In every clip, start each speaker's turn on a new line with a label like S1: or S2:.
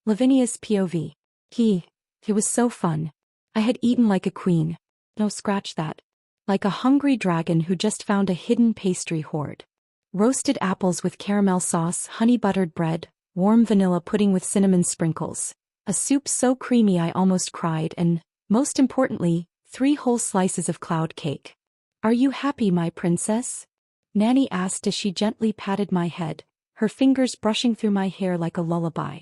S1: Lavinia's POV. It was so fun. I had eaten like a queen. No, scratch that. Like a hungry dragon who just found a hidden pastry hoard. Roasted apples with caramel sauce, honey-buttered bread, warm vanilla pudding with cinnamon sprinkles. A soup so creamy I almost cried and, most importantly, 3 whole slices of cloud cake. Are you happy, my princess? Nanny asked as she gently patted my head, her fingers brushing through my hair like a lullaby.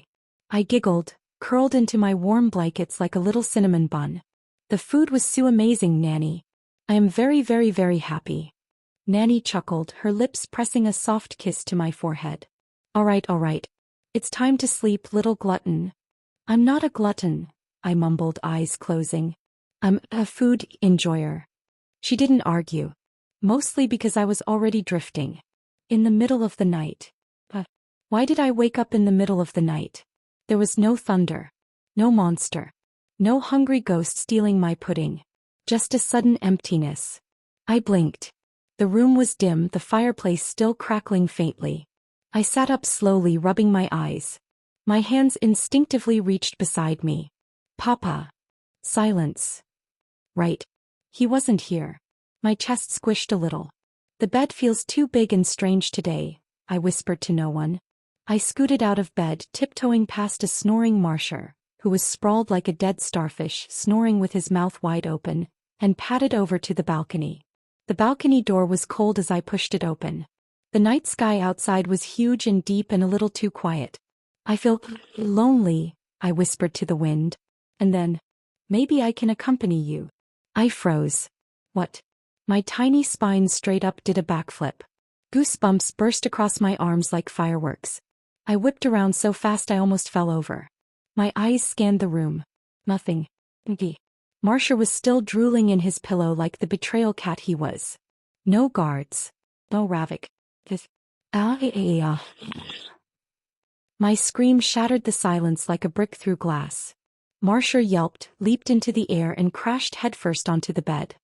S1: I giggled, curled into my warm blankets like a little cinnamon bun. The food was so amazing, Nanny. I am very, very, very happy. Nanny chuckled, her lips pressing a soft kiss to my forehead. All right. It's time to sleep, little glutton. I'm not a glutton, I mumbled, eyes closing. I'm a food enjoyer. She didn't argue. Mostly because I was already drifting. In the middle of the night. But why did I wake up in the middle of the night? There was no thunder. No monster. No hungry ghost stealing my pudding. Just a sudden emptiness. I blinked. The room was dim, the fireplace still crackling faintly. I sat up slowly, rubbing my eyes. My hands instinctively reached beside me. Papa. Silence. Right. He wasn't here. My chest squished a little. The bed feels too big and strange today, I whispered to no one. I scooted out of bed, tiptoeing past a snoring marsher, who was sprawled like a dead starfish, snoring with his mouth wide open, and padded over to the balcony. The balcony door was cold as I pushed it open. The night sky outside was huge and deep and a little too quiet. I feel lonely, I whispered to the wind. And then, maybe I can accompany you. I froze. What? My tiny spine straight up did a backflip. Goosebumps burst across my arms like fireworks. I whipped around so fast I almost fell over. My eyes scanned the room. Nothing. Marsha was still drooling in his pillow like the betrayal cat he was. No guards. No Ravik. My scream shattered the silence like a brick through glass. Marsha yelped, leaped into the air and crashed headfirst onto the bed.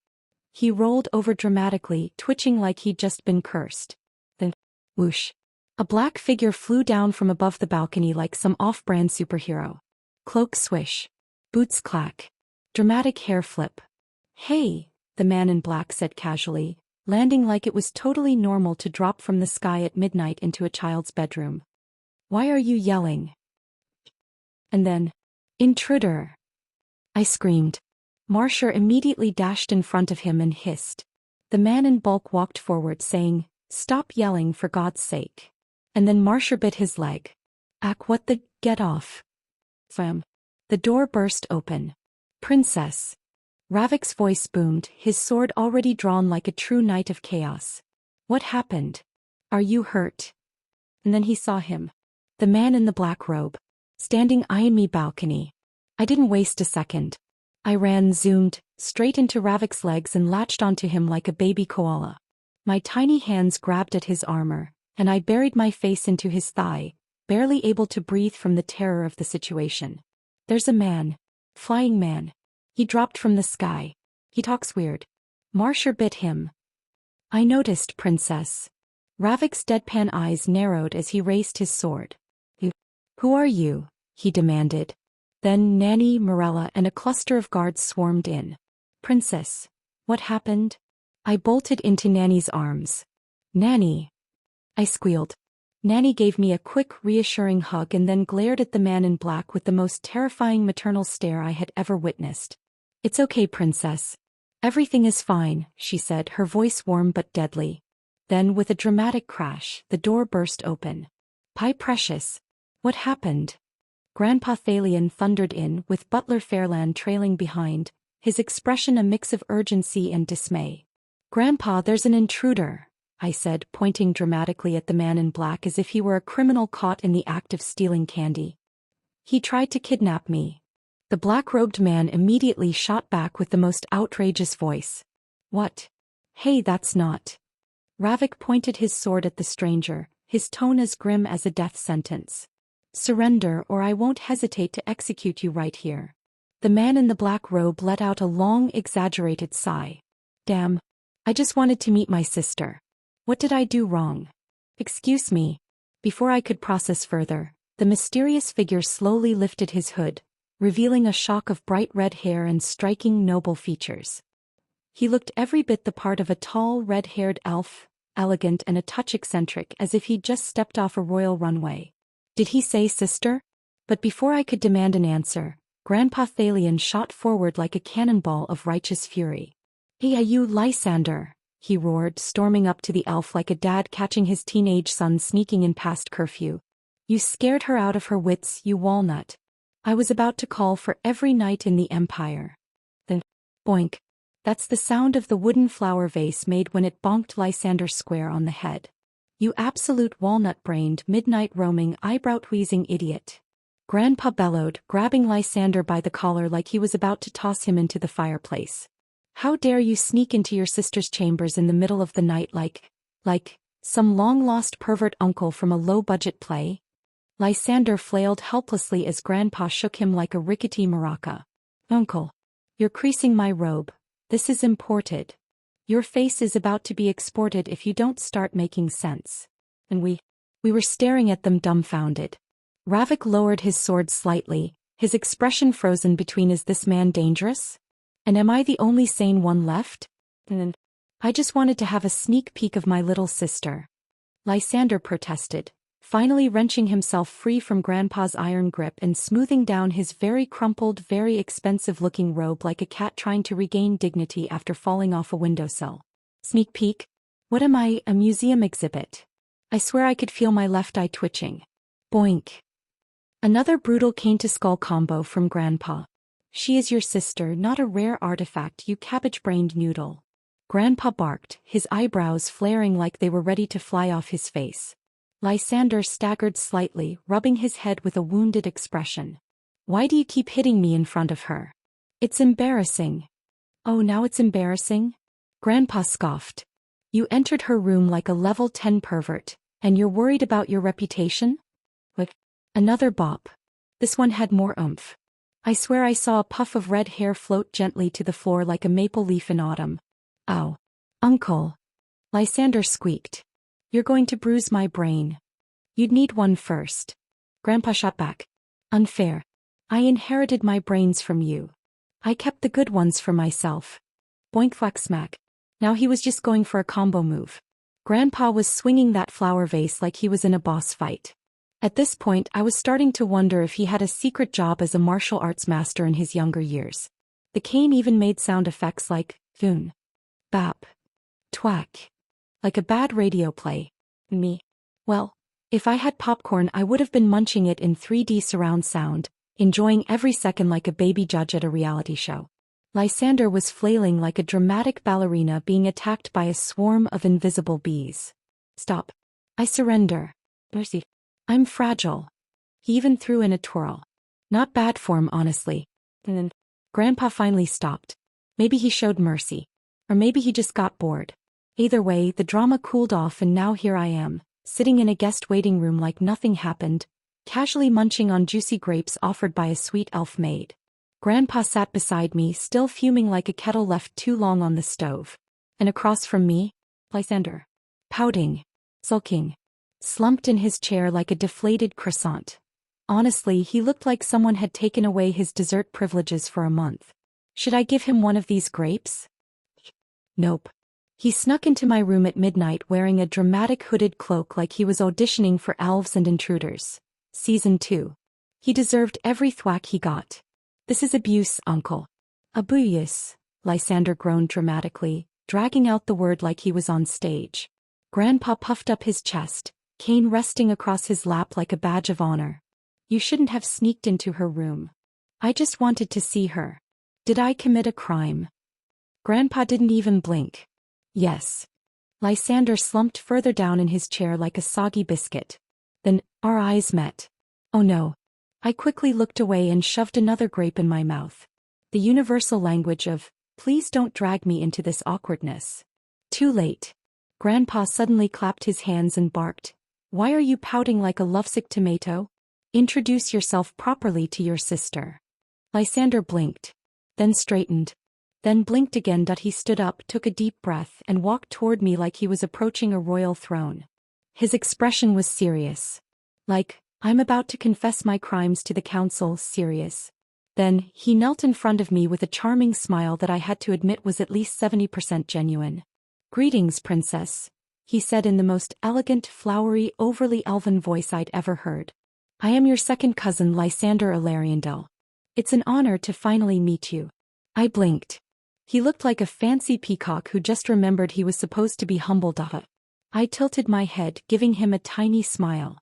S1: He rolled over dramatically, twitching like he'd just been cursed. Then, whoosh. A black figure flew down from above the balcony like some off-brand superhero. Cloak swish. Boots clack. Dramatic hair flip. Hey, the man in black said casually, landing like it was totally normal to drop from the sky at midnight into a child's bedroom. Why are you yelling? And then, intruder! I screamed. Marsha immediately dashed in front of him and hissed. The man in bulk walked forward saying, "Stop yelling for God's sake." And then Marsha bit his leg. What the, get off. Fam. The door burst open. Princess. Ravik's voice boomed, his sword already drawn like a true knight of chaos. What happened? Are you hurt? And then he saw him. The man in the black robe. Standing eyeing me balcony. I didn't waste a second. I ran, zoomed, straight into Ravik's legs and latched onto him like a baby koala. My tiny hands grabbed at his armor, and I buried my face into his thigh, barely able to breathe from the terror of the situation. There's a man. Flying man. He dropped from the sky. He talks weird. Marsha bit him. I noticed, princess. Ravik's deadpan eyes narrowed as he raised his sword. Who are you? He demanded. Then Nanny, Morella, and a cluster of guards swarmed in. Princess. What happened? I bolted into Nanny's arms. Nanny. I squealed. Nanny gave me a quick, reassuring hug and then glared at the man in black with the most terrifying maternal stare I had ever witnessed. It's okay, princess. Everything is fine, she said, her voice warm but deadly. Then, with a dramatic crash, the door burst open. Pie precious. What happened? Grandpa Thalion thundered in, with Butler Fairland trailing behind, his expression a mix of urgency and dismay. Grandpa, there's an intruder, I said, pointing dramatically at the man in black as if he were a criminal caught in the act of stealing candy. He tried to kidnap me. The black-robed man immediately shot back with the most outrageous voice. What? Hey, that's not. Ravik pointed his sword at the stranger, his tone as grim as a death sentence. Surrender or I won't hesitate to execute you right here. The man in the black robe let out a long, exaggerated sigh. Damn. I just wanted to meet my sister. What did I do wrong? Excuse me. Before I could process further, The mysterious figure slowly lifted his hood, revealing a shock of bright red hair and striking noble features. He looked every bit the part of a tall, red-haired elf, elegant and a touch eccentric, as if he'd just stepped off a royal runway. "Did he say sister?" But before I could demand an answer, Grandpa Thalion shot forward like a cannonball of righteous fury. "Hey, you Lysander!" he roared, storming up to the elf like a dad catching his teenage son sneaking in past curfew. "You scared her out of her wits, you walnut. I was about to call for every knight in the empire." Then, boink. That's the sound of the wooden flower vase made when it bonked Lysander square on the head. "You absolute walnut-brained, midnight-roaming, eyebrow-tweezing idiot!" Grandpa bellowed, grabbing Lysander by the collar like he was about to toss him into the fireplace. "How dare you sneak into your sister's chambers in the middle of the night like some long-lost pervert uncle from a low-budget play?" Lysander flailed helplessly as Grandpa shook him like a rickety maraca. "Uncle, you're creasing my robe. This is imported. Your face is about to be exported if you don't start making sense." And we were staring at them dumbfounded. Ravik lowered his sword slightly, his expression frozen between "Is this man dangerous? And am I the only sane one left? And I just wanted to have a sneak peek of my little sister," Lysander protested, finally wrenching himself free from Grandpa's iron grip and smoothing down his very crumpled, very expensive-looking robe like a cat trying to regain dignity after falling off a windowsill. "Sneak peek? What am I, a museum exhibit? I swear I could feel my left eye twitching." Boink. Another brutal cane-to-skull combo from Grandpa. "She is your sister, not a rare artifact, you cabbage-brained noodle." Grandpa barked, his eyebrows flaring like they were ready to fly off his face. Lysander staggered slightly, rubbing his head with a wounded expression. "Why do you keep hitting me in front of her? It's embarrassing." "Oh, now it's embarrassing?" Grandpa scoffed. "You entered her room like a level 10 pervert, and you're worried about your reputation?" What? Another bop. This one had more oomph. I swear I saw a puff of red hair float gently to the floor like a maple leaf in autumn. "Ow. Uncle!" Lysander squeaked. "You're going to bruise my brain. You'd need one first." Grandpa shot back. "Unfair. I inherited my brains from you. I kept the good ones for myself." Boink thwack smack. Now he was just going for a combo move. Grandpa was swinging that flower vase like he was in a boss fight. At this point I was starting to wonder if he had a secret job as a martial arts master in his younger years. The cane even made sound effects like thun, bap, twack. Like a bad radio play. Me. Well, if I had popcorn I would have been munching it in 3D surround sound, enjoying every second like a baby judge at a reality show. Lysander was flailing like a dramatic ballerina being attacked by a swarm of invisible bees. "Stop. I surrender. Mercy. I'm fragile." He even threw in a twirl. Not bad form, honestly. And then Grandpa finally stopped. Maybe he showed mercy. Or maybe he just got bored. Either way, the drama cooled off and now here I am, sitting in a guest waiting room like nothing happened, casually munching on juicy grapes offered by a sweet elf maid. Grandpa sat beside me, still fuming like a kettle left too long on the stove. And across from me, Lysander. Pouting. Sulking. Slumped in his chair like a deflated croissant. Honestly, he looked like someone had taken away his dessert privileges for a month. Should I give him one of these grapes? Nope. He snuck into my room at midnight wearing a dramatic hooded cloak like he was auditioning for Elves and Intruders. Season 2. He deserved every thwack he got. "This is abuse, uncle." "Abuse," Lysander groaned dramatically, dragging out the word like he was on stage. Grandpa puffed up his chest, cane resting across his lap like a badge of honor. "You shouldn't have sneaked into her room. I just wanted to see her. Did I commit a crime?" Grandpa didn't even blink. "Yes." Lysander slumped further down in his chair like a soggy biscuit. Then, our eyes met. Oh no. I quickly looked away and shoved another grape in my mouth. The universal language of, "Please don't drag me into this awkwardness." Too late. Grandpa suddenly clapped his hands and barked. "Why are you pouting like a lovesick tomato? Introduce yourself properly to your sister." Lysander blinked. Then straightened. Then blinked again. He stood up, took a deep breath, and walked toward me like he was approaching a royal throne. His expression was serious. Like I'm about to confess my crimes to the council, serious. Then, he knelt in front of me with a charming smile that I had to admit was at least 70% genuine. Greetings, princess, he said in the most elegant, flowery, overly elven voice I'd ever heard. I am your second cousin, Lysander Ilariandel. It's an honor to finally meet you. I blinked. He looked like a fancy peacock who just remembered he was supposed to be humbled. I tilted my head, giving him a tiny smile.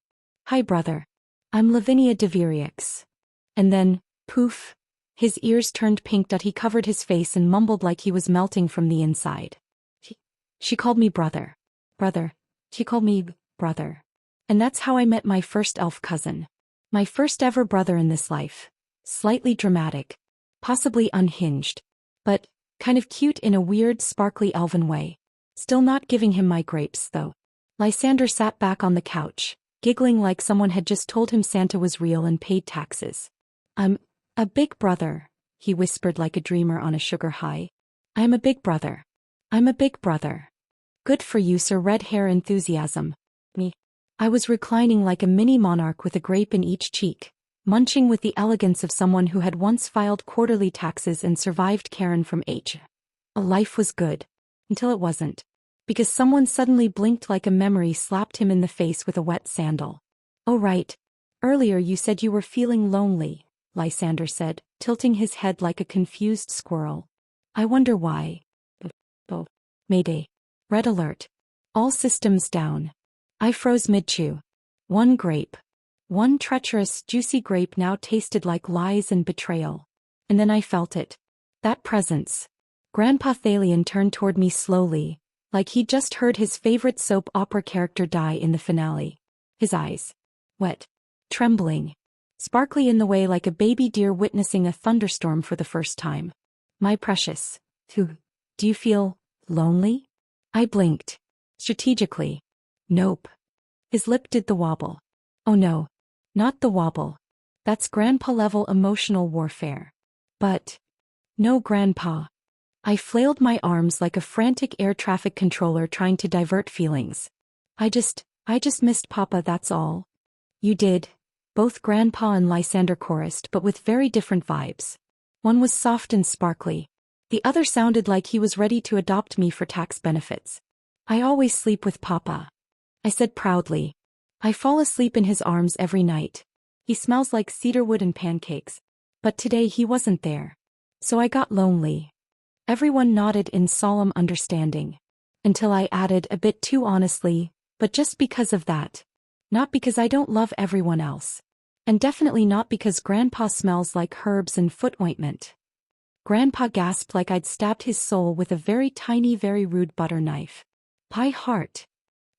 S1: Hi, brother. I'm Lavinia de Viriax. And then, poof. His ears turned pink. He covered his face and mumbled like he was melting from the inside. She called me brother. Brother. She called me brother. And that's how I met my first elf cousin. My first ever brother in this life. Slightly dramatic. Possibly unhinged. But kind of cute in a weird, sparkly elven way. Still not giving him my grapes, though. Lysander sat back on the couch, giggling like someone had just told him Santa was real and paid taxes. I'm a big brother, he whispered like a dreamer on a sugar high. I'm a big brother. I'm a big brother. Good for you, sir. Red hair enthusiasm. Me. I was reclining like a mini monarch with a grape in each cheek, munching with the elegance of someone who had once filed quarterly taxes and survived Karen from H. Life was good. Until it wasn't. Because someone suddenly blinked like a memory slapped him in the face with a wet sandal. Oh right. Earlier you said you were feeling lonely, Lysander said, tilting his head like a confused squirrel. I wonder why. Oh. Mayday. Red alert. All systems down. I froze mid-chew. One grape. One treacherous, juicy grape now tasted like lies and betrayal. And then I felt it. That presence. Grandpa Thalion turned toward me slowly, like he'd just heard his favorite soap opera character die in the finale. His eyes. Wet. Trembling. Sparkly in the way like a baby deer witnessing a thunderstorm for the first time. My precious. Do you feel lonely? I blinked. Strategically. Nope. His lip did the wobble. Oh no. Not the wobble. That's grandpa-level emotional warfare. But. No, grandpa. I flailed my arms like a frantic air traffic controller trying to divert feelings. I just missed Papa, that's all. You did. Both Grandpa and Lysander chorused, but with very different vibes. One was soft and sparkly. The other sounded like he was ready to adopt me for tax benefits. I always sleep with Papa, I said proudly. I fall asleep in his arms every night. He smells like cedarwood and pancakes. But today he wasn't there. So I got lonely. Everyone nodded in solemn understanding. Until I added a bit too honestly, but just because of that. Not because I don't love everyone else. And definitely not because Grandpa smells like herbs and foot ointment. Grandpa gasped like I'd stabbed his soul with a very tiny, very rude butter knife. Pie heart.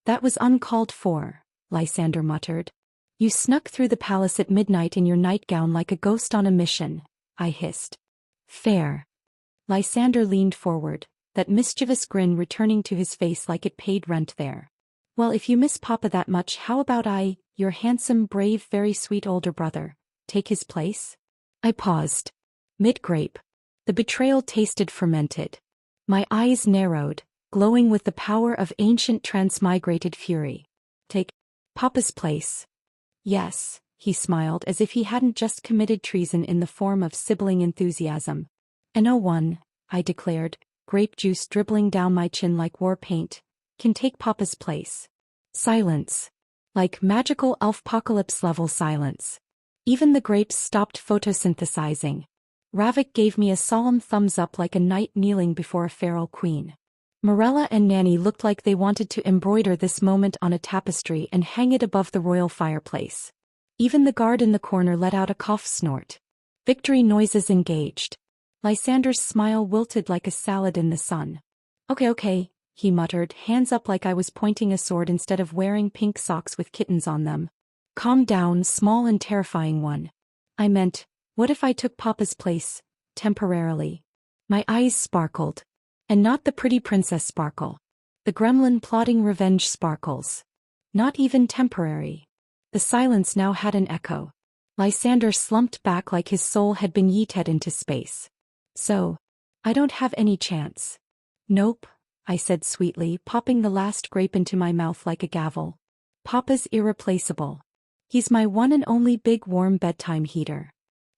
S1: That was uncalled for, Lysander muttered. You snuck through the palace at midnight in your nightgown like a ghost on a mission, I hissed. Fair. Lysander leaned forward, that mischievous grin returning to his face like it paid rent there. Well, if you miss Papa that much, how about I, your handsome, brave, very sweet older brother, take his place? I paused. Mid-grape. The betrayal tasted fermented. My eyes narrowed, glowing with the power of ancient transmigrated fury. Take Papa's place. Yes, he smiled as if he hadn't just committed treason in the form of sibling enthusiasm. No one, I declared, grape juice dribbling down my chin like war paint, can take Papa's place. Silence. Like magical elf-pocalypse level silence. Even the grapes stopped photosynthesizing. Ravik gave me a solemn thumbs up like a knight kneeling before a feral queen. Morella and Nanny looked like they wanted to embroider this moment on a tapestry and hang it above the royal fireplace. Even the guard in the corner let out a cough snort. Victory noises engaged. Lysander's smile wilted like a salad in the sun. Okay, he muttered, hands up like I was pointing a sword instead of wearing pink socks with kittens on them. Calm down, small and terrifying one. I meant, what if I took Papa's place, temporarily? My eyes sparkled. And not the pretty princess sparkle. The gremlin plotting revenge sparkles. Not even temporary. The silence now had an echo. Lysander slumped back like his soul had been yeeted into space. So, I don't have any chance. Nope, I said sweetly, popping the last grape into my mouth like a gavel. Papa's irreplaceable. He's my one and only big warm bedtime heater.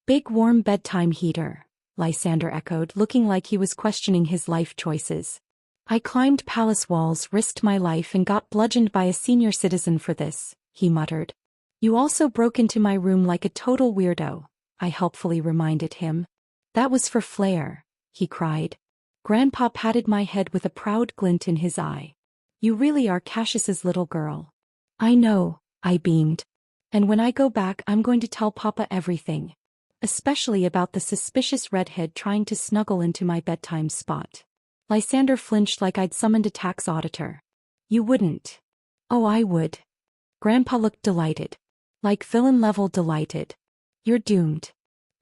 S1: Big warm bedtime heater, Lysander echoed, looking like he was questioning his life choices. I climbed palace walls, risked my life and got bludgeoned by a senior citizen for this, he muttered. You also broke into my room like a total weirdo, I helpfully reminded him. That was for flair, he cried. Grandpa patted my head with a proud glint in his eye. You really are Cassius's little girl. I know, I beamed. And when I go back I'm going to tell Papa everything. Especially about the suspicious redhead trying to snuggle into my bedtime spot. Lysander flinched like I'd summoned a tax auditor. You wouldn't. Oh, I would. Grandpa looked delighted. Like villain-level delighted. You're doomed.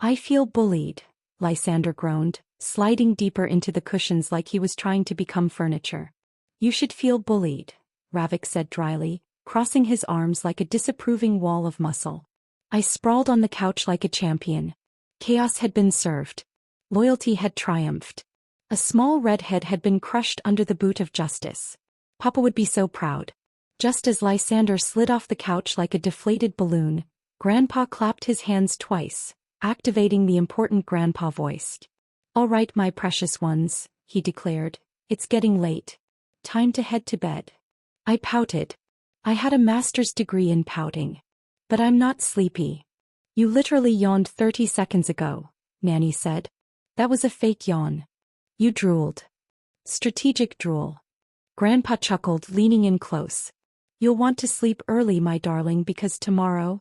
S1: I feel bullied, Lysander groaned, sliding deeper into the cushions like he was trying to become furniture. You should feel bullied, Ravik said dryly, crossing his arms like a disapproving wall of muscle. I sprawled on the couch like a champion. Chaos had been served. Loyalty had triumphed. A small redhead had been crushed under the boot of justice. Papa would be so proud. Just as Lysander slid off the couch like a deflated balloon, Grandpa clapped his hands twice, activating the important Grandpa voice. All right, my precious ones, he declared. It's getting late. Time to head to bed. I pouted. I had a master's degree in pouting. But I'm not sleepy. You literally yawned 30 seconds ago, Nanny said. That was a fake yawn. You drooled. Strategic drool. Grandpa chuckled, leaning in close. You'll want to sleep early, my darling, because tomorrow...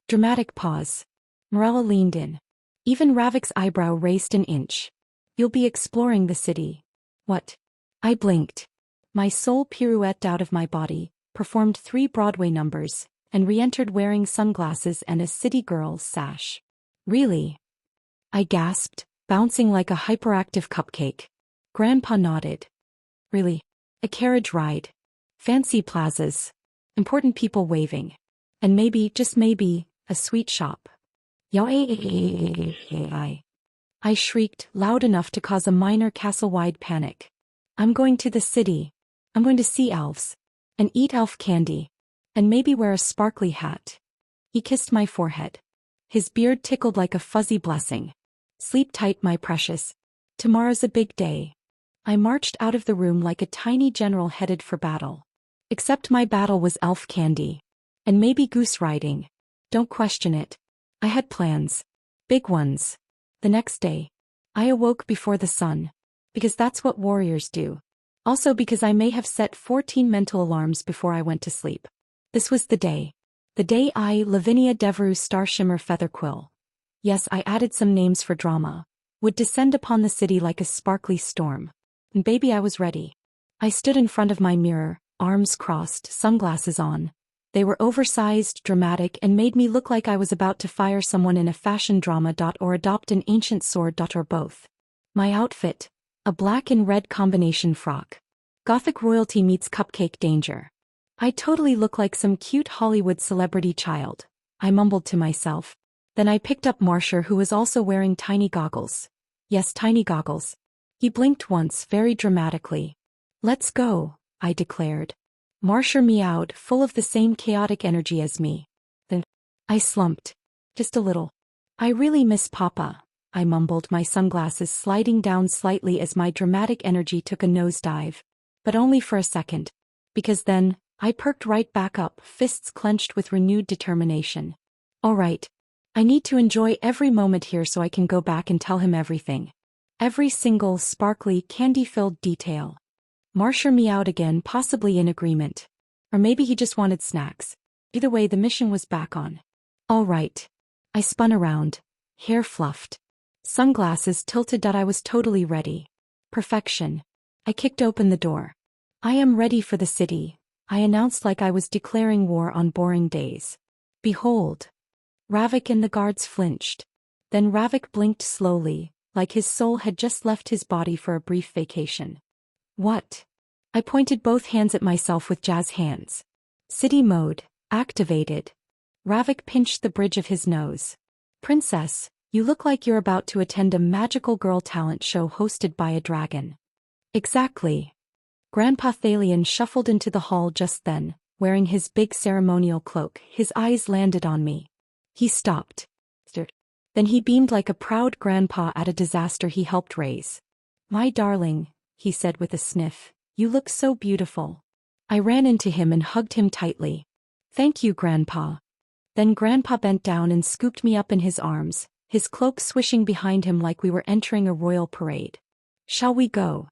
S1: Dramatic pause. Morella leaned in. Even Ravik's eyebrow raised an inch. You'll be exploring the city. What? I blinked. My soul pirouetted out of my body, performed 3 Broadway numbers, and re-entered wearing sunglasses and a city girl's sash. Really? I gasped, bouncing like a hyperactive cupcake. Grandpa nodded. Really? A carriage ride. Fancy plazas. Important people waving. And maybe, just maybe, a sweet shop. I shrieked, loud enough to cause a minor castle-wide panic. I'm going to the city. I'm going to see elves. And eat elf candy. And maybe wear a sparkly hat. He kissed my forehead. His beard tickled like a fuzzy blessing. Sleep tight, my precious. Tomorrow's a big day. I marched out of the room like a tiny general headed for battle. Except my battle was elf candy. And maybe goose riding. Don't question it. I had plans. Big ones. The next day. I awoke before the sun. Because that's what warriors do. Also because I may have set 14 mental alarms before I went to sleep. This was the day. The day I, Lavinia Devereux Starshimmer Featherquill. Yes, I added some names for drama. Would descend upon the city like a sparkly storm. And baby, I was ready. I stood in front of my mirror, arms crossed, sunglasses on. They were oversized, dramatic, and made me look like I was about to fire someone in a fashion drama. Or adopt an ancient sword. Or both. My outfit. A black and red combination frock. Gothic royalty meets cupcake danger. I totally look like some cute Hollywood celebrity child, I mumbled to myself. Then I picked up Marshall, who was also wearing tiny goggles. Yes, tiny goggles. He blinked once, very dramatically. Let's go, I declared. Marshall meowed, full of the same chaotic energy as me. Then I slumped. Just a little. I really miss Papa, I mumbled, my sunglasses sliding down slightly as my dramatic energy took a nosedive. But only for a second. Because then, I perked right back up, fists clenched with renewed determination. All right. I need to enjoy every moment here so I can go back and tell him everything. Every single, sparkly, candy-filled detail. Marshall meowed again, possibly in agreement. Or maybe he just wanted snacks. Either way, the mission was back on. All right. I spun around. Hair fluffed. Sunglasses tilted. I was totally ready. Perfection. I kicked open the door. I am ready for the city, I announced like I was declaring war on boring days. Behold. Ravik and the guards flinched. Then Ravik blinked slowly, like his soul had just left his body for a brief vacation. What? I pointed both hands at myself with jazz hands. City mode, activated. Ravik pinched the bridge of his nose. Princess, you look like you're about to attend a magical girl talent show hosted by a dragon. Exactly. Grandpa Thalion shuffled into the hall just then, wearing his big ceremonial cloak. His eyes landed on me. He stopped. Then he beamed like a proud grandpa at a disaster he helped raise. "My darling," he said with a sniff, "you look so beautiful." I ran into him and hugged him tightly. "Thank you, Grandpa." Then Grandpa bent down and scooped me up in his arms, his cloak swishing behind him like we were entering a royal parade. "Shall we go?"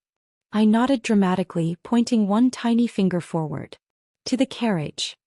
S1: I nodded dramatically, pointing one tiny finger forward. "To the carriage,"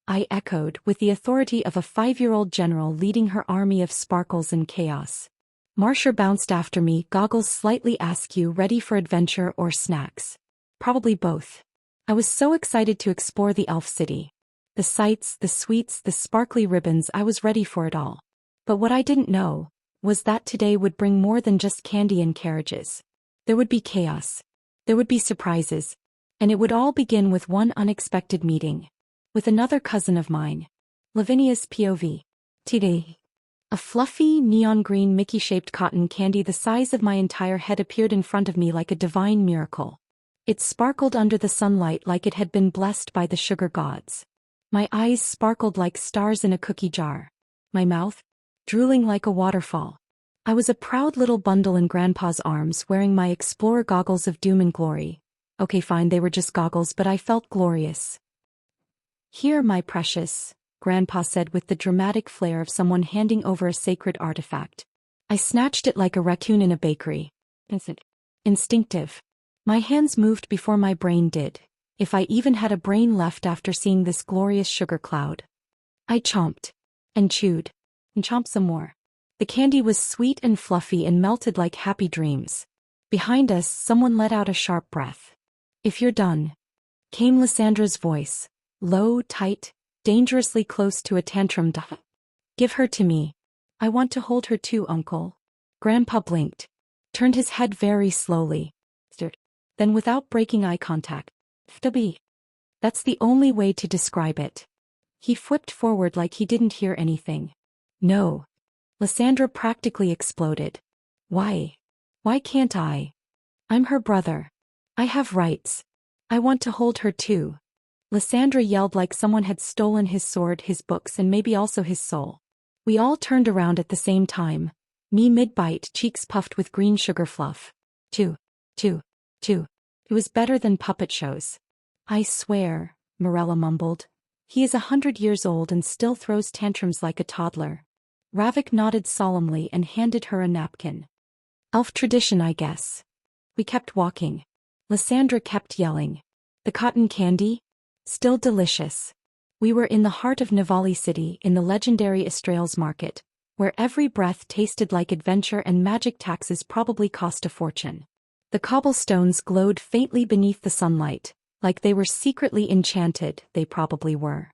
S1: I echoed with the authority of a 5-year-old general leading her army of sparkles and chaos. Marcia bounced after me, goggles slightly askew, ready for adventure or snacks. Probably both. I was so excited to explore the elf city. The sights, the sweets, the sparkly ribbons, I was ready for it all. But what I didn't know was that today would bring more than just candy and carriages. There would be chaos. There would be surprises. And it would all begin with one unexpected meeting. With another cousin of mine. Lavinia's POV. Today. A fluffy, neon green Mickey-shaped cotton candy the size of my entire head appeared in front of me like a divine miracle. It sparkled under the sunlight like it had been blessed by the sugar gods. My eyes sparkled like stars in a cookie jar. My mouth? Drooling like a waterfall. I was a proud little bundle in Grandpa's arms, wearing my explorer goggles of doom and glory. Okay, fine, they were just goggles, but I felt glorious. "Here, my precious," Grandpa said with the dramatic flair of someone handing over a sacred artifact. I snatched it like a raccoon in a bakery. Instinctive. My hands moved before my brain did, if I even had a brain left after seeing this glorious sugar cloud. I chomped. And chewed. And chomped some more. The candy was sweet and fluffy and melted like happy dreams. Behind us, someone let out a sharp breath. "If you're done," came Lysandra's voice, low, tight, dangerously close to a tantrum. "Give her to me. I want to hold her too, Uncle." Grandpa blinked, turned his head very slowly, then without breaking eye contact. "Ftabi." That's the only way to describe it. He flipped forward like he didn't hear anything. "No." Lysandra practically exploded. "Why? Why can't I? I'm her brother. I have rights. I want to hold her too." Lysandra yelled like someone had stolen his sword, his books, and maybe also his soul. We all turned around at the same time, me mid-bite, cheeks puffed with green sugar fluff. Two. It was better than puppet shows. "I swear," Morella mumbled. "He is 100 years old and still throws tantrums like a toddler." Ravik nodded solemnly and handed her a napkin. "Elf tradition, I guess." We kept walking. Lysandra kept yelling. "The cotton candy? Still delicious." We were in the heart of Nivali City, in the legendary Astrael's market, where every breath tasted like adventure and magic taxes probably cost a fortune. The cobblestones glowed faintly beneath the sunlight, like they were secretly enchanted. They probably were.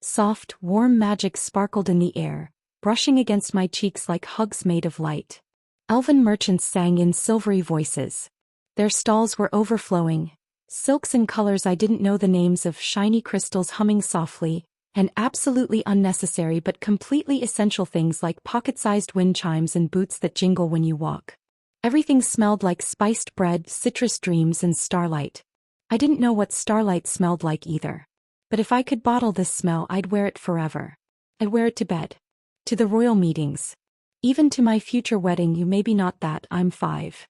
S1: Soft, warm magic sparkled in the air, brushing against my cheeks like hugs made of light. Elven merchants sang in silvery voices. Their stalls were overflowing, silks and colors I didn't know the names of, shiny crystals humming softly, and absolutely unnecessary but completely essential things like pocket-sized wind chimes and boots that jingle when you walk. Everything smelled like spiced bread, citrus dreams, and starlight. I didn't know what starlight smelled like either. But if I could bottle this smell, I'd wear it forever. I'd wear it to bed. To the royal meetings. Even to my future wedding. You maybe not that, I'm 5.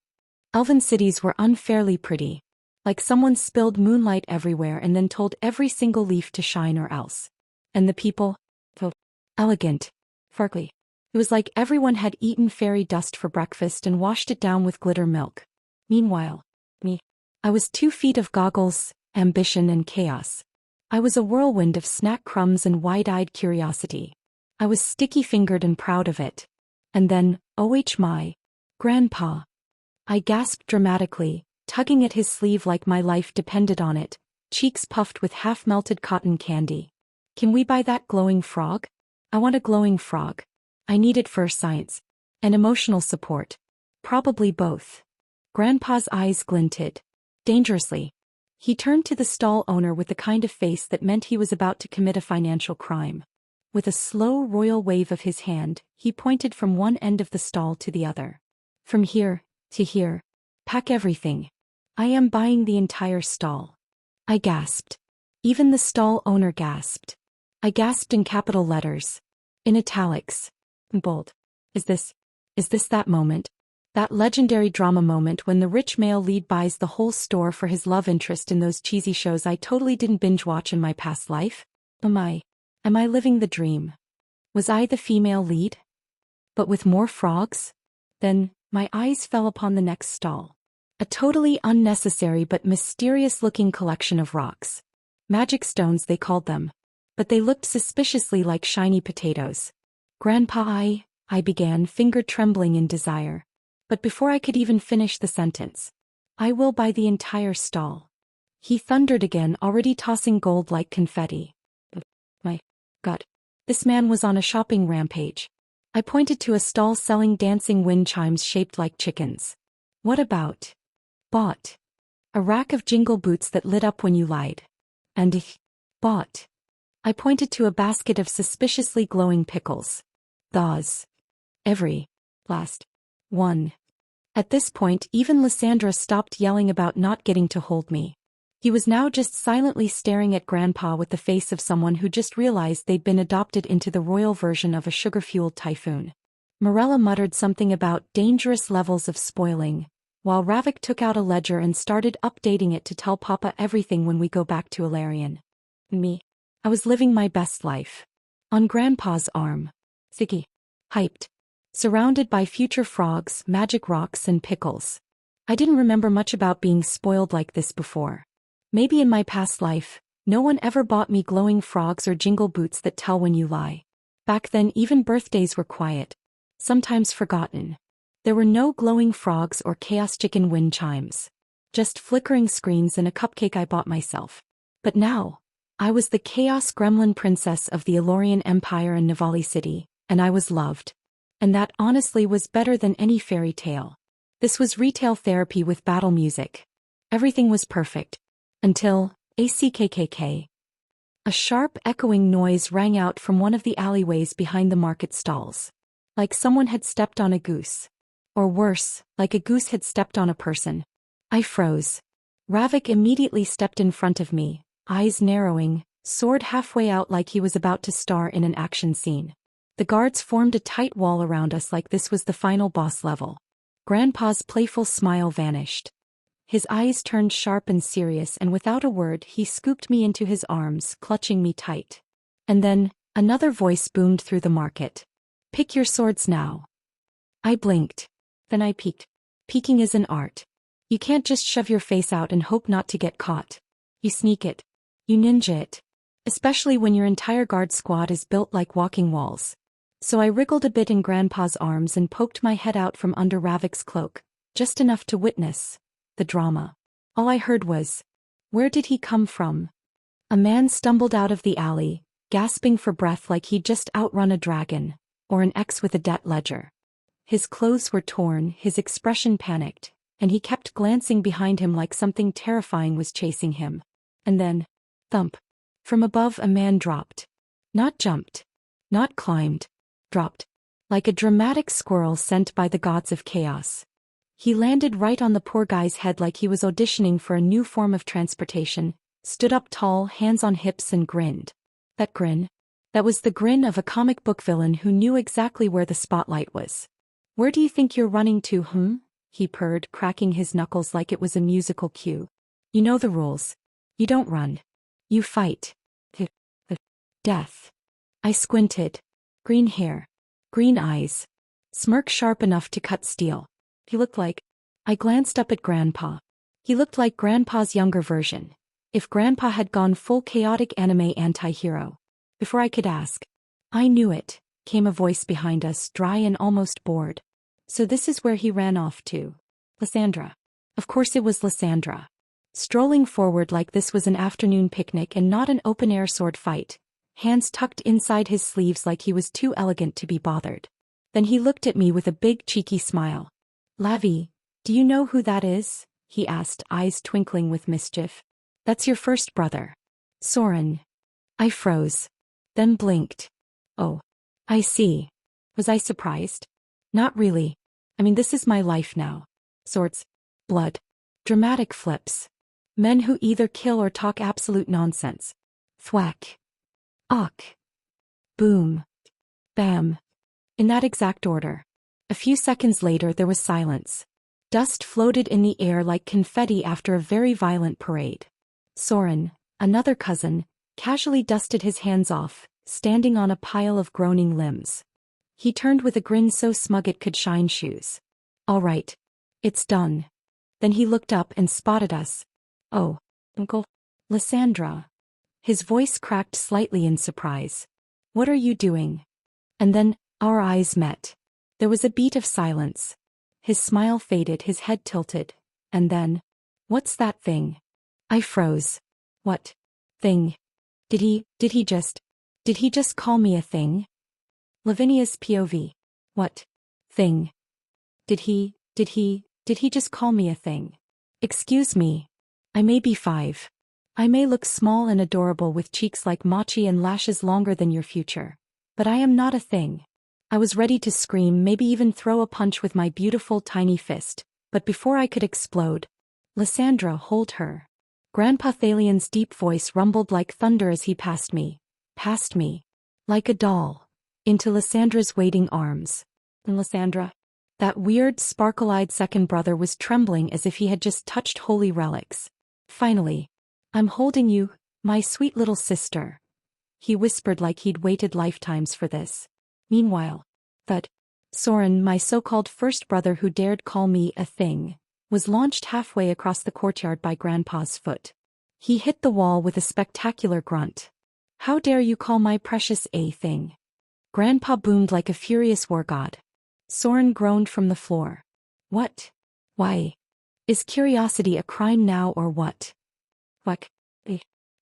S1: Elven cities were unfairly pretty. Like someone spilled moonlight everywhere and then told every single leaf to shine or else. And the people? Elegant. Sparkly. It was like everyone had eaten fairy dust for breakfast and washed it down with glitter milk. Meanwhile, me. I was 2 feet of goggles, ambition, and chaos. I was a whirlwind of snack crumbs and wide-eyed curiosity. I was sticky-fingered and proud of it. And then, my Grandpa. I gasped dramatically, tugging at his sleeve like my life depended on it, cheeks puffed with half-melted cotton candy. "Can we buy that glowing frog? I want a glowing frog. I need it for science. And emotional support. Probably both." Grandpa's eyes glinted. Dangerously. He turned to the stall owner with the kind of face that meant he was about to commit a financial crime. With a slow royal wave of his hand, he pointed from one end of the stall to the other. "From here to here. Pack everything. I am buying the entire stall." I gasped. Even the stall owner gasped. I gasped in capital letters. In italics. In bold. Is this that moment? That legendary drama moment when the rich male lead buys the whole store for his love interest in those cheesy shows I totally didn't binge watch in my past life? Am I living the dream? Was I the female lead? But with more frogs? Then, my eyes fell upon the next stall. A totally unnecessary but mysterious-looking collection of rocks. Magic stones they called them. But they looked suspiciously like shiny potatoes. Grandpa, I began, finger trembling in desire. But before I could even finish the sentence. I will buy the entire stall. He thundered again, already tossing gold like confetti. My God. This man was on a shopping rampage. I pointed to a stall selling dancing wind chimes shaped like chickens. What about? Bought. A rack of jingle boots that lit up when you lied. And bought. I pointed to a basket of suspiciously glowing pickles. Those. Every. Last. One. At this point, even Lysandra stopped yelling about not getting to hold me. He was now just silently staring at Grandpa with the face of someone who just realized they'd been adopted into the royal version of a sugar-fueled typhoon. Morella muttered something about dangerous levels of spoiling, while Ravik took out a ledger and started updating it to tell Papa everything when we go back to Ilarion. Me. I was living my best life. On Grandpa's arm. Ziggy. Hyped. Surrounded by future frogs, magic rocks and pickles. I didn't remember much about being spoiled like this before. Maybe in my past life, no one ever bought me glowing frogs or jingle boots that tell when you lie. Back then even birthdays were quiet. Sometimes forgotten. There were no glowing frogs or chaos chicken wind chimes. Just flickering screens and a cupcake I bought myself. But now, I was the chaos gremlin princess of the Ilorian Empire and Nivali City, and I was loved. And that honestly was better than any fairy tale. This was retail therapy with battle music. Everything was perfect. Until, ACKKK. A sharp echoing noise rang out from one of the alleyways behind the market stalls. Like someone had stepped on a goose. Or worse, like a goose had stepped on a person. I froze. Ravik immediately stepped in front of me, eyes narrowing, sword halfway out like he was about to star in an action scene. The guards formed a tight wall around us like this was the final boss level. Grandpa's playful smile vanished. His eyes turned sharp and serious, and without a word he scooped me into his arms, clutching me tight. And then, another voice boomed through the market. Pick your swords now. I blinked. Then I peeked. Peeking is an art. You can't just shove your face out and hope not to get caught. You sneak it. You ninja it. Especially when your entire guard squad is built like walking walls. So I wriggled a bit in Grandpa's arms and poked my head out from under Ravik's cloak, just enough to witness the drama. All I heard was, where did he come from? A man stumbled out of the alley, gasping for breath like he'd just outrun a dragon, or an ex with a debt ledger. His clothes were torn, his expression panicked, and he kept glancing behind him like something terrifying was chasing him. And then, thump. From above a man dropped. Not jumped. Not climbed. Dropped. Like a dramatic squirrel sent by the gods of chaos. He landed right on the poor guy's head like he was auditioning for a new form of transportation, stood up tall, hands on hips and grinned. That grin? That was the grin of a comic book villain who knew exactly where the spotlight was. Where do you think you're running to, He purred, cracking his knuckles like it was a musical cue. You know the rules. You don't run. You fight. Death. I squinted. Green hair. Green eyes. Smirk sharp enough to cut steel. He looked like... I glanced up at Grandpa. He looked like Grandpa's younger version. If Grandpa had gone full chaotic anime anti-hero. Before I could ask. I knew it, came a voice behind us, dry and almost bored. So this is where he ran off to. Lysandra. Of course it was Lysandra. Strolling forward like this was an afternoon picnic and not an open-air sword fight. Hands tucked inside his sleeves like he was too elegant to be bothered. Then he looked at me with a big cheeky smile. Lavi, do you know who that is? He asked, eyes twinkling with mischief. That's your first brother. Soren. I froze. Then blinked. Oh. I see. Was I surprised? Not really. I mean, this is my life now. Swords. Blood. Dramatic flips. Men who either kill or talk absolute nonsense. Thwack. Ock. Boom. Bam. In that exact order. A few seconds later there was silence. Dust floated in the air like confetti after a very violent parade. Soren, another cousin, casually dusted his hands off, standing on a pile of groaning limbs. He turned with a grin so smug it could shine shoes. All right. It's done. Then he looked up and spotted us. Oh, Uncle. Lysandra. His voice cracked slightly in surprise. What are you doing? And then, our eyes met. There was a beat of silence. His smile faded, his head tilted. And then, what's that thing? I froze. What? Thing? Did he just call me a thing? Lavinia's POV. What? Thing? Did he just call me a thing? Excuse me. I may be 5. I may look small and adorable with cheeks like mochi and lashes longer than your future. But I am not a thing. I was ready to scream, maybe even throw a punch with my beautiful tiny fist, but before I could explode, Lysandra, hold her. Grandpa Thalian's deep voice rumbled like thunder as he passed me, like a doll, into Lysandra's waiting arms. And Lysandra, that weird, sparkle-eyed second brother, was trembling as if he had just touched holy relics. Finally, I'm holding you, my sweet little sister. He whispered like he'd waited lifetimes for this. Meanwhile, that Soren, my so-called first brother who dared call me a thing, was launched halfway across the courtyard by Grandpa's foot. He hit the wall with a spectacular grunt. How dare you call my precious a thing? Grandpa boomed like a furious war god. Soren groaned from the floor. What? Why? Is curiosity a crime now or what? What?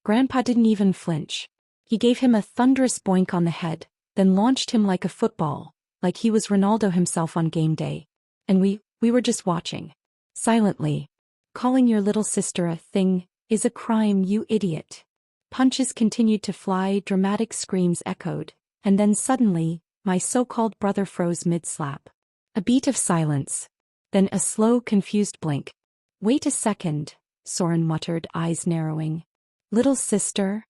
S1: Grandpa didn't even flinch. He gave him a thunderous boink on the head, then launched him like a football, like he was Ronaldo himself on game day. And we were just watching. Silently. Calling your little sister a thing is a crime, you idiot. Punches continued to fly, dramatic screams echoed, and then suddenly, my so-called brother froze mid-slap. A beat of silence. Then a slow, confused blink. Wait a second, Soren muttered, eyes narrowing. Little sister?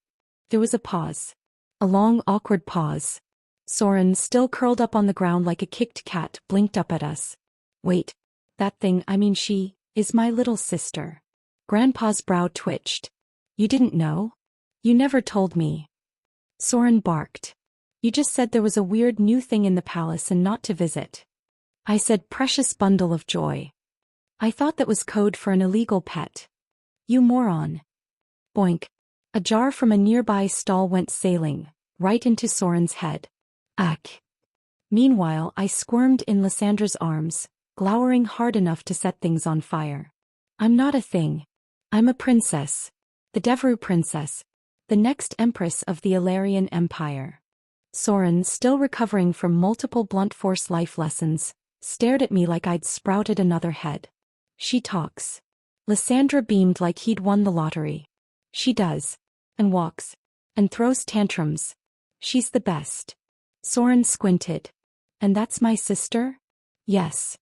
S1: There was a pause. A long, awkward pause. Soren, still curled up on the ground like a kicked cat, blinked up at us. Wait. That thing, she, is my little sister. Grandpa's brow twitched. You didn't know? You never told me. Soren barked. You just said there was a weird new thing in the palace and not to visit. I said precious bundle of joy. I thought that was code for an illegal pet. You moron. Boink. A jar from a nearby stall went sailing, right into Soren's head. Ack. Meanwhile, I squirmed in Lysandra's arms, glowering hard enough to set things on fire. I'm not a thing. I'm a princess. The Devru princess. The next empress of the Illyrian Empire. Soren, still recovering from multiple blunt force life lessons, stared at me like I'd sprouted another head. She talks. Lysandra beamed like he'd won the lottery. She does. And walks. And throws tantrums. She's the best. Soren squinted. And that's my sister? Yes.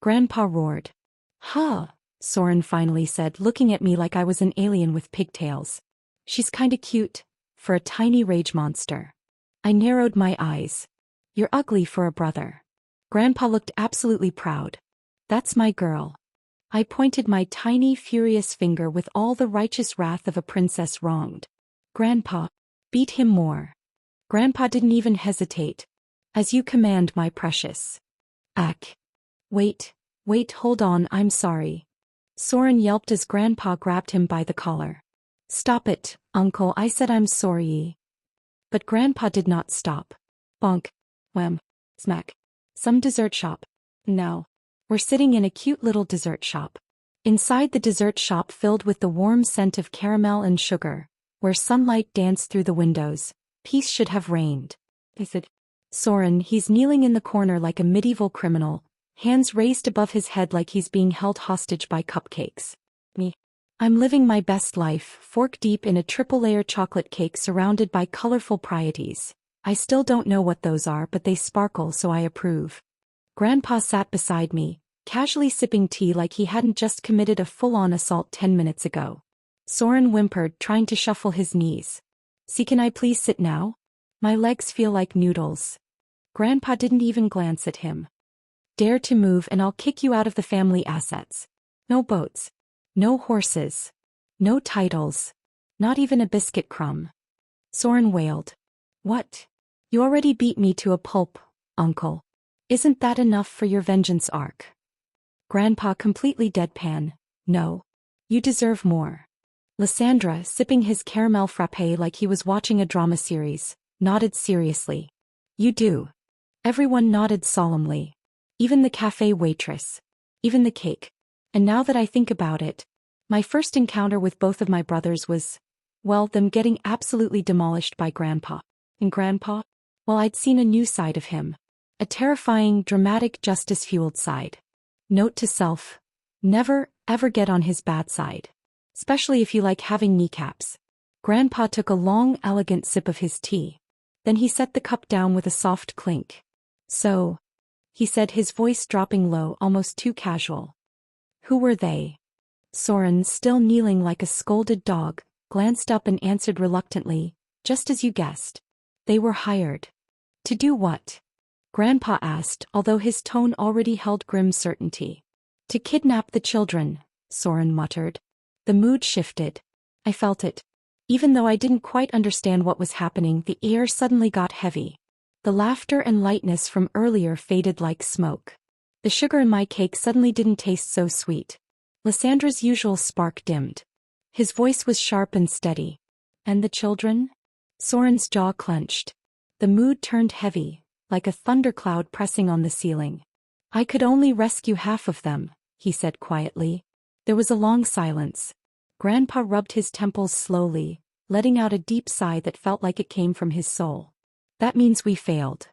S1: Grandpa roared. Huh, Soren finally said, looking at me like I was an alien with pigtails. She's kinda cute, for a tiny rage monster. I narrowed my eyes. You're ugly for a brother. Grandpa looked absolutely proud. That's my girl. I pointed my tiny, furious finger with all the righteous wrath of a princess wronged. Grandpa, beat him more. Grandpa didn't even hesitate. As you command, my precious. Ack. Wait, hold on, I'm sorry. Soren yelped as Grandpa grabbed him by the collar. Stop it, Uncle, I said I'm sorry. But Grandpa did not stop. Bonk. Wham. Smack. Some dessert shop. No. We're sitting in a cute little dessert shop. Inside the dessert shop filled with the warm scent of caramel and sugar, where sunlight danced through the windows, peace should have reigned. Is it? Soren, he's kneeling in the corner like a medieval criminal, hands raised above his head like he's being held hostage by cupcakes. Me. I'm living my best life, fork deep in a triple-layer chocolate cake surrounded by colorful prieties. I still don't know what those are, but they sparkle, so I approve. Grandpa sat beside me, casually sipping tea like he hadn't just committed a full-on assault 10 minutes ago. Soren whimpered, trying to shuffle his knees. See, can I please sit now? My legs feel like noodles. Grandpa didn't even glance at him. Dare to move and I'll kick you out of the family assets. No boats. No horses. No titles. Not even a biscuit crumb. Soren wailed. What? You already beat me to a pulp, uncle. Isn't that enough for your vengeance arc? Grandpa completely deadpan. No. You deserve more. Lysandra, sipping his caramel frappé like he was watching a drama series, nodded seriously. You do. Everyone nodded solemnly. Even the cafe waitress. Even the cake. And now that I think about it, my first encounter with both of my brothers was, well, them getting absolutely demolished by Grandpa. And Grandpa? Well, I'd seen a new side of him. A terrifying, dramatic, justice-fueled side. Note to self. Never, ever get on his bad side. Especially if you like having kneecaps. Grandpa took a long, elegant sip of his tea. Then he set the cup down with a soft clink. So, he said, his voice dropping low, almost too casual. Who were they? Soren, still kneeling like a scolded dog, glanced up and answered reluctantly, just as you guessed. They were hired. To do what? Grandpa asked, although his tone already held grim certainty. To kidnap the children, Soren muttered. The mood shifted. I felt it. Even though I didn't quite understand what was happening, the air suddenly got heavy. The laughter and lightness from earlier faded like smoke. The sugar in my cake suddenly didn't taste so sweet. Lysandra's usual spark dimmed. His voice was sharp and steady. And the children? Soren's jaw clenched. The mood turned heavy, like a thundercloud pressing on the ceiling. I could only rescue half of them, he said quietly. There was a long silence. Grandpa rubbed his temples slowly, letting out a deep sigh that felt like it came from his soul. That means we failed.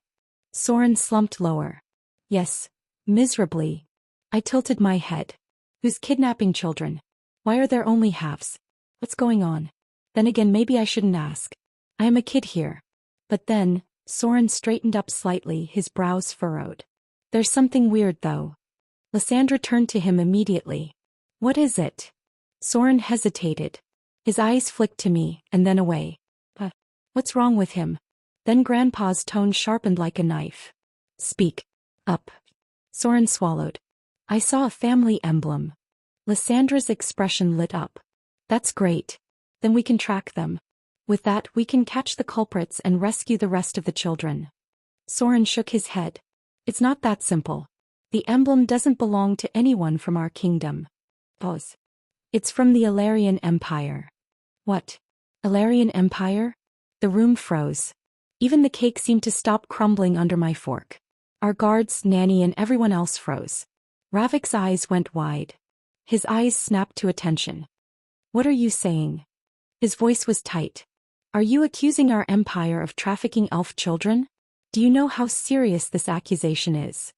S1: Soren slumped lower. Yes, miserably. I tilted my head. Who's kidnapping children? Why are there only halves? What's going on? Then again, maybe I shouldn't ask. I am a kid here. But then, Soren straightened up slightly, his brows furrowed. There's something weird though. Lysandra turned to him immediately. What is it? Soren hesitated. His eyes flicked to me, and then away. What's wrong with him? Then Grandpa's tone sharpened like a knife. Speak up. Soren swallowed. I saw a family emblem. Lysandra's expression lit up. That's great. Then we can track them. With that, we can catch the culprits and rescue the rest of the children. Soren shook his head. It's not that simple. The emblem doesn't belong to anyone from our kingdom. Pause. It's from the Illyrian Empire. What? Illyrian Empire? The room froze. Even the cake seemed to stop crumbling under my fork. Our guards, Nanny, and everyone else froze. Ravik's eyes went wide. His eyes snapped to attention. What are you saying? His voice was tight. Are you accusing our empire of trafficking elf children? Do you know how serious this accusation is?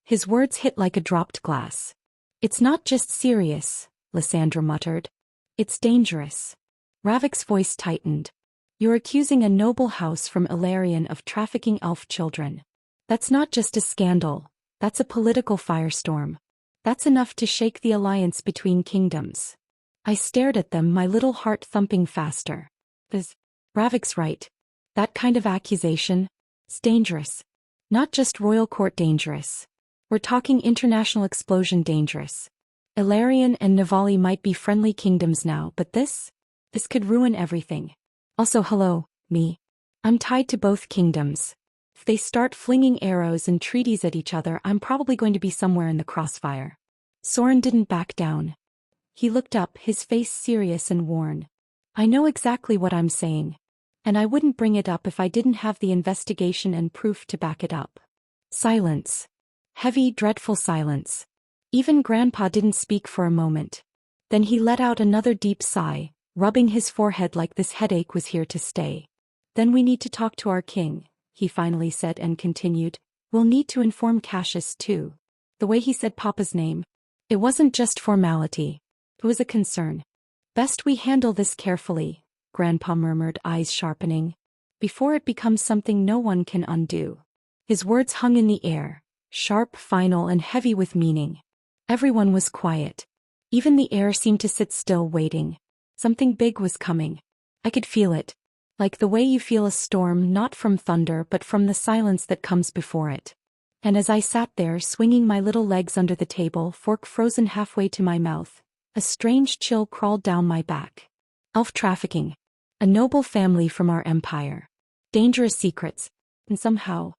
S1: His words hit like a dropped glass. It's not just serious, Lysandra muttered. It's dangerous. Ravik's voice tightened. You're accusing a noble house from Illyrian of trafficking elf children. That's not just a scandal, that's a political firestorm. That's enough to shake the alliance between kingdoms. I stared at them, my little heart thumping faster. Ravik's right. That kind of accusation? It's dangerous. Not just royal court dangerous. We're talking international explosion dangerous. Illyrian and Navali might be friendly kingdoms now, but this could ruin everything. Also, hello, me. I'm tied to both kingdoms. If they start flinging arrows and treaties at each other, I'm probably going to be somewhere in the crossfire. Soren didn't back down. He looked up, his face serious and worn. I know exactly what I'm saying. And I wouldn't bring it up if I didn't have the investigation and proof to back it up. Silence. Heavy, dreadful silence. Even Grandpa didn't speak for a moment. Then he let out another deep sigh, rubbing his forehead like this headache was here to stay. Then we need to talk to our king, he finally said and continued. We'll need to inform Cassius too. The way he said Papa's name. It wasn't just formality. It was a concern. Best we handle this carefully, Grandpa murmured, eyes sharpening. Before it becomes something no one can undo. His words hung in the air, sharp, final, and heavy with meaning. Everyone was quiet. Even the air seemed to sit still, waiting. Something big was coming. I could feel it. Like the way you feel a storm not from thunder but from the silence that comes before it. And as I sat there swinging my little legs under the table, fork frozen halfway to my mouth, a strange chill crawled down my back. Elf trafficking. A noble family from our empire. Dangerous secrets. And somehow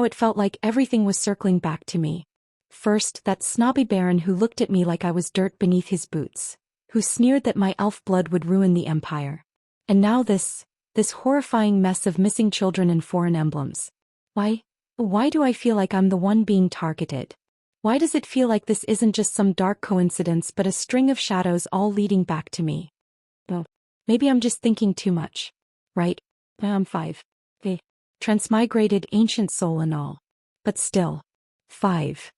S1: it felt like everything was circling back to me. First, that snobby baron who looked at me like I was dirt beneath his boots, who sneered that my elf blood would ruin the empire. And now this horrifying mess of missing children and foreign emblems. Why do I feel like I'm the one being targeted? Why does it feel like this isn't just some dark coincidence but a string of shadows all leading back to me? Well, maybe I'm just thinking too much. Right? I'm 5. A transmigrated ancient soul and all. But still. 5.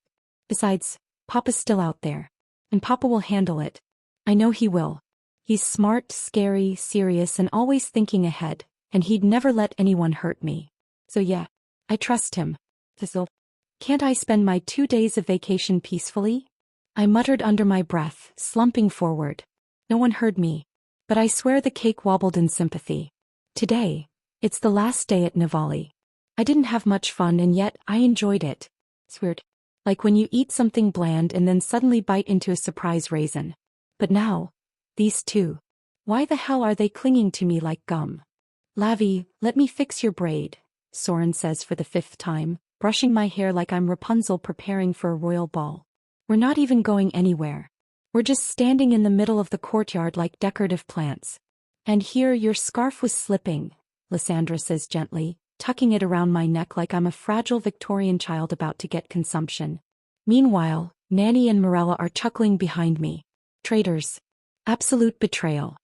S1: Besides, Papa's still out there. And Papa will handle it. I know he will. He's smart, scary, serious, and always thinking ahead, and he'd never let anyone hurt me. So yeah, I trust him. This'll. Can't I spend my 2 days of vacation peacefully? I muttered under my breath, slumping forward. No one heard me, but I swear the cake wobbled in sympathy. Today, it's the last day at Nivali. I didn't have much fun and yet I enjoyed it. It's weird. Like when you eat something bland and then suddenly bite into a surprise raisin. But now, these two. Why the hell are they clinging to me like gum? Lavi, let me fix your braid, Soren says for the 5th time, brushing my hair like I'm Rapunzel preparing for a royal ball. We're not even going anywhere. We're just standing in the middle of the courtyard like decorative plants. And here your scarf was slipping, Lysandra says gently, tucking it around my neck like I'm a fragile Victorian child about to get consumption. Meanwhile, Nanny and Morella are chuckling behind me. Traitors. Absolute betrayal.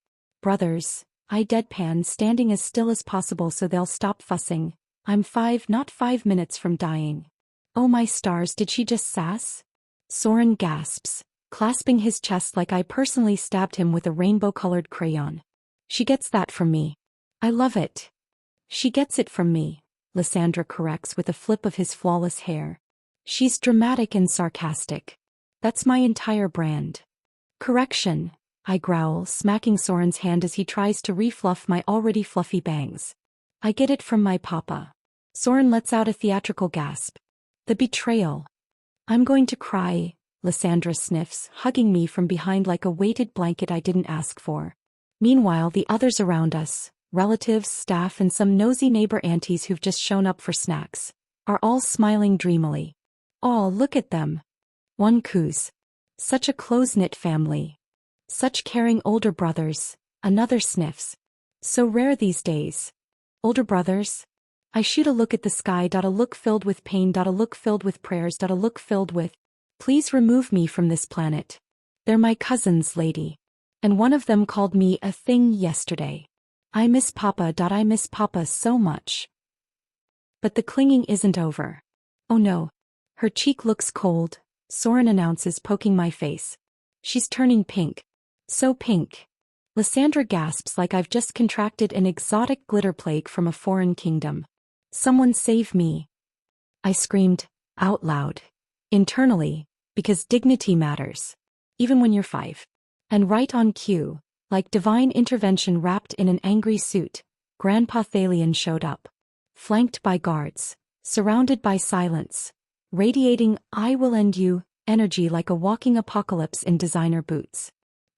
S1: Brothers, I deadpan, standing as still as possible so they'll stop fussing. I'm 5, not 5 minutes from dying. Oh my stars, did she just sass? Soren gasps, clasping his chest like I personally stabbed him with a rainbow-colored crayon. She gets that from me. I love it. She gets it from me, Lysandra corrects with a flip of his flawless hair. She's dramatic and sarcastic. That's my entire brand. Correction, I growl, smacking Soren's hand as he tries to refluff my already fluffy bangs. I get it from my papa. Soren lets out a theatrical gasp. The betrayal. I'm going to cry, Lysandra sniffs, hugging me from behind like a weighted blanket I didn't ask for. Meanwhile, the others around us, relatives, staff, and some nosy neighbor aunties who've just shown up for snacks, are all smiling dreamily. Oh, look at them. One coos. Such a close-knit family. Such caring older brothers, another sniffs. So rare these days. Older brothers? I shoot a look at the sky. A look filled with pain. A look filled with prayers. A look filled with, please remove me from this planet. They're my cousins, lady. And one of them called me a thing yesterday. I miss Papa. I miss Papa so much. But the clinging isn't over. Oh no. Her cheek looks cold, Soren announces, poking my face. She's turning pink. So pink. Lysandra gasps like I've just contracted an exotic glitter plague from a foreign kingdom. Someone save me. I screamed, out loud. Internally, because dignity matters. Even when you're 5. And right on cue, like divine intervention wrapped in an angry suit, Grandpa Thalion showed up. Flanked by guards, surrounded by silence, radiating I will end you energy like a walking apocalypse in designer boots.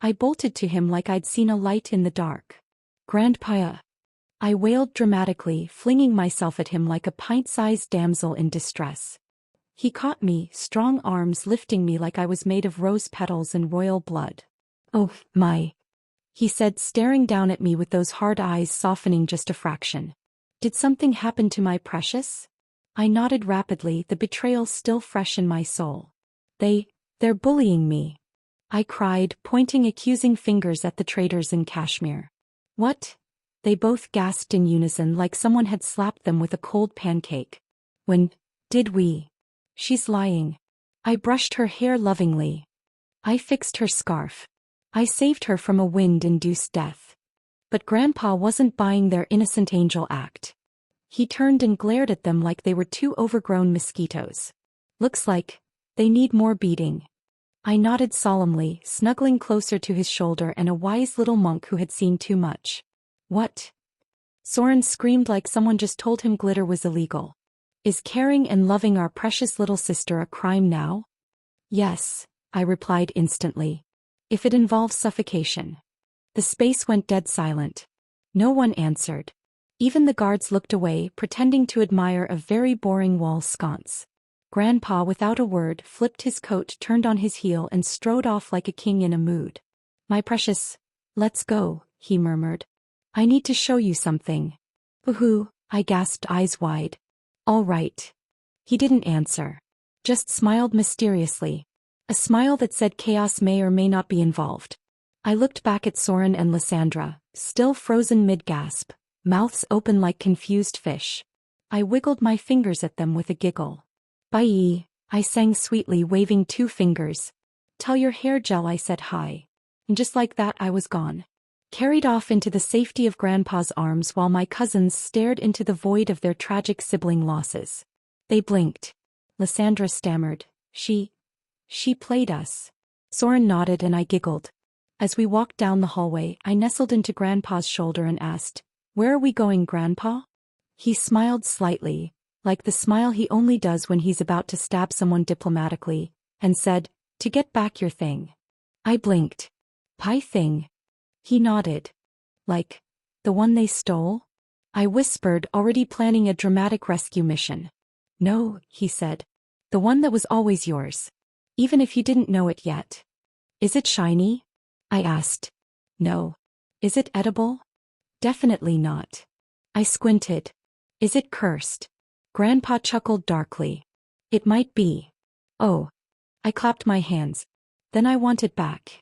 S1: I bolted to him like I'd seen a light in the dark. Grandpa! I wailed dramatically, flinging myself at him like a pint-sized damsel in distress. He caught me, strong arms lifting me like I was made of rose petals and royal blood. Oh, my, he said, staring down at me with those hard eyes softening just a fraction. Did something happen to my precious? I nodded rapidly, the betrayal still fresh in my soul. They're bullying me. I cried, pointing accusing fingers at the traitors in Kashmir. What? They both gasped in unison like someone had slapped them with a cold pancake. When did we? She's lying. I brushed her hair lovingly. I fixed her scarf. I saved her from a wind-induced death. But Grandpa wasn't buying their innocent angel act. He turned and glared at them like they were 2 overgrown mosquitoes. Looks like they need more beating. I nodded solemnly, snuggling closer to his shoulder and a wise little monk who had seen too much. What? Soren screamed like someone just told him glitter was illegal. Is caring and loving our precious little sister a crime now? Yes, I replied instantly. If it involves suffocation. The space went dead silent. No one answered. Even the guards looked away, pretending to admire a very boring wall sconce. Grandpa, without a word, flipped his coat, turned on his heel, and strode off like a king in a mood. My precious, let's go, he murmured. I need to show you something. Woohoo, I gasped, eyes wide. All right. He didn't answer. Just smiled mysteriously. A smile that said chaos may or may not be involved. I looked back at Soren and Lysandra, still frozen mid-gasp, mouths open like confused fish. I wiggled my fingers at them with a giggle. Bye, I sang sweetly, waving 2 fingers. Tell your hair gel I said hi. And just like that I was gone. Carried off into the safety of Grandpa's arms while my cousins stared into the void of their tragic sibling losses. They blinked. Lysandra stammered. She played us. Soren nodded and I giggled. As we walked down the hallway, I nestled into Grandpa's shoulder and asked, Where are we going, Grandpa? He smiled slightly, like the smile he only does when he's about to stab someone diplomatically, and said, To get back your thing. I blinked. Pie thing? He nodded. Like, the one they stole? I whispered, already planning a dramatic rescue mission. No, he said. The one that was always yours. Even if you didn't know it yet. Is it shiny? I asked. No. Is it edible? Definitely not. I squinted. Is it cursed? Grandpa chuckled darkly. It might be. Oh. I clapped my hands. Then I want it back.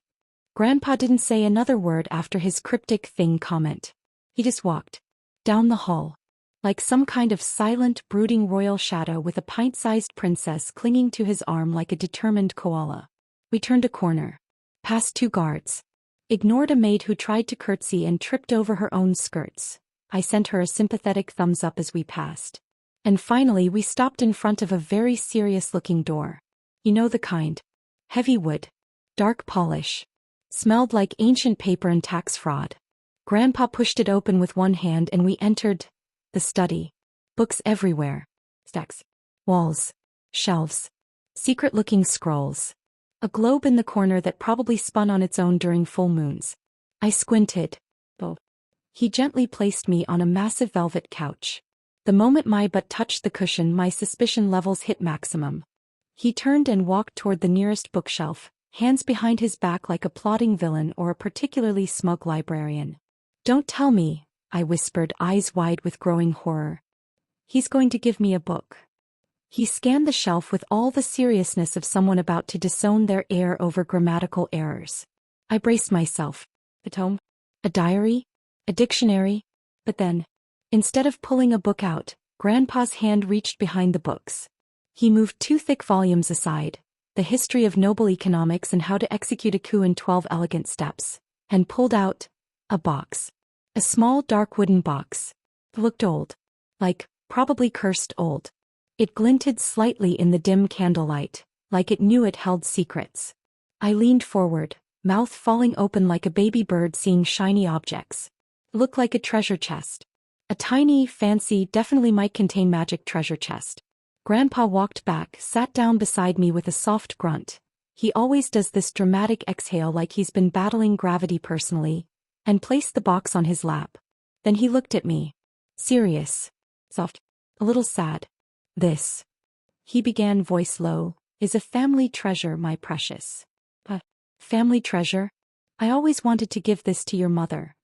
S1: Grandpa didn't say another word after his cryptic thing comment. He just walked down the hall, like some kind of silent, brooding royal shadow with a pint-sized princess clinging to his arm like a determined koala. We turned a corner, past 2 guards, ignored a maid who tried to curtsy and tripped over her own skirts. I sent her a sympathetic thumbs up as we passed. And finally we stopped in front of a very serious-looking door. You know the kind. Heavy wood. Dark polish. Smelled like ancient paper and tax fraud. Grandpa pushed it open with one hand and we entered the study. Books everywhere. Stacks. Walls. Shelves. Secret-looking scrolls. A globe in the corner that probably spun on its own during full moons. I squinted. Oh. He gently placed me on a massive velvet couch. The moment my butt touched the cushion, my suspicion levels hit maximum. He turned and walked toward the nearest bookshelf, hands behind his back like a plotting villain or a particularly smug librarian. Don't tell me, I whispered, eyes wide with growing horror. He's going to give me a book. He scanned the shelf with all the seriousness of someone about to disown their heir over grammatical errors. I braced myself. A tome? A diary? A dictionary? But then, instead of pulling a book out, Grandpa's hand reached behind the books. He moved 2 thick volumes aside, The History of Noble Economics and How to Execute a Coup in 12 Elegant Steps, and pulled out a box. A small dark wooden box. It looked old. Like, probably cursed old. It glinted slightly in the dim candlelight, like it knew it held secrets. I leaned forward, mouth falling open like a baby bird seeing shiny objects. It looked like a treasure chest. A tiny, fancy, definitely might contain magic treasure chest. Grandpa walked back, sat down beside me with a soft grunt. He always does this dramatic exhale like he's been battling gravity personally, and placed the box on his lap. Then he looked at me. Serious. Soft. A little sad. This, he began, voice low, is a family treasure, my precious. A family treasure? I always wanted to give this to your mother.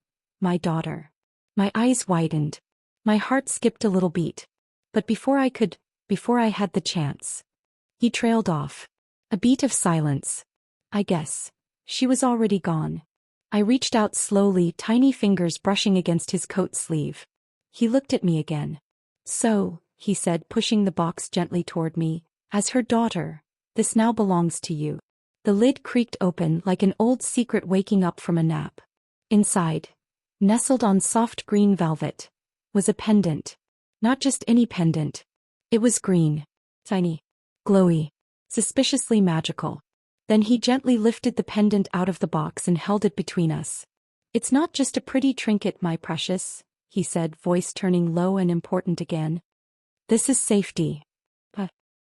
S1: My daughter. My eyes widened. My heart skipped a little beat. But before I had the chance. He trailed off. A beat of silence. I guess. She was already gone. I reached out slowly, tiny fingers brushing against his coat sleeve. He looked at me again. So, he said, pushing the box gently toward me, as her daughter, this now belongs to you. The lid creaked open like an old secret waking up from a nap. Inside, nestled on soft green velvet, was a pendant. Not just any pendant. It was green, tiny, glowy, suspiciously magical. Then he gently lifted the pendant out of the box and held it between us. "It's not just a pretty trinket, my precious," he said, voice turning low and important again. "This is safety."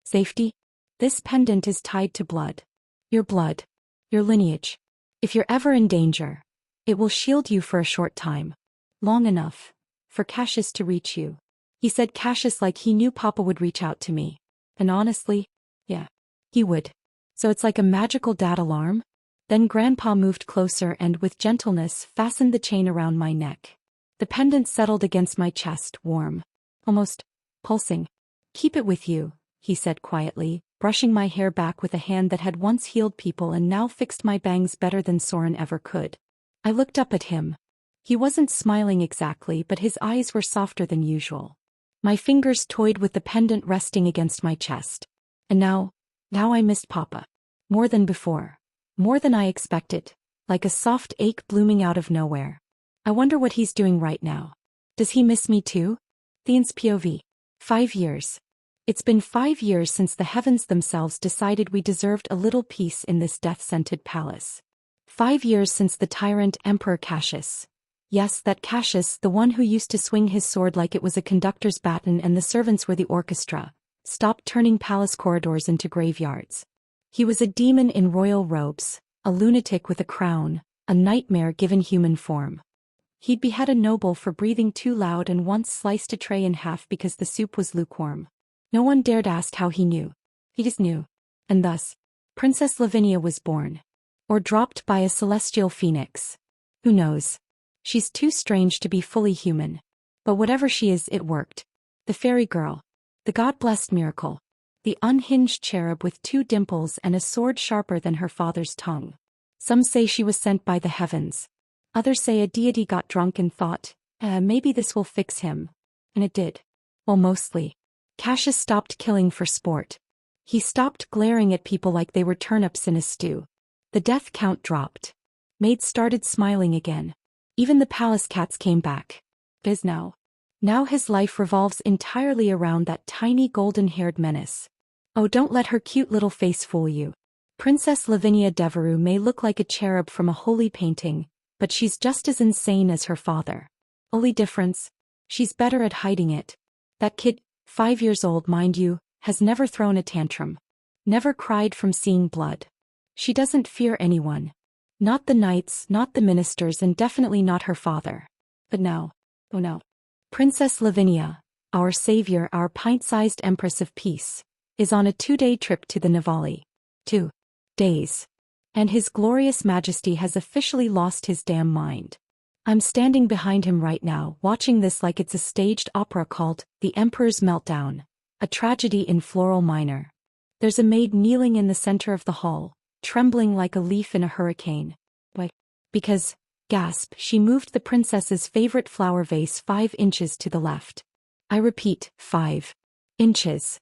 S1: Safety? This pendant is tied to blood. Your blood. Your lineage. If you're ever in danger, it will shield you for a short time. Long enough for Cassius to reach you." He said Cassius like he knew Papa would reach out to me. And honestly, yeah, he would. "So it's like a magical dad alarm?" Then Grandpa moved closer and with gentleness fastened the chain around my neck. The pendant settled against my chest, warm, almost pulsing. "Keep it with you," he said quietly, brushing my hair back with a hand that had once healed people and now fixed my bangs better than Soren ever could. I looked up at him. He wasn't smiling exactly, but his eyes were softer than usual. My fingers toyed with the pendant resting against my chest. And now I missed Papa. More than before. More than I expected, like a soft ache blooming out of nowhere. I wonder what he's doing right now. Does he miss me too? Thean's POV. 5 years. It's been 5 years since the heavens themselves decided we deserved a little peace in this death-scented palace. 5 years since the tyrant Emperor Cassius. Yes, that Cassius, the one who used to swing his sword like it was a conductor's baton and the servants were the orchestra, stopped turning palace corridors into graveyards. He was a demon in royal robes, a lunatic with a crown, a nightmare given human form. He'd behead a noble for breathing too loud and once sliced a tray in half because the soup was lukewarm. No one dared ask how he knew. He just knew. And thus, Princess Lavinia was born. Or dropped by a celestial phoenix. Who knows? She's too strange to be fully human. But whatever she is, it worked. The fairy girl. The God-blessed miracle. The unhinged cherub with 2 dimples and a sword sharper than her father's tongue. Some say she was sent by the heavens. Others say a deity got drunk and thought, maybe this will fix him. And it did. Well, mostly. Cassius stopped killing for sport. He stopped glaring at people like they were turnips in a stew. The death count dropped. Maids started smiling again. Even the palace cats came back. Now his life revolves entirely around that tiny golden-haired menace. Oh, don't let her cute little face fool you. Princess Lavinia Devereux may look like a cherub from a holy painting, but she's just as insane as her father. Only difference? She's better at hiding it. That kid, 5 years old mind you, has never thrown a tantrum. Never cried from seeing blood. She doesn't fear anyone. Not the knights, not the ministers, and definitely not her father. But now, oh no. Princess Lavinia, our savior, our pint-sized empress of peace, is on a 2-day trip to the Navali. 2 days. And His Glorious Majesty has officially lost his damn mind. I'm standing behind him right now, watching this like it's a staged opera called The Emperor's Meltdown, a tragedy in floral minor. There's a maid kneeling in the center of the hall, trembling like a leaf in a hurricane. Why? Because, gasp, she moved the princess's favorite flower vase 5 inches to the left. I repeat, 5 inches.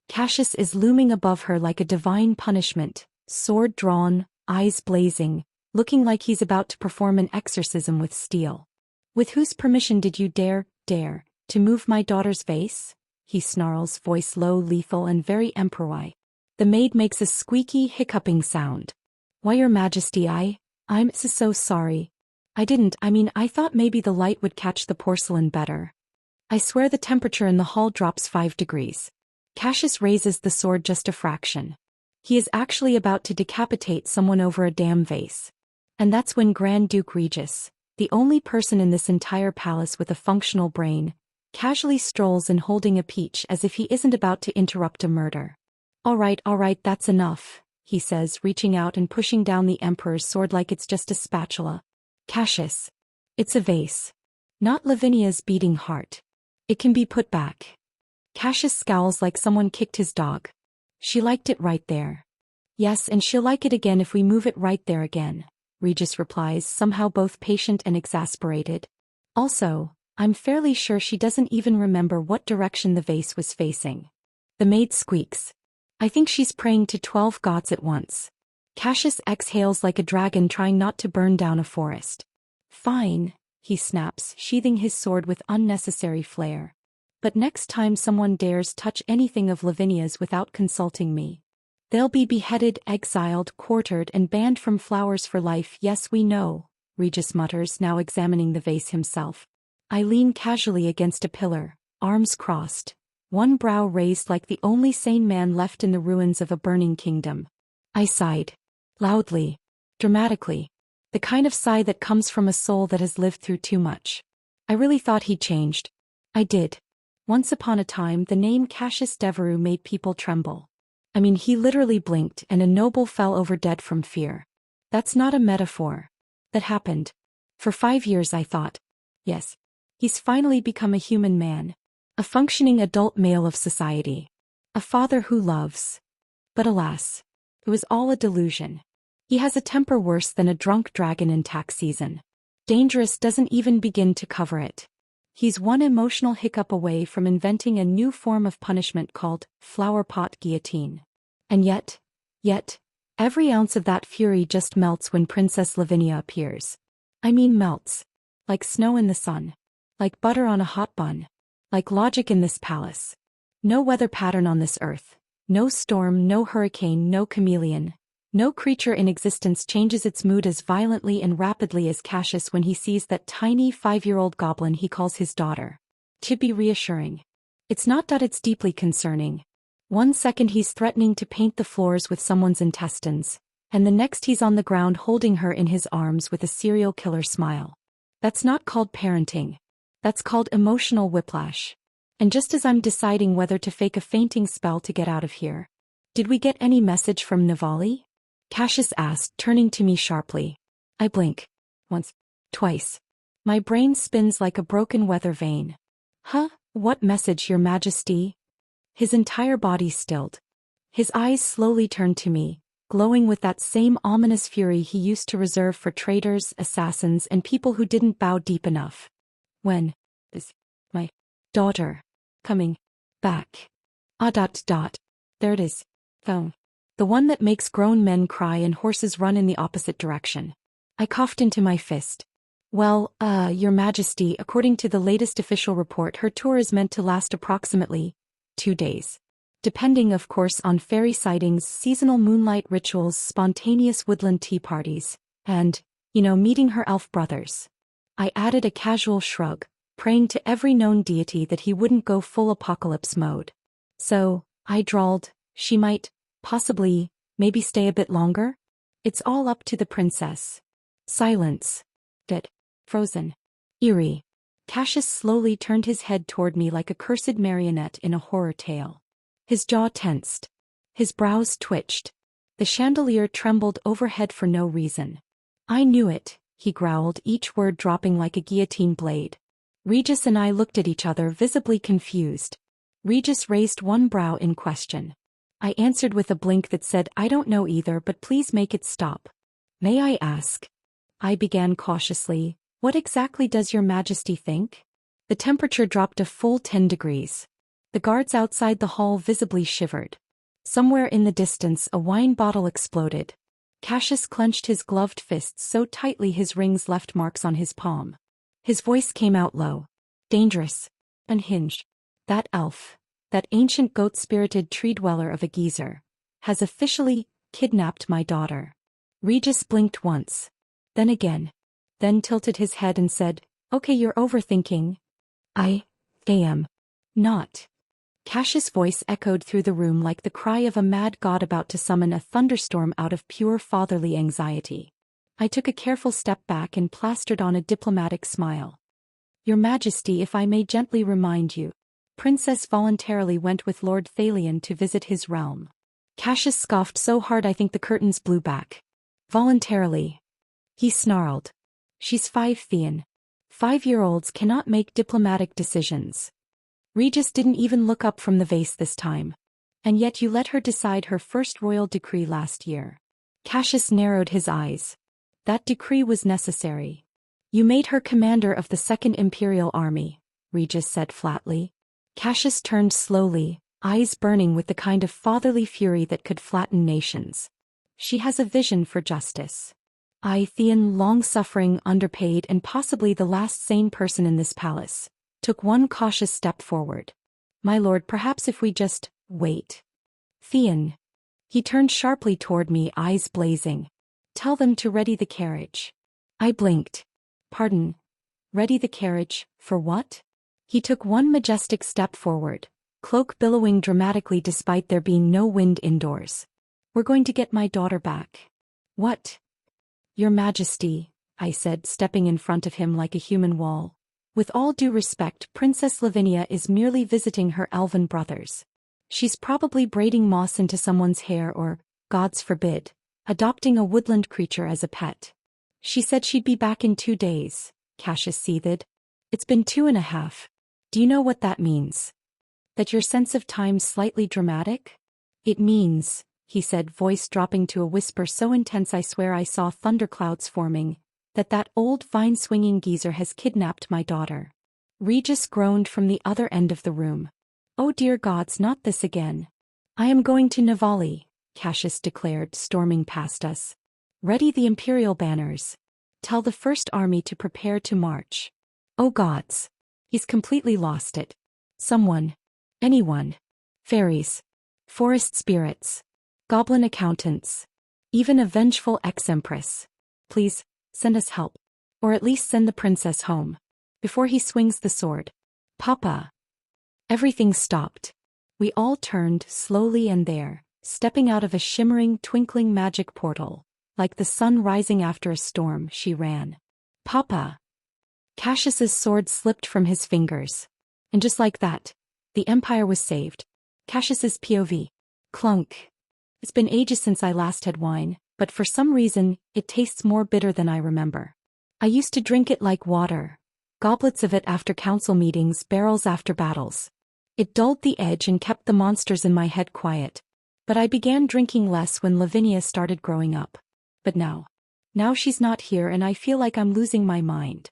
S1: Cassius is looming above her like a divine punishment, sword drawn, eyes blazing, looking like he's about to perform an exorcism with steel. With whose permission did you dare, to move my daughter's vase? He snarls, voice low, lethal, and very emperor-y. The maid makes a squeaky, hiccuping sound. Why, Your Majesty, I'm so sorry. I thought maybe the light would catch the porcelain better. I swear the temperature in the hall drops 5 degrees. Cassius raises the sword just a fraction. He is actually about to decapitate someone over a damn vase. And that's when Grand Duke Regis, the only person in this entire palace with a functional brain, casually strolls in holding a peach as if he isn't about to interrupt a murder. All right, that's enough, he says, reaching out and pushing down the Emperor's sword like it's just a spatula. Cassius. It's a vase. Not Lavinia's beating heart. It can be put back. Cassius scowls like someone kicked his dog. She liked it right there. Yes, and she'll like it again if we move it right there again, Regis replies, somehow both patient and exasperated. Also, I'm fairly sure she doesn't even remember what direction the vase was facing. The maid squeaks. I think she's praying to 12 gods at once. Cassius exhales like a dragon trying not to burn down a forest. Fine, he snaps, sheathing his sword with unnecessary flair. But next time someone dares touch anything of Lavinia's without consulting me, They'll be beheaded, exiled, quartered, and banned from flowers for life. Yes, we know, Regis mutters, now examining the vase himself. I lean casually against a pillar, arms crossed, one brow raised like the only sane man left in the ruins of a burning kingdom. I sighed. Loudly. Dramatically. The kind of sigh that comes from a soul that has lived through too much. I really thought he'd changed. I did. Once upon a time, the name Cassius Devereux made people tremble. I mean, he literally blinked and a noble fell over dead from fear. That's not a metaphor. That happened. For 5 years I thought. Yes. He's finally become a human man. A functioning adult male of society. A father who loves. But alas. It was all a delusion. He has a temper worse than a drunk dragon in tax season. Dangerous doesn't even begin to cover it. He's one emotional hiccup away from inventing a new form of punishment called flower pot guillotine. And yet, every ounce of that fury just melts when Princess Lavinia appears. I mean melts. Like snow in the sun. Like butter on a hot bun. Like logic in this palace. No weather pattern on this earth. No storm, no hurricane, no chameleon. No creature in existence changes its mood as violently and rapidly as Cassius when he sees that tiny 5-year-old goblin he calls his daughter. To be reassuring. It's not that it's deeply concerning. One second he's threatening to paint the floors with someone's intestines, and the next he's on the ground holding her in his arms with a serial killer smile. That's not called parenting. That's called emotional whiplash. And just as I'm deciding whether to fake a fainting spell to get out of here. Did we get any message from Navali? Cassius asked, turning to me sharply. I blink. Once. Twice. My brain spins like a broken weather vane. Huh? What message, Your Majesty? His entire body stilled. His eyes slowly turned to me, glowing with that same ominous fury he used to reserve for traitors, assassins, and people who didn't bow deep enough. When is my daughter coming back? There it is. Phone. The one that makes grown men cry and horses run in the opposite direction. I coughed into my fist. Well, Your Majesty, according to the latest official report, her tour is meant to last approximately 2 days. Depending, of course, on fairy sightings, seasonal moonlight rituals, spontaneous woodland tea parties, and, meeting her elf brothers. I added a casual shrug, praying to every known deity that he wouldn't go full apocalypse mode. So, I drawled, she might, possibly, maybe stay a bit longer? It's all up to the princess. Silence. Dead. Frozen. Eerie. Cassius slowly turned his head toward me like a cursed marionette in a horror tale. His jaw tensed. His brows twitched. The chandelier trembled overhead for no reason. I knew it, he growled, each word dropping like a guillotine blade. Regis and I looked at each other, visibly confused. Regis raised one brow in question. I answered with a blink that said, I don't know either, but please make it stop. May I ask? I began cautiously, what exactly does Your Majesty think? The temperature dropped a full 10 degrees. The guards outside the hall visibly shivered. Somewhere in the distance a wine bottle exploded. Cassius clenched his gloved fists so tightly his rings left marks on his palm. His voice came out low. Dangerous. Unhinged. That elf. That ancient goat-spirited tree-dweller of a geezer, has officially kidnapped my daughter. Regis blinked once. Then again. Then tilted his head and said, Okay, you're overthinking. I am. Not. Cassius' voice echoed through the room like the cry of a mad god about to summon a thunderstorm out of pure fatherly anxiety. I took a careful step back and plastered on a diplomatic smile. Your Majesty, if I may gently remind you, Princess voluntarily went with Lord Thalion to visit his realm. Cassius scoffed so hard I think the curtains blew back. Voluntarily. He snarled. She's 5, Theon. 5-year-olds cannot make diplomatic decisions. Regis didn't even look up from the vase this time. And yet you let her decide her first royal decree last year. Cassius narrowed his eyes. That decree was necessary. You made her commander of the 2nd Imperial Army, Regis said flatly. Cassius turned slowly, eyes burning with the kind of fatherly fury that could flatten nations. She has a vision for justice. I, Theon, long-suffering, underpaid, and possibly the last sane person in this palace, took one cautious step forward. My lord, perhaps if we just wait. Theon. He turned sharply toward me, eyes blazing. Tell them to ready the carriage. I blinked. Pardon? Ready the carriage, for what? He took one majestic step forward, cloak billowing dramatically despite there being no wind indoors. We're going to get my daughter back. What? Your Majesty, I said, stepping in front of him like a human wall. With all due respect, Princess Lavinia is merely visiting her elven brothers. She's probably braiding moss into someone's hair or, gods forbid, adopting a woodland creature as a pet. She said she'd be back in 2 days, Cassius seethed. It's been 2.5. Do you know what that means? That your sense of time's slightly dramatic? It means, he said, voice dropping to a whisper so intense I swear I saw thunderclouds forming, that old vine-swinging geezer has kidnapped my daughter. Regis groaned from the other end of the room. Oh dear gods, not this again. I am going to Navali, Cassius declared, storming past us. Ready the imperial banners. Tell the first army to prepare to march. Oh gods. He's completely lost it. Someone. Anyone. Fairies. Forest spirits. Goblin accountants. Even a vengeful ex-empress. Please, send us help. Or at least send the princess home. Before he swings the sword. Papa. Everything stopped. We all turned slowly and there, stepping out of a shimmering, twinkling magic portal. Like the sun rising after a storm, she ran. Papa. Cassius's sword slipped from his fingers. And just like that, the Empire was saved. Cassius's POV. Clunk. It's been ages since I last had wine, but for some reason, it tastes more bitter than I remember. I used to drink it like water. Goblets of it after council meetings, barrels after battles. It dulled the edge and kept the monsters in my head quiet. But I began drinking less when Lavinia started growing up. But now she's not here and I feel like I'm losing my mind.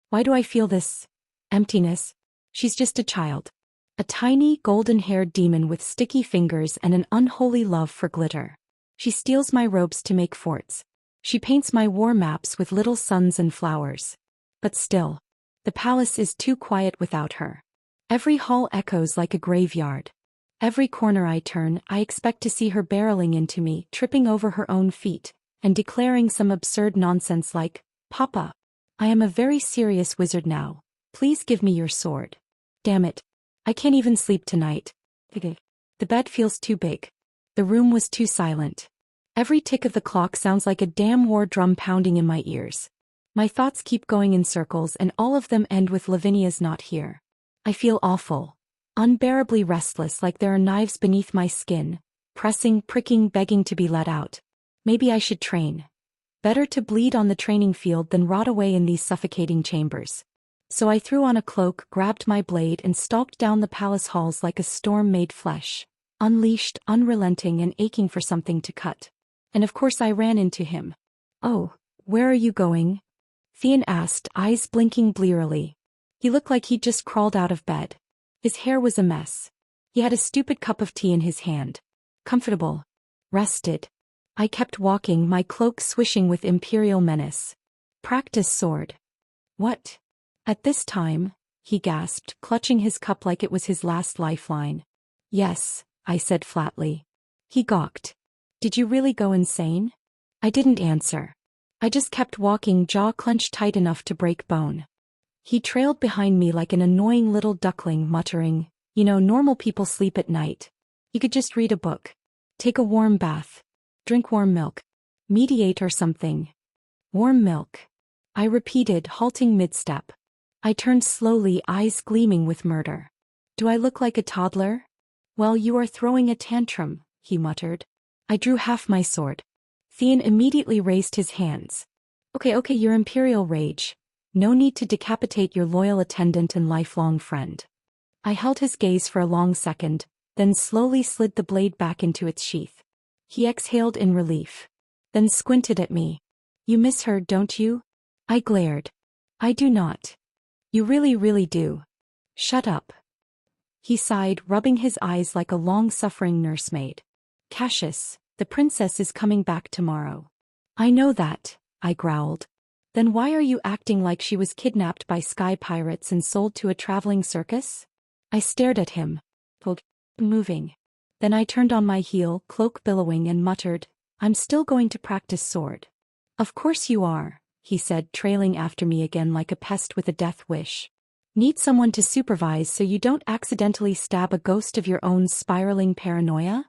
S1: Why do I feel this emptiness? She's just a child. A tiny, golden-haired demon with sticky fingers and an unholy love for glitter. She steals my robes to make forts. She paints my war maps with little suns and flowers. But still, the palace is too quiet without her. Every hall echoes like a graveyard. Every corner I turn, I expect to see her barreling into me, tripping over her own feet, and declaring some absurd nonsense like, Papa, I am a very serious wizard now. Please give me your sword. Damn it. I can't even sleep tonight. The bed feels too big. The room was too silent. Every tick of the clock sounds like a damn war drum pounding in my ears. My thoughts keep going in circles and all of them end with Lavinia's not here. I feel awful. Unbearably restless, like there are knives beneath my skin, pressing, pricking, begging to be let out. Maybe I should train. Better to bleed on the training field than rot away in these suffocating chambers. So I threw on a cloak, grabbed my blade and stalked down the palace halls like a storm made flesh, unleashed, unrelenting and aching for something to cut. And of course I ran into him. Oh, where are you going? Theon asked, eyes blinking blearily. He looked like he'd just crawled out of bed. His hair was a mess. He had a stupid cup of tea in his hand. Comfortable. Rested. I kept walking, my cloak swishing with imperial menace. Practice sword. What? At this time, he gasped, clutching his cup like it was his last lifeline. Yes, I said flatly. He gawked. Did you really go insane? I didn't answer. I just kept walking, jaw clenched tight enough to break bone. He trailed behind me like an annoying little duckling, muttering, You know, normal people sleep at night. You could just read a book. Take a warm bath. Drink warm milk. Mediate or something. Warm milk. I repeated, halting mid-step. I turned slowly, eyes gleaming with murder. Do I look like a toddler? Well, you are throwing a tantrum, he muttered. I drew half my sword. Theon immediately raised his hands. Okay, your imperial rage. No need to decapitate your loyal attendant and lifelong friend. I held his gaze for a long second, then slowly slid the blade back into its sheath. He exhaled in relief. Then squinted at me. You miss her, don't you? I glared. I do not. You really, really do. Shut up. He sighed, rubbing his eyes like a long-suffering nursemaid. Cassius, the princess is coming back tomorrow. I know that, I growled. Then why are you acting like she was kidnapped by sky pirates and sold to a traveling circus? I stared at him. Moving. Then I turned on my heel, cloak billowing, and muttered, "I'm still going to practice sword." "Of course you are," he said, trailing after me again like a pest with a death wish. "Need someone to supervise so you don't accidentally stab a ghost of your own spiraling paranoia?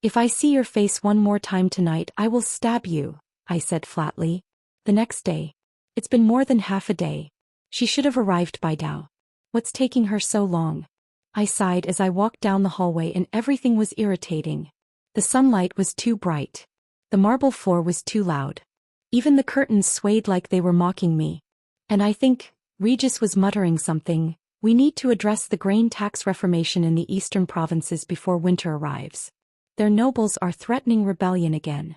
S1: If I see your face one more time tonight, I will stab you," I said flatly. The next day. It's been more than half a day. She should have arrived by now. What's taking her so long? I sighed as I walked down the hallway, and everything was irritating. The sunlight was too bright. The marble floor was too loud. Even the curtains swayed like they were mocking me. And I think Regis was muttering something. "We need to address the grain tax reformation in the eastern provinces before winter arrives. Their nobles are threatening rebellion again."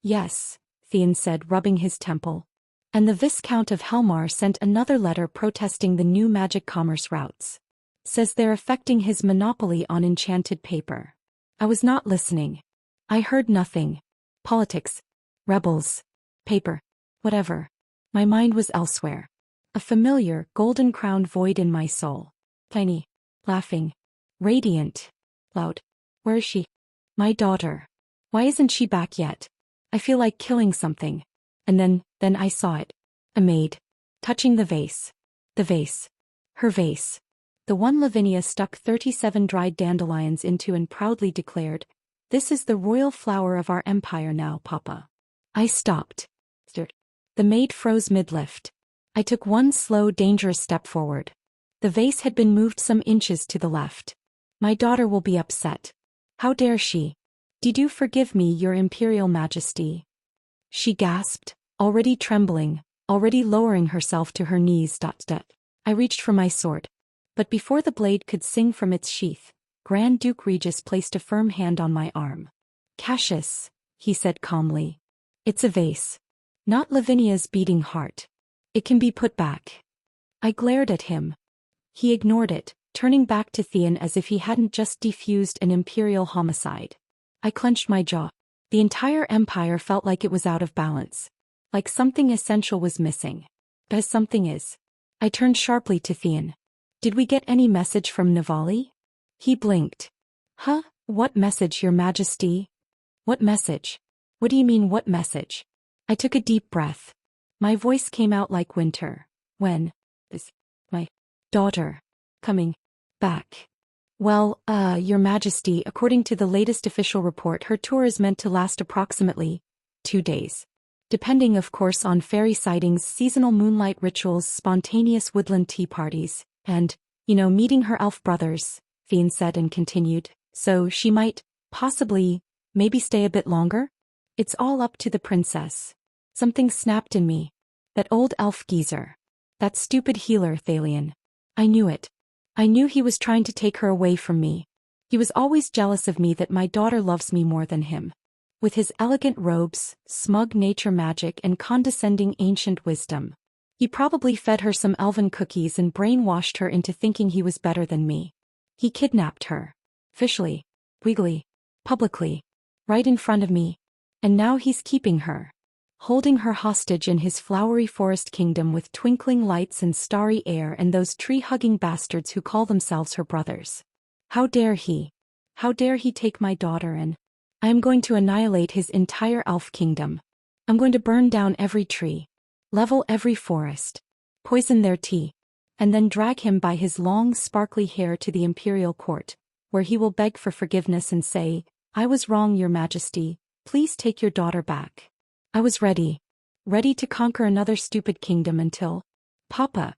S1: "Yes," Theon said, rubbing his temple. "And the Viscount of Helmar sent another letter protesting the new magic commerce routes. Says they're affecting his monopoly on enchanted paper." I was not listening. I heard nothing. Politics. Rebels. Paper. Whatever. My mind was elsewhere. A familiar, golden-crowned void in my soul. Tiny. Laughing. Radiant. Loud. Where is she? My daughter. Why isn't she back yet? I feel like killing something. And then I saw it. A maid. Touching the vase. The vase. Her vase. The one Lavinia stuck 37 dried dandelions into and proudly declared, "This is the royal flower of our empire now, Papa." I stopped. The maid froze mid-lift. I took one slow, dangerous step forward. The vase had been moved some inches to the left. "My daughter will be upset. How dare she? Did you forgive me, your Imperial Majesty?" She gasped, already trembling, already lowering herself to her knees. I reached for my sword. But before the blade could sing from its sheath, Grand Duke Regis placed a firm hand on my arm. "Cassius," he said calmly. "It's a vase. Not Lavinia's beating heart. It can be put back." I glared at him. He ignored it, turning back to Theon as if he hadn't just defused an imperial homicide. I clenched my jaw. The entire empire felt like it was out of balance. Like something essential was missing. As something is. I turned sharply to Theon. "Did we get any message from Nivali?" He blinked. "Huh? What message, Your Majesty?" "What message? What do you mean, what message?" I took a deep breath. My voice came out like winter. "When is my daughter coming back?" "Well, Your Majesty, according to the latest official report, her tour is meant to last approximately 2 days. Depending, of course, on fairy sightings, seasonal moonlight rituals, spontaneous woodland tea parties, and, meeting her elf brothers," Theon said and continued. "So she might, possibly, maybe stay a bit longer? It's all up to the princess." Something snapped in me. That old elf geezer. That stupid healer, Thalion. I knew it. I knew he was trying to take her away from me. He was always jealous of me that my daughter loves me more than him. With his elegant robes, smug nature magic, and condescending ancient wisdom. He probably fed her some elven cookies and brainwashed her into thinking he was better than me. He kidnapped her. Officially. Legally. Publicly. Right in front of me. And now he's keeping her. Holding her hostage in his flowery forest kingdom with twinkling lights and starry air and those tree-hugging bastards who call themselves her brothers. How dare he? How dare he take my daughter, and I am going to annihilate his entire elf kingdom. I'm going to burn down every tree. Level every forest. Poison their tea. And then drag him by his long, sparkly hair to the imperial court, where he will beg for forgiveness and say, "I was wrong, Your Majesty. Please take your daughter back." I was ready. Ready to conquer another stupid kingdom until... "Papa."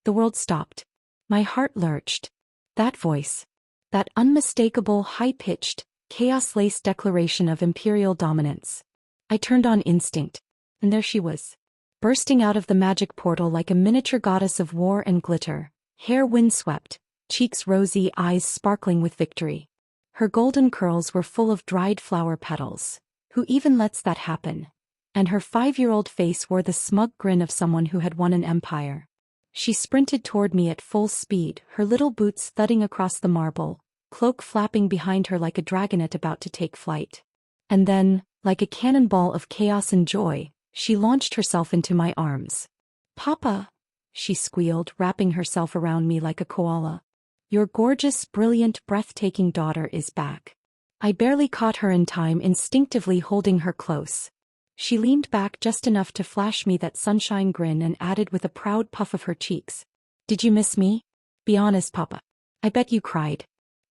S1: The world stopped. My heart lurched. That voice. That unmistakable, high-pitched, chaos-laced declaration of imperial dominance. I turned on instinct. And there she was. Bursting out of the magic portal like a miniature goddess of war and glitter. Hair windswept. Cheeks rosy, eyes sparkling with victory. Her golden curls were full of dried flower petals. Who even lets that happen? And her 5-year-old face wore the smug grin of someone who had won an empire. She sprinted toward me at full speed, her little boots thudding across the marble, cloak flapping behind her like a dragonet about to take flight. And then, like a cannonball of chaos and joy, she launched herself into my arms. "Papa," she squealed, wrapping herself around me like a koala. "Your gorgeous, brilliant, breathtaking daughter is back. I barely caught her in time, instinctively holding her close. She leaned back just enough to flash me that sunshine grin and added with a proud puff of her cheeks. Did you miss me? Be honest, Papa. I bet you cried.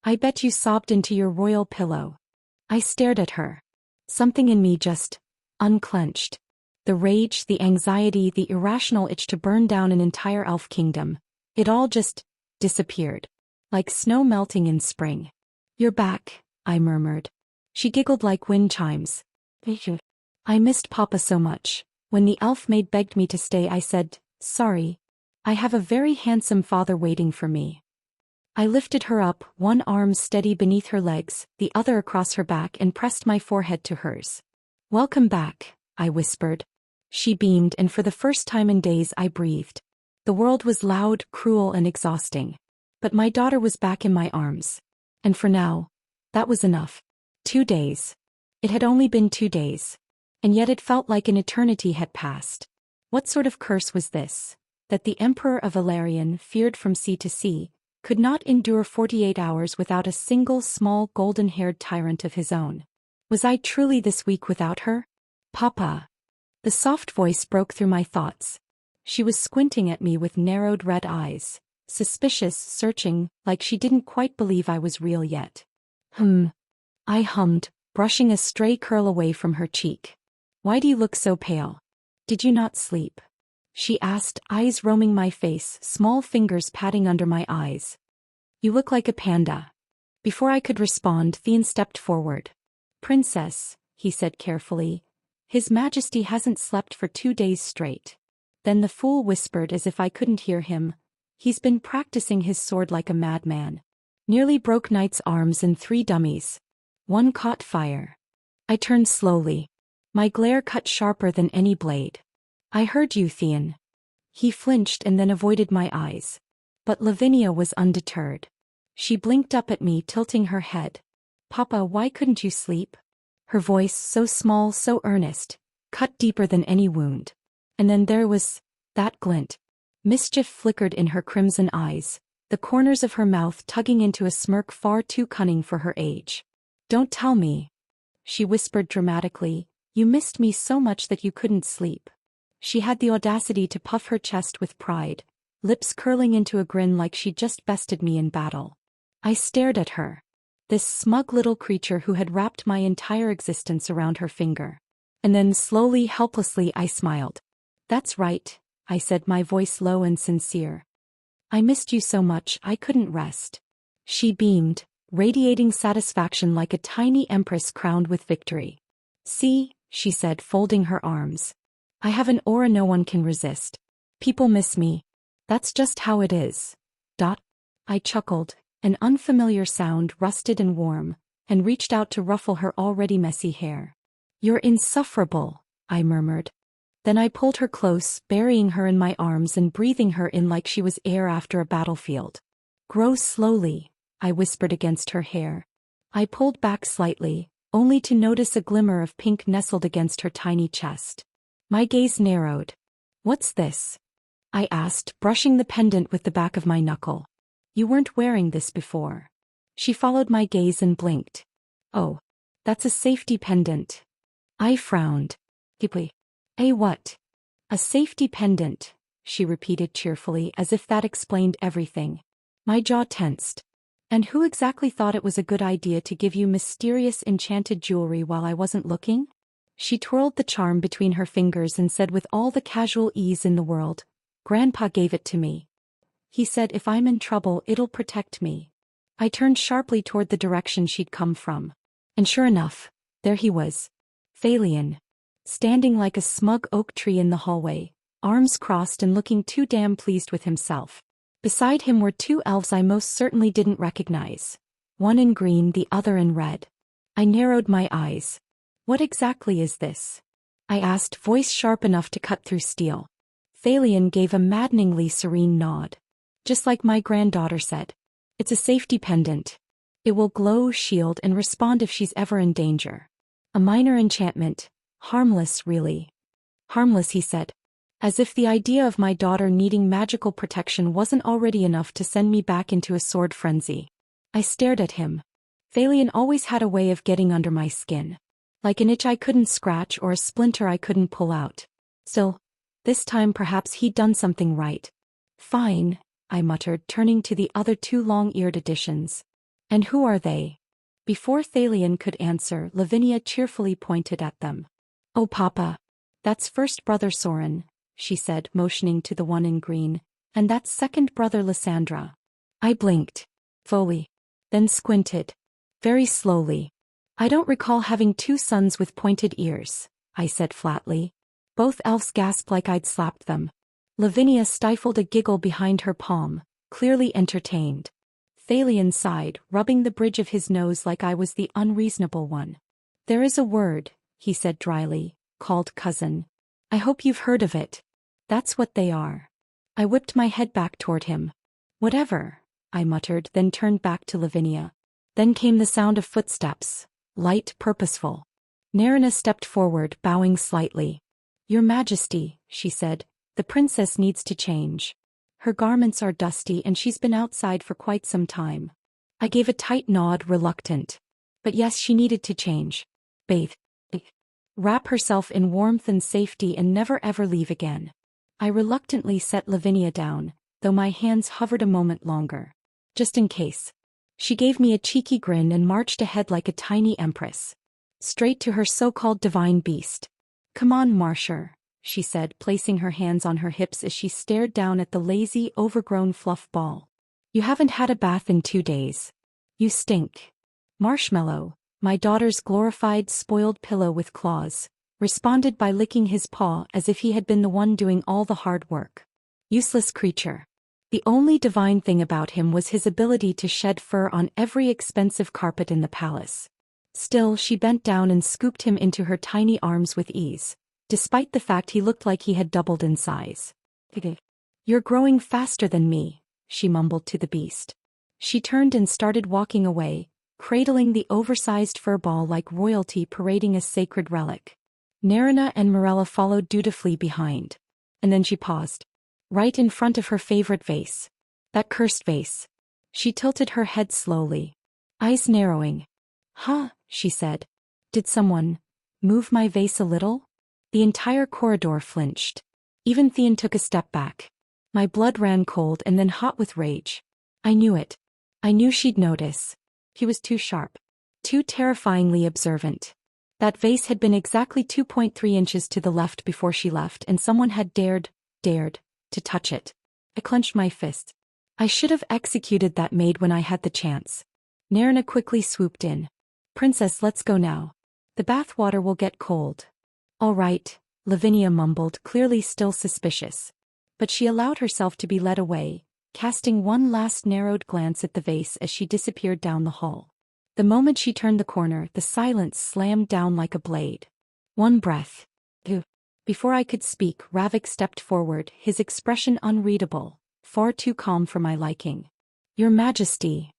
S1: I bet you sobbed into your royal pillow. I stared at her. Something in me just unclenched. The rage, the anxiety, the irrational itch to burn down an entire elf kingdom. It all just disappeared. Like snow melting in spring. You're back, I murmured. She giggled like wind chimes. I missed Papa so much. When the elf maid begged me to stay, I said, sorry. I have a very handsome father waiting for me. I lifted her up, one arm steady beneath her legs, the other across her back, and pressed my forehead to hers. Welcome back, I whispered. She beamed, and for the first time in days I breathed. The world was loud, cruel, and exhausting. But my daughter was back in my arms. And for now, that was enough. 2 days. It had only been 2 days. And yet it felt like an eternity had passed. What sort of curse was this? That the Emperor of Valerian, feared from sea to sea, could not endure 48 hours without a single small golden-haired tyrant of his own. Was I truly this weak without her? Papa. The soft voice broke through my thoughts. She was squinting at me with narrowed red eyes, suspicious, searching, like she didn't quite believe I was real yet. I hummed, brushing a stray curl away from her cheek. Why do you look so pale? Did you not sleep? She asked, eyes roaming my face, small fingers patting under my eyes. You look like a panda. Before I could respond, Theon stepped forward. Princess, he said carefully, His Majesty hasn't slept for 2 days straight. Then the fool whispered as if I couldn't hear him. He's been practicing his sword like a madman. Nearly broke Knight's arms in 3 dummies. One caught fire. I turned slowly. My glare cut sharper than any blade. I heard you, Theon. He flinched and then avoided my eyes. But Lavinia was undeterred. She blinked up at me, tilting her head. Papa, why couldn't you sleep? Her voice, so small, so earnest, cut deeper than any wound. And then there was that glint. Mischief flickered in her crimson eyes, the corners of her mouth tugging into a smirk far too cunning for her age. Don't tell me, she whispered dramatically, you missed me so much that you couldn't sleep. She had the audacity to puff her chest with pride, lips curling into a grin like she'd just bested me in battle. I stared at her. This smug little creature who had wrapped my entire existence around her finger. And then slowly, helplessly, I smiled. That's right, I said, my voice low and sincere. I missed you so much I couldn't rest. She beamed, radiating satisfaction like a tiny empress crowned with victory. See, she said, folding her arms. I have an aura no one can resist. People miss me. That's just how it is. I chuckled, an unfamiliar sound, rusted and warm, and reached out to ruffle her already messy hair. You're insufferable, I murmured. Then I pulled her close, burying her in my arms and breathing her in like she was air after a battlefield. Grow slowly, I whispered against her hair. I pulled back slightly, only to notice a glimmer of pink nestled against her tiny chest. My gaze narrowed. What's this? I asked, brushing the pendant with the back of my knuckle. You weren't wearing this before. She followed my gaze and blinked. Oh, that's a safety pendant. I frowned. Deeply. A what? A safety pendant, she repeated cheerfully, as if that explained everything. My jaw tensed. And who exactly thought it was a good idea to give you mysterious enchanted jewelry while I wasn't looking? She twirled the charm between her fingers and said with all the casual ease in the world, Grandpa gave it to me. He said if I'm in trouble it'll protect me. I turned sharply toward the direction she'd come from. And sure enough, there he was. Thalion. Standing like a smug oak tree in the hallway, arms crossed and looking too damn pleased with himself. Beside him were 2 elves I most certainly didn't recognize. One in green, the other in red. I narrowed my eyes. What exactly is this? I asked, voice sharp enough to cut through steel. Thalion gave a maddeningly serene nod. Just like my granddaughter said. It's a safety pendant. It will glow, shield, and respond if she's ever in danger. A minor enchantment. Harmless, really. Harmless, he said. As if the idea of my daughter needing magical protection wasn't already enough to send me back into a sword frenzy. I stared at him. Thalion always had a way of getting under my skin. Like an itch I couldn't scratch or a splinter I couldn't pull out. Still, this time perhaps he'd done something right. Fine, I muttered, turning to the other two long-eared additions. And who are they? Before Thalion could answer, Lavinia cheerfully pointed at them. Oh papa. That's first brother Soren, she said, motioning to the one in green, and that's second brother Lysandra. I blinked. Fully. Then squinted. Very slowly. I don't recall having two sons with pointed ears, I said flatly. Both elves gasped like I'd slapped them. Lavinia stifled a giggle behind her palm, clearly entertained. Thalion sighed, rubbing the bridge of his nose like I was the unreasonable one. There is a word, he said dryly, called cousin. I hope you've heard of it. That's what they are. I whipped my head back toward him. Whatever, I muttered, then turned back to Lavinia. Then came the sound of footsteps, light, purposeful. Nerina stepped forward, bowing slightly. Your Majesty, she said, the princess needs to change. Her garments are dusty and she's been outside for quite some time. I gave a tight nod, reluctant. But yes, she needed to change. Bathe. Wrap herself in warmth and safety and never ever leave again. I reluctantly set Lavinia down, though my hands hovered a moment longer. Just in case. She gave me a cheeky grin and marched ahead like a tiny empress. Straight to her so-called divine beast. Come on, Marsher, she said, placing her hands on her hips as she stared down at the lazy, overgrown fluff ball. You haven't had a bath in 2 days. You stink. Marshmallow, my daughter's glorified spoiled pillow with claws, responded by licking his paw as if he had been the one doing all the hard work. Useless creature. The only divine thing about him was his ability to shed fur on every expensive carpet in the palace. Still, she bent down and scooped him into her tiny arms with ease, despite the fact he looked like he had doubled in size. You're growing faster than me, she mumbled to the beast. She turned and started walking away, cradling the oversized fur ball like royalty parading a sacred relic. Nerina and Morella followed dutifully behind. And then she paused. Right in front of her favorite vase. That cursed vase. She tilted her head slowly. Eyes narrowing. Huh, she said. Did someone move my vase a little? The entire corridor flinched. Even Theon took a step back. My blood ran cold and then hot with rage. I knew it. I knew she'd notice. He was too sharp. Too terrifyingly observant. That vase had been exactly 2.3 inches to the left before she left, and someone had dared, to touch it. I clenched my fist. I should have executed that maid when I had the chance. Nerina quickly swooped in. Princess, let's go now. The bath water will get cold. All right, Lavinia mumbled, clearly still suspicious. But she allowed herself to be led away, casting one last narrowed glance at the vase as she disappeared down the hall. The moment she turned the corner, the silence slammed down like a blade. One breath. Before I could speak, Ravik stepped forward, his expression unreadable, far too calm for my liking. Your Majesty,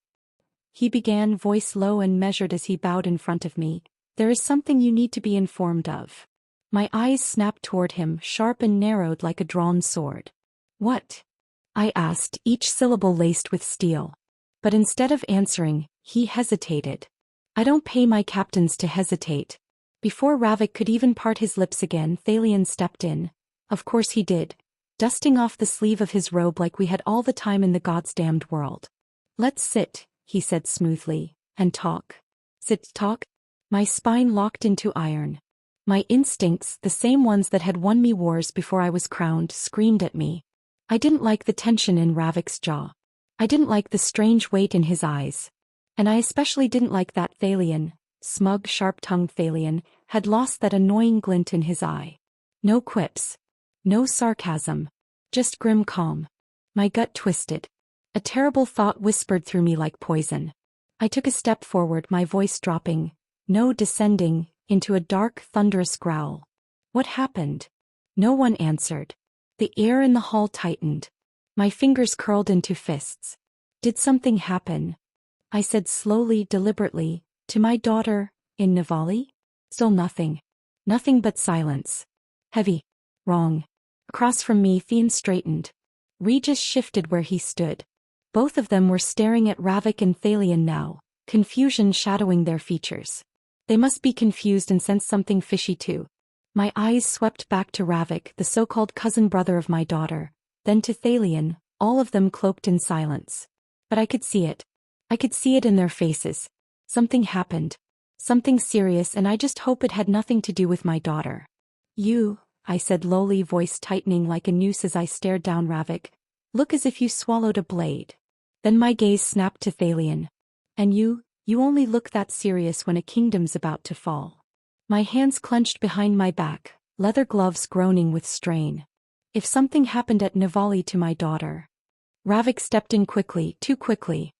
S1: he began, voice low and measured as he bowed in front of me, there is something you need to be informed of. My eyes snapped toward him, sharp and narrowed like a drawn sword. What? I asked, each syllable laced with steel. But instead of answering, he hesitated. I don't pay my captains to hesitate. Before Ravik could even part his lips again, Thalion stepped in. Of course he did, dusting off the sleeve of his robe like we had all the time in the God's damned world. Let's sit, he said smoothly, and talk. Sit, talk? My spine locked into iron. My instincts, the same ones that had won me wars before I was crowned, screamed at me. I didn't like the tension in Ravik's jaw. I didn't like the strange weight in his eyes. And I especially didn't like that Thalion, smug, sharp-tongued Thalion, had lost that annoying glint in his eye. No quips. No sarcasm. Just grim calm. My gut twisted. A terrible thought whispered through me like poison. I took a step forward, my voice dropping, no descending, into a dark, thunderous growl. What happened? No one answered. The air in the hall tightened. My fingers curled into fists. Did something happen? I said slowly, deliberately, to my daughter, in Nivali? Still nothing. Nothing but silence. Heavy. Wrong. Across from me, Theon straightened. Regis shifted where he stood. Both of them were staring at Ravik and Thalion now, confusion shadowing their features. They must be confused and sense something fishy too. My eyes swept back to Ravik, the so-called cousin brother of my daughter, then to Thalion, all of them cloaked in silence. But I could see it. I could see it in their faces. Something happened. Something serious, and I just hope it had nothing to do with my daughter. You, I said lowly, voice tightening like a noose as I stared down Ravik. Look as if you swallowed a blade. Then my gaze snapped to Thalion. And you only look that serious when a kingdom's about to fall. My hands clenched behind my back, leather gloves groaning with strain. If something happened at Nivali to my daughter. Ravik stepped in quickly, too quickly.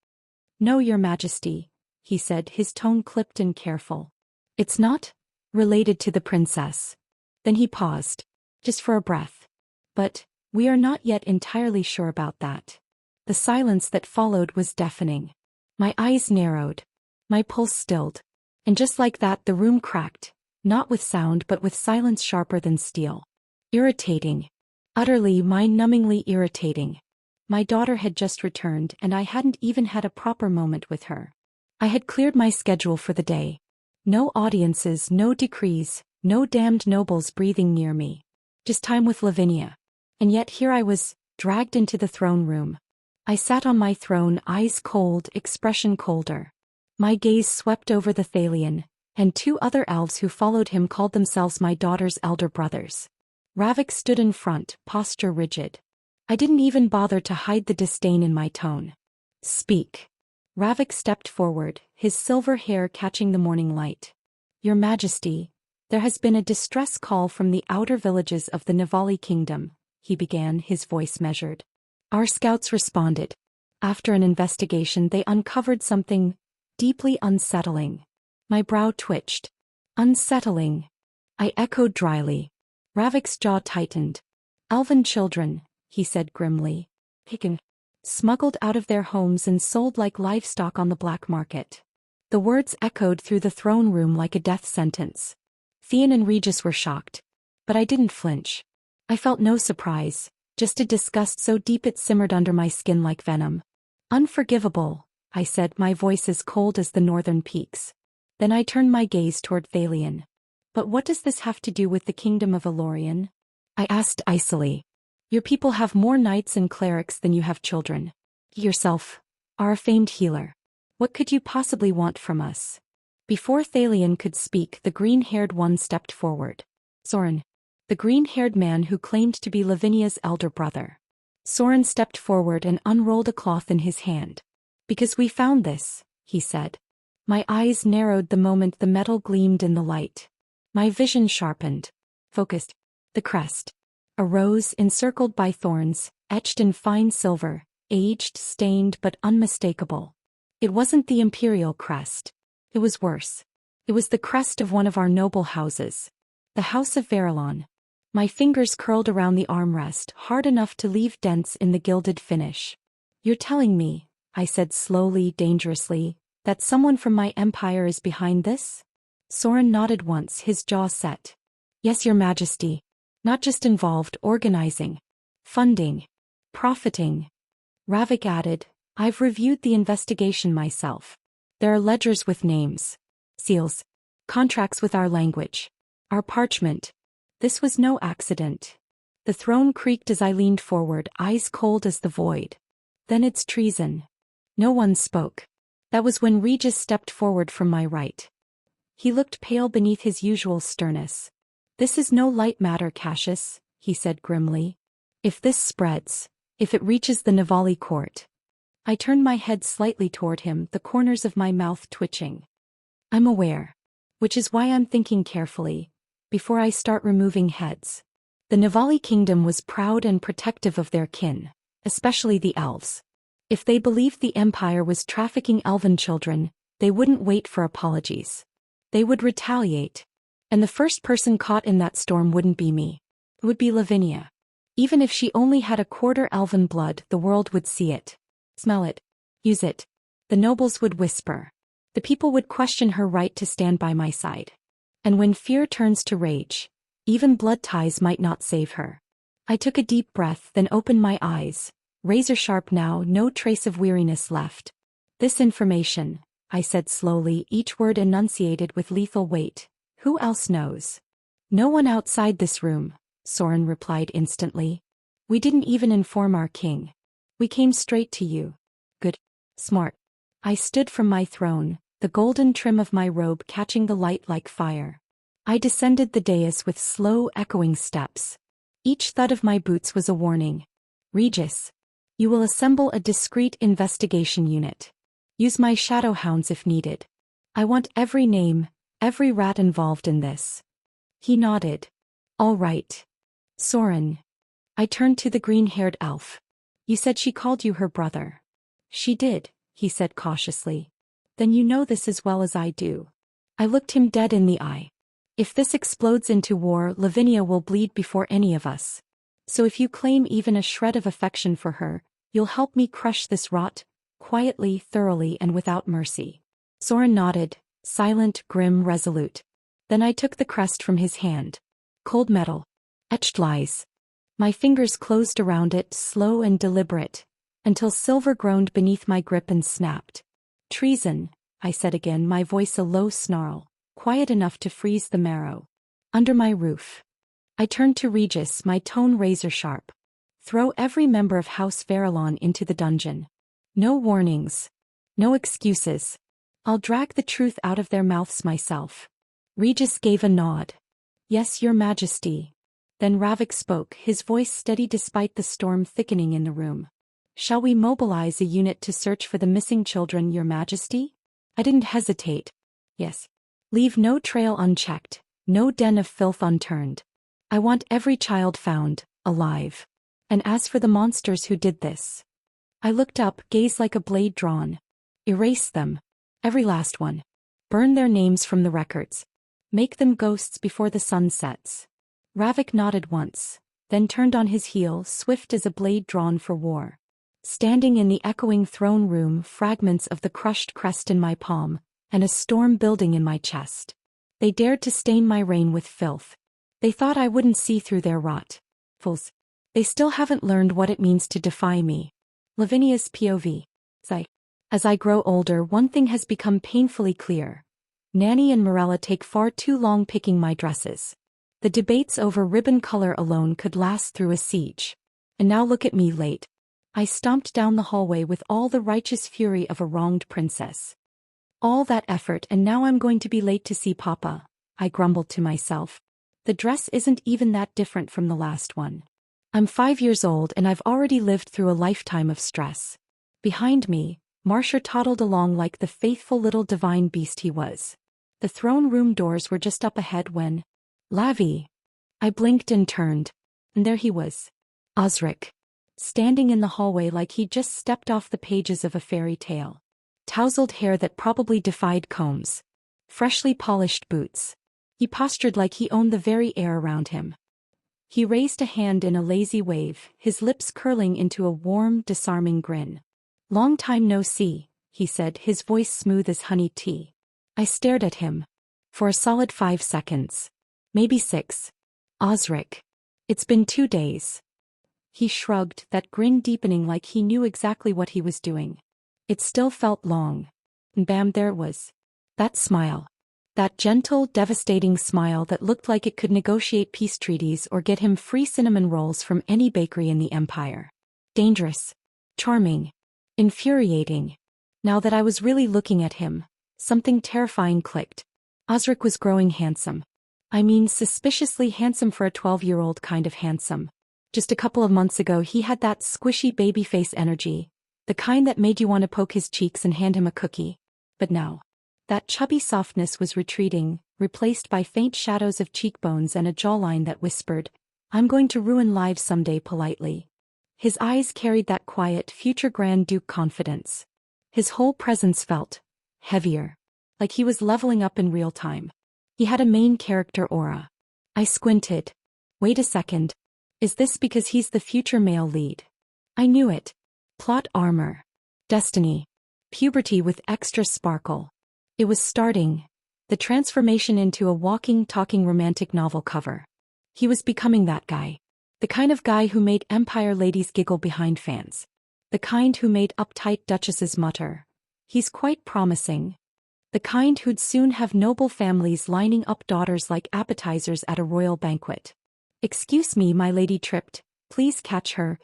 S1: No, Your Majesty, he said, his tone clipped and careful. It's not related to the princess. Then he paused, just for a breath. But we are not yet entirely sure about that. The silence that followed was deafening. My eyes narrowed. My pulse stilled. And just like that the room cracked, not with sound but with silence sharper than steel. Irritating. Utterly, mind-numbingly irritating. My daughter had just returned and I hadn't even had a proper moment with her. I had cleared my schedule for the day. No audiences, no decrees, no damned nobles breathing near me. Just time with Lavinia. And yet here I was, dragged into the throne room. I sat on my throne, eyes cold, expression colder. My gaze swept over the Thalion, and two other elves who followed him called themselves my daughter's elder brothers. Ravik stood in front, posture rigid. I didn't even bother to hide the disdain in my tone. Speak. Ravik stepped forward, his silver hair catching the morning light. Your Majesty, there has been a distress call from the outer villages of the Nivali kingdom, he began, his voice measured. Our scouts responded. After an investigation they uncovered something deeply unsettling. My brow twitched. Unsettling. I echoed dryly. Ravik's jaw tightened. Elven children, he said grimly. Taken. Smuggled out of their homes and sold like livestock on the black market. The words echoed through the throne room like a death sentence. Theon and Regis were shocked. But I didn't flinch. I felt no surprise, just a disgust so deep it simmered under my skin like venom. Unforgivable, I said, my voice as cold as the northern peaks. Then I turned my gaze toward Thalion. But what does this have to do with the kingdom of Elorion? I asked icily. Your people have more knights and clerics than you have children. You yourself are a famed healer. What could you possibly want from us? Before Thalion could speak, the green-haired one stepped forward. Soren. The green-haired man who claimed to be Lavinia's elder brother. Soren stepped forward and unrolled a cloth in his hand. Because we found this, he said. My eyes narrowed the moment the metal gleamed in the light. My vision sharpened. Focused. The crest. A rose encircled by thorns, etched in fine silver, aged, stained but unmistakable. It wasn't the imperial crest. It was worse. It was the crest of one of our noble houses. The House of Verilon. My fingers curled around the armrest, hard enough to leave dents in the gilded finish. You're telling me, I said slowly, dangerously, that someone from my empire is behind this? Soren nodded once, his jaw set. Yes, Your Majesty. Not just involved, organizing. Funding. Profiting. Ravik added, I've reviewed the investigation myself. There are ledgers with names. Seals. Contracts with our language. Our parchment. This was no accident. The throne creaked as I leaned forward, eyes cold as the void. Then it's treason. No one spoke. That was when Regis stepped forward from my right. He looked pale beneath his usual sternness. This is no light matter, Cassius, he said grimly. If this spreads, if it reaches the Nivali court. I turned my head slightly toward him, the corners of my mouth twitching. I'm aware. Which is why I'm thinking carefully, before I start removing heads. The Nivali kingdom was proud and protective of their kin, especially the elves. If they believed the empire was trafficking elven children, they wouldn't wait for apologies. They would retaliate. And the first person caught in that storm wouldn't be me. It would be Lavinia. Even if she only had a quarter elven blood, the world would see it. Smell it. Use it. The nobles would whisper. The people would question her right to stand by my side. And when fear turns to rage, even blood ties might not save her. I took a deep breath, then opened my eyes. Razor sharp now, no trace of weariness left. This information, I said slowly, each word enunciated with lethal weight. Who else knows? No one outside this room, Soren replied instantly. We didn't even inform our king. We came straight to you. Good. Smart. I stood from my throne, the golden trim of my robe catching the light like fire. I descended the dais with slow, echoing steps. Each thud of my boots was a warning. Regis. You will assemble a discreet investigation unit. Use my shadow hounds if needed. I want every name, every rat involved in this. He nodded. All right. Soren. I turned to the green-haired elf. You said she called you her brother. She did, he said cautiously. Then you know this as well as I do. I looked him dead in the eye. If this explodes into war, Lavinia will bleed before any of us. So if you claim even a shred of affection for her, you'll help me crush this rot, quietly, thoroughly, and without mercy. Soren nodded, silent, grim, resolute. Then I took the crest from his hand. Cold metal. Etched lies. My fingers closed around it, slow and deliberate, until silver groaned beneath my grip and snapped. Treason, I said again, my voice a low snarl, quiet enough to freeze the marrow. Under my roof. I turned to Regis, my tone razor-sharp. Throw every member of House Farallon into the dungeon. No warnings. No excuses. I'll drag the truth out of their mouths myself. Regis gave a nod. Yes, Your Majesty. Then Ravik spoke, his voice steady despite the storm thickening in the room. Shall we mobilize a unit to search for the missing children, Your Majesty? I didn't hesitate. Yes. Leave no trail unchecked, no den of filth unturned. I want every child found, alive. And as for the monsters who did this. I looked up, gaze like a blade drawn. Erase them. Every last one. Burn their names from the records. Make them ghosts before the sun sets. Ravik nodded once, then turned on his heel, swift as a blade drawn for war. Standing in the echoing throne room, fragments of the crushed crest in my palm, and a storm building in my chest. They dared to stain my reign with filth. They thought I wouldn't see through their rot. Fools. They still haven't learned what it means to defy me. Lavinia's POV. As I grow older, one thing has become painfully clear. Nanny and Morella take far too long picking my dresses. The debates over ribbon color alone could last through a siege. And now look at me late. I stomped down the hallway with all the righteous fury of a wronged princess. All that effort and now I'm going to be late to see Papa, I grumbled to myself. The dress isn't even that different from the last one. I'm 5 years old and I've already lived through a lifetime of stress. Behind me, Marcia toddled along like the faithful little divine beast he was. The throne room doors were just up ahead when... Lavi. I blinked and turned. And there he was. Osric. Standing in the hallway like he'd just stepped off the pages of a fairy tale. Tousled hair that probably defied combs. Freshly polished boots. He postured like he owned the very air around him. He raised a hand in a lazy wave, his lips curling into a warm, disarming grin. Long time no see, he said, his voice smooth as honey tea. I stared at him. For a solid 5 seconds. Maybe 6. Osric. It's been 2 days. He shrugged, that grin deepening like he knew exactly what he was doing. It still felt long. And bam, there it was. That smile. That gentle, devastating smile that looked like it could negotiate peace treaties or get him free cinnamon rolls from any bakery in the empire. Dangerous. Charming. Infuriating. Now that I was really looking at him, something terrifying clicked. Osric was growing handsome. I mean, suspiciously handsome for a 12-year-old kind of handsome. Just a couple of months ago he had that squishy baby face energy, the kind that made you want to poke his cheeks and hand him a cookie. But now, that chubby softness was retreating, replaced by faint shadows of cheekbones and a jawline that whispered, I'm going to ruin lives someday politely. His eyes carried that quiet, future Grand Duke confidence. His whole presence felt heavier, like he was leveling up in real time. He had a main character aura. I squinted. Wait a second. Is this because he's the future male lead? I knew it. Plot armor. Destiny. Puberty with extra sparkle. It was starting. The transformation into a walking, talking romantic novel cover. He was becoming that guy. The kind of guy who made Empire ladies giggle behind fans. The kind who made uptight duchesses mutter. He's quite promising, The kind who'd soon have noble families lining up daughters like appetizers at a royal banquet. "Excuse me, my lady tripped, please catch her."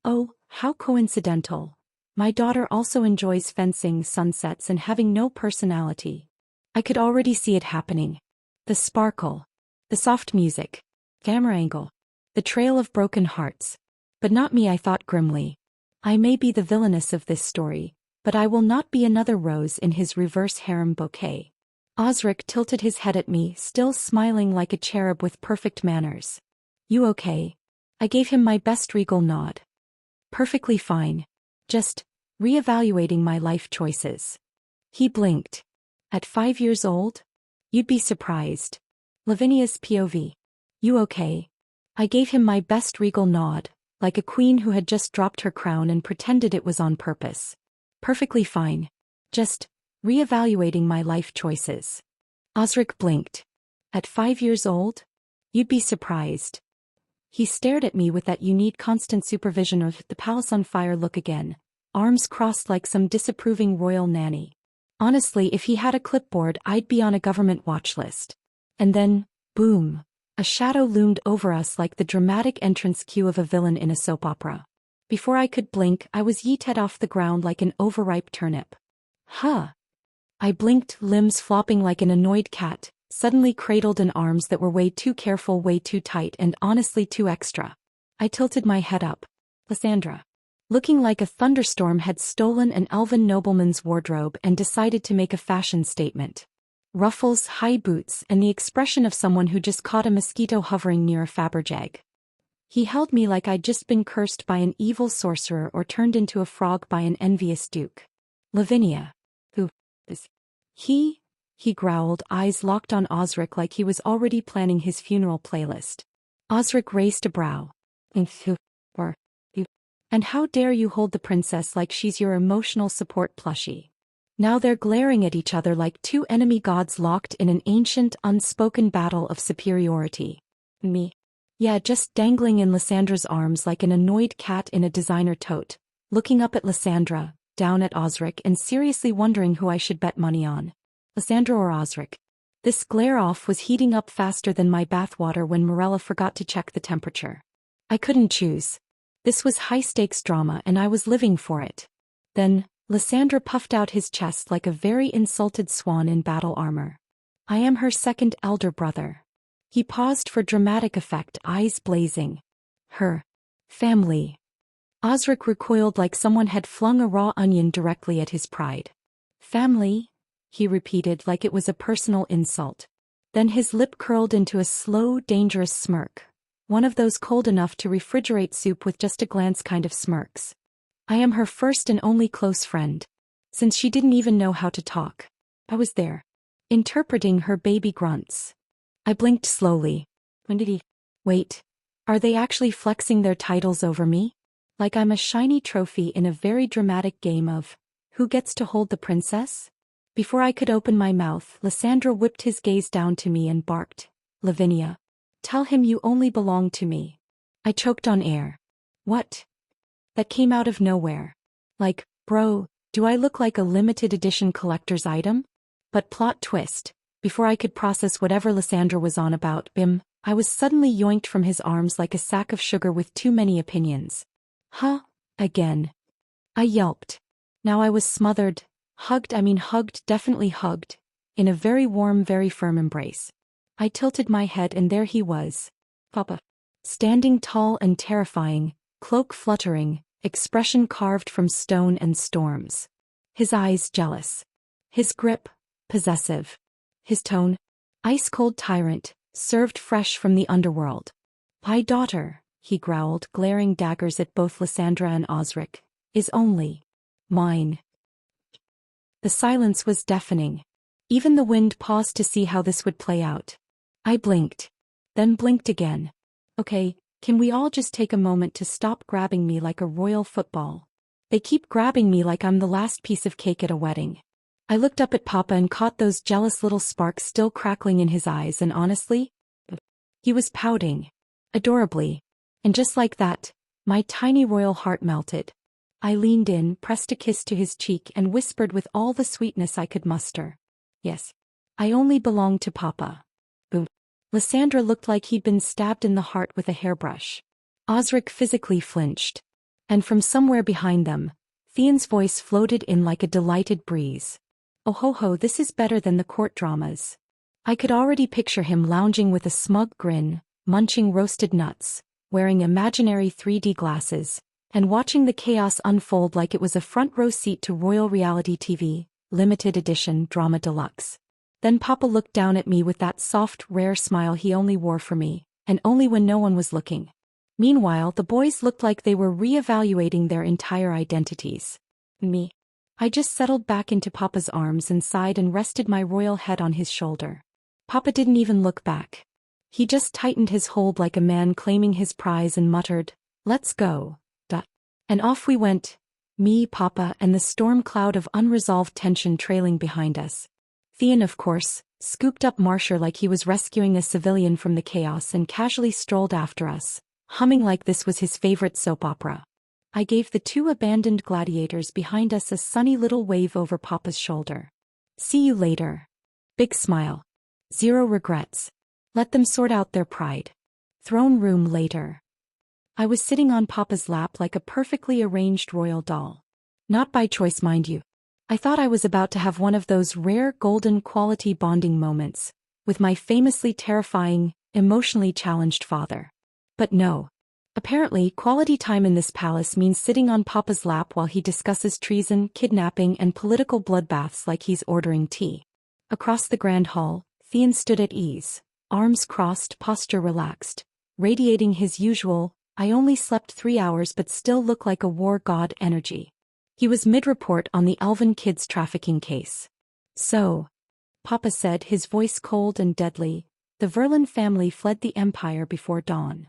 S1: "Oh, how coincidental. My daughter also enjoys fencing, sunsets and having no personality." I could already see it happening. The sparkle. The soft music. Camera angle. The trail of broken hearts. But not me, I thought grimly. I may be the villainess of this story, but I will not be another rose in his reverse harem bouquet. Osric tilted his head at me, still smiling like a cherub with perfect manners. "You okay?" I gave him my best regal nod. "Perfectly fine. Just reevaluating my life choices." He blinked. "At 5 years old? You'd be surprised." Lavinia's POV. "You okay?" I gave him my best regal nod, like a queen who had just dropped her crown and pretended it was on purpose. "Perfectly fine. Just reevaluating my life choices." Osric blinked. "At 5 years old? You'd be surprised." He stared at me with that unique constant supervision of the palace on fire look again, arms crossed like some disapproving royal nanny. Honestly, if he had a clipboard, I'd be on a government watch list. And then, boom, a shadow loomed over us like the dramatic entrance cue of a villain in a soap opera. Before I could blink, I was yeeted off the ground like an overripe turnip. Huh. I blinked, limbs flopping like an annoyed cat, suddenly cradled in arms that were way too careful, way too tight, and honestly too extra. I tilted my head up. Lysandra, looking like a thunderstorm, had stolen an elven nobleman's wardrobe and decided to make a fashion statement. Ruffles, high boots, and the expression of someone who just caught a mosquito hovering near a Fabergé. He held me like I'd just been cursed by an evil sorcerer or turned into a frog by an envious duke. "Lavinia. Who is he?" He growled, eyes locked on Osric like he was already planning his funeral playlist. Osric raised a brow. "Who are you? And how dare you hold the princess like she's your emotional support plushie?" Now they're glaring at each other like two enemy gods locked in an ancient, unspoken battle of superiority. Me? Yeah, just dangling in Lysandra's arms like an annoyed cat in a designer tote, looking up at Lysandra, down at Osric, and seriously wondering who I should bet money on. Lysandra or Osric? This glare-off was heating up faster than my bathwater when Morella forgot to check the temperature. I couldn't choose. This was high-stakes drama and I was living for it. Then, Lysandra puffed out his chest like a very insulted swan in battle armor. "I am her second elder brother." He paused for dramatic effect, eyes blazing. "Her family." Osric recoiled like someone had flung a raw onion directly at his pride. "Family?" he repeated like it was a personal insult. Then his lip curled into a slow, dangerous smirk. One of those cold enough to refrigerate soup with just a glance kind of smirks. "I am her first and only close friend. Since she didn't even know how to talk, I was there, interpreting her baby grunts." I blinked slowly. When did he? Wait, are they actually flexing their titles over me? Like I'm a shiny trophy in a very dramatic game of who gets to hold the princess? Before I could open my mouth, Lysandra whipped his gaze down to me and barked, "Lavinia, tell him you only belong to me." I choked on air. "What?" That came out of nowhere. Like, bro, do I look like a limited edition collector's item? But plot twist. Before I could process whatever Lysandra was on about, I was suddenly yoinked from his arms like a sack of sugar with too many opinions. "Huh? Again?" I yelped. Now I was smothered, hugged, definitely hugged, in a very warm, very firm embrace. I tilted my head and there he was. Papa. Standing tall and terrifying, cloak fluttering, expression carved from stone and storms. His eyes jealous. His grip, possessive. His tone, ice-cold tyrant, served fresh from the underworld. "My daughter," he growled, glaring daggers at both Lysandra and Osric, "is only mine." The silence was deafening. Even the wind paused to see how this would play out. I blinked. Then blinked again. "Okay, can we all just take a moment to stop grabbing me like a royal football? They keep grabbing me like I'm the last piece of cake at a wedding." I looked up at Papa and caught those jealous little sparks still crackling in his eyes, and honestly, he was pouting. Adorably. And just like that, my tiny royal heart melted. I leaned in, pressed a kiss to his cheek, and whispered with all the sweetness I could muster, Yes. I only belong to Papa. Boom. Lysandra looked like he'd been stabbed in the heart with a hairbrush. Osric physically flinched. And from somewhere behind them, Theon's voice floated in like a delighted breeze. Oh ho ho, this is better than the court dramas. I could already picture him lounging with a smug grin, munching roasted nuts, wearing imaginary 3D glasses, and watching the chaos unfold like it was a front-row seat to Royal Reality TV, limited edition drama deluxe. Then Papa looked down at me with that soft, rare smile he only wore for me, and only when no one was looking. Meanwhile, the boys looked like they were re-evaluating their entire identities. Me. I just settled back into Papa's arms and sighed and rested my royal head on his shoulder. Papa didn't even look back. He just tightened his hold like a man claiming his prize and muttered, "Let's go." And off we went, me, Papa, and the storm cloud of unresolved tension trailing behind us. Theon, of course, scooped up Marcia like he was rescuing a civilian from the chaos and casually strolled after us, humming like this was his favorite soap opera. I gave the two abandoned gladiators behind us a sunny little wave over Papa's shoulder. See you later. Big smile. Zero regrets. Let them sort out their pride. Throne room later. I was sitting on Papa's lap like a perfectly arranged royal doll. Not by choice, mind you. I thought I was about to have one of those rare golden quality bonding moments with my famously terrifying, emotionally challenged father. But no. Apparently, quality time in this palace means sitting on Papa's lap while he discusses treason, kidnapping, and political bloodbaths like he's ordering tea. Across the grand hall, Theon stood at ease, arms crossed, posture relaxed, radiating his usual, "I only slept 3 hours but still look like a war god" energy. He was mid-report on the Elven kids trafficking case. "So," Papa said, his voice cold and deadly, "the Verlin family fled the Empire before dawn."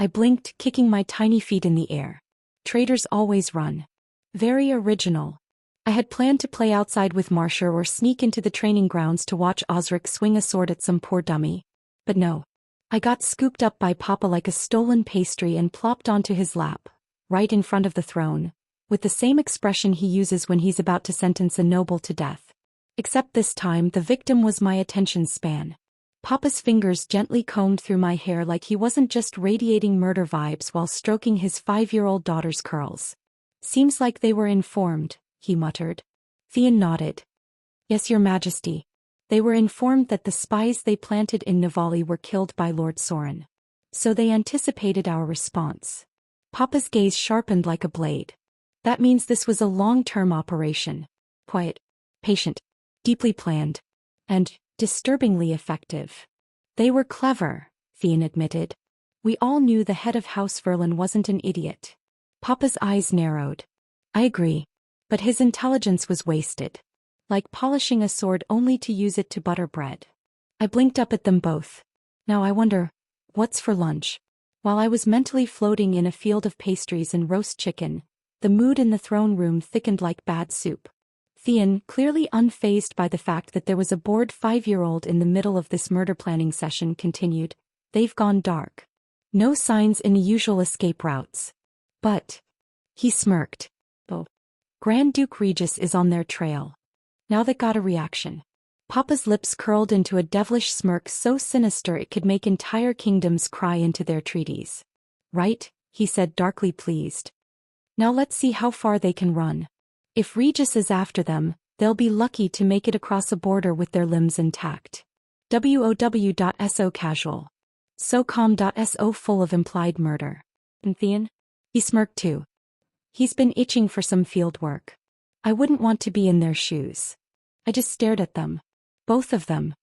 S1: I blinked, kicking my tiny feet in the air. Traitors always run. Very original. I had planned to play outside with Marcia or sneak into the training grounds to watch Osric swing a sword at some poor dummy. But no. I got scooped up by Papa like a stolen pastry and plopped onto his lap, right in front of the throne, with the same expression he uses when he's about to sentence a noble to death. Except this time the victim was my attention span. Papa's fingers gently combed through my hair like he wasn't just radiating murder vibes while stroking his 5-year-old daughter's curls. "Seems like they were informed," he muttered. Theon nodded. "Yes, Your Majesty. They were informed that the spies they planted in Nivali were killed by Lord Soren. So they anticipated our response." Papa's gaze sharpened like a blade. "That means this was a long-term operation. Quiet, patient, deeply planned, and disturbingly effective." "They were clever," Theon admitted. "We all knew the head of House Verlin wasn't an idiot." Papa's eyes narrowed. "I agree. But his intelligence was wasted. Like polishing a sword only to use it to butter bread." I blinked up at them both. "Now I wonder, what's for lunch?" While I was mentally floating in a field of pastries and roast chicken, the mood in the throne room thickened like bad soup. Theon, clearly unfazed by the fact that there was a bored 5-year-old in the middle of this murder planning session, continued, "They've gone dark. No signs in the usual escape routes. But..." He smirked. "Oh. Grand Duke Regis is on their trail." Now that got a reaction. Papa's lips curled into a devilish smirk so sinister it could make entire kingdoms cry into their treaties. "Right," he said, darkly pleased. "Now let's see how far they can run. If Regis is after them, they'll be lucky to make it across a border with their limbs intact." WOW.so casual. So calm.so full of implied murder. "And Theon?" He smirked too. "He's been itching for some field work. I wouldn't want to be in their shoes." I just stared at them. Both of them.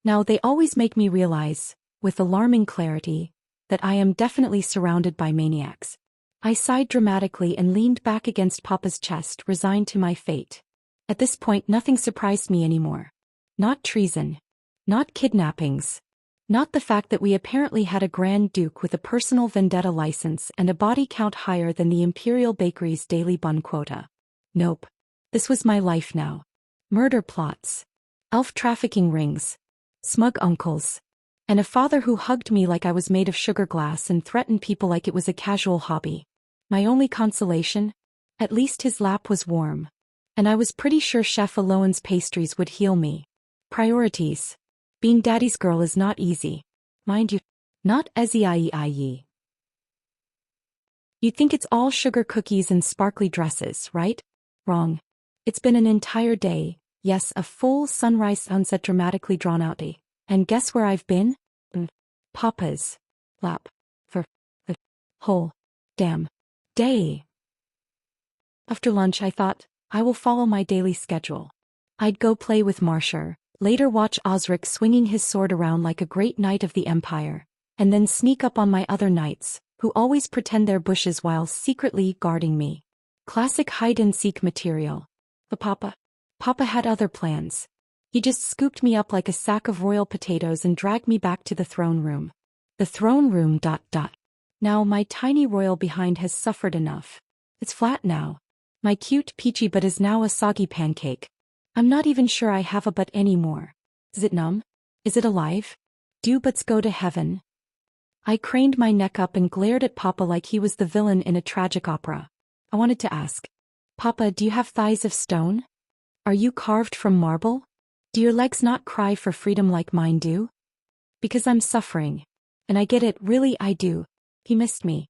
S1: Now they always make me realize, with alarming clarity, that I am definitely surrounded by maniacs. I sighed dramatically and leaned back against Papa's chest, resigned to my fate. At this point nothing surprised me anymore. Not treason. Not kidnappings. Not the fact that we apparently had a Grand Duke with a personal vendetta license and a body count higher than the Imperial Bakery's daily bun quota. Nope. This was my life now. Murder plots. Elf trafficking rings. Smug uncles. And a father who hugged me like I was made of sugar glass and threatened people like it was a casual hobby. My only consolation? At least his lap was warm. And I was pretty sure Chef Alohan's pastries would heal me. Priorities. Being daddy's girl is not easy. Mind you, not easy. You think it's all sugar cookies and sparkly dresses, right? Wrong. It's been an entire day, yes, a full sunrise sunset dramatically drawn out day. And guess where I've been? Papa's lap. For the whole damn day. After lunch I thought, I will follow my daily schedule. I'd go play with Marcia, later watch Osric swinging his sword around like a great knight of the Empire, and then sneak up on my other knights, who always pretend they're bushes while secretly guarding me. Classic hide-and-seek material. But Papa had other plans. He just scooped me up like a sack of royal potatoes and dragged me back to the throne room. The throne room ... Now my tiny royal behind has suffered enough. It's flat now. My cute peachy butt is now a soggy pancake. I'm not even sure I have a butt anymore. Is it numb? Is it alive? Do butts go to heaven? I craned my neck up and glared at Papa like he was the villain in a tragic opera. I wanted to ask, Papa, do you have thighs of stone? Are you carved from marble? Do your legs not cry for freedom like mine do? Because I'm suffering. And I get it, really I do. He missed me.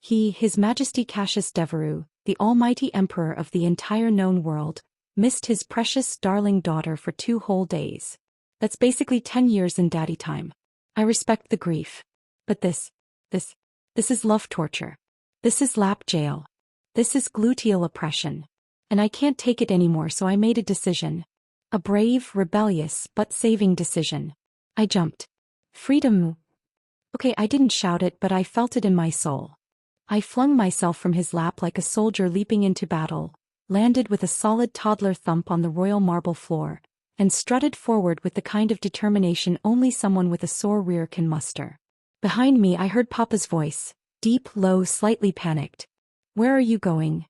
S1: His Majesty Cassius Devereux, the almighty emperor of the entire known world, missed his precious darling daughter for 2 whole days. That's basically 10 years in daddy time. I respect the grief. But this is love torture. This is lap jail. This is gluteal oppression. And I can't take it anymore, so I made a decision. A brave, rebellious, but saving decision. I jumped. Freedom. Okay, I didn't shout it, but I felt it in my soul. I flung myself from his lap like a soldier leaping into battle, landed with a solid toddler thump on the royal marble floor, and strutted forward with the kind of determination only someone with a sore rear can muster. Behind me I heard Papa's voice, deep, low, slightly panicked. Where are you going?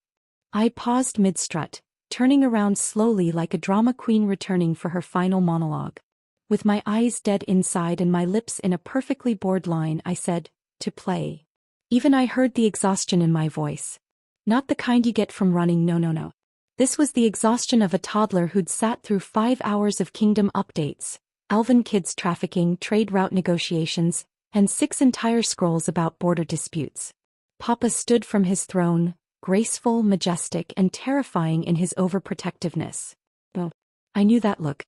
S1: I paused mid-strut, turning around slowly like a drama queen returning for her final monologue. With my eyes dead inside and my lips in a perfectly bored line I said, to play. Even I heard the exhaustion in my voice. Not the kind you get from running, no. This was the exhaustion of a toddler who'd sat through 5 hours of kingdom updates, elven kids trafficking, trade route negotiations, and 6 entire scrolls about border disputes. Papa stood from his throne, graceful, majestic, and terrifying in his overprotectiveness. Oh, I knew that look.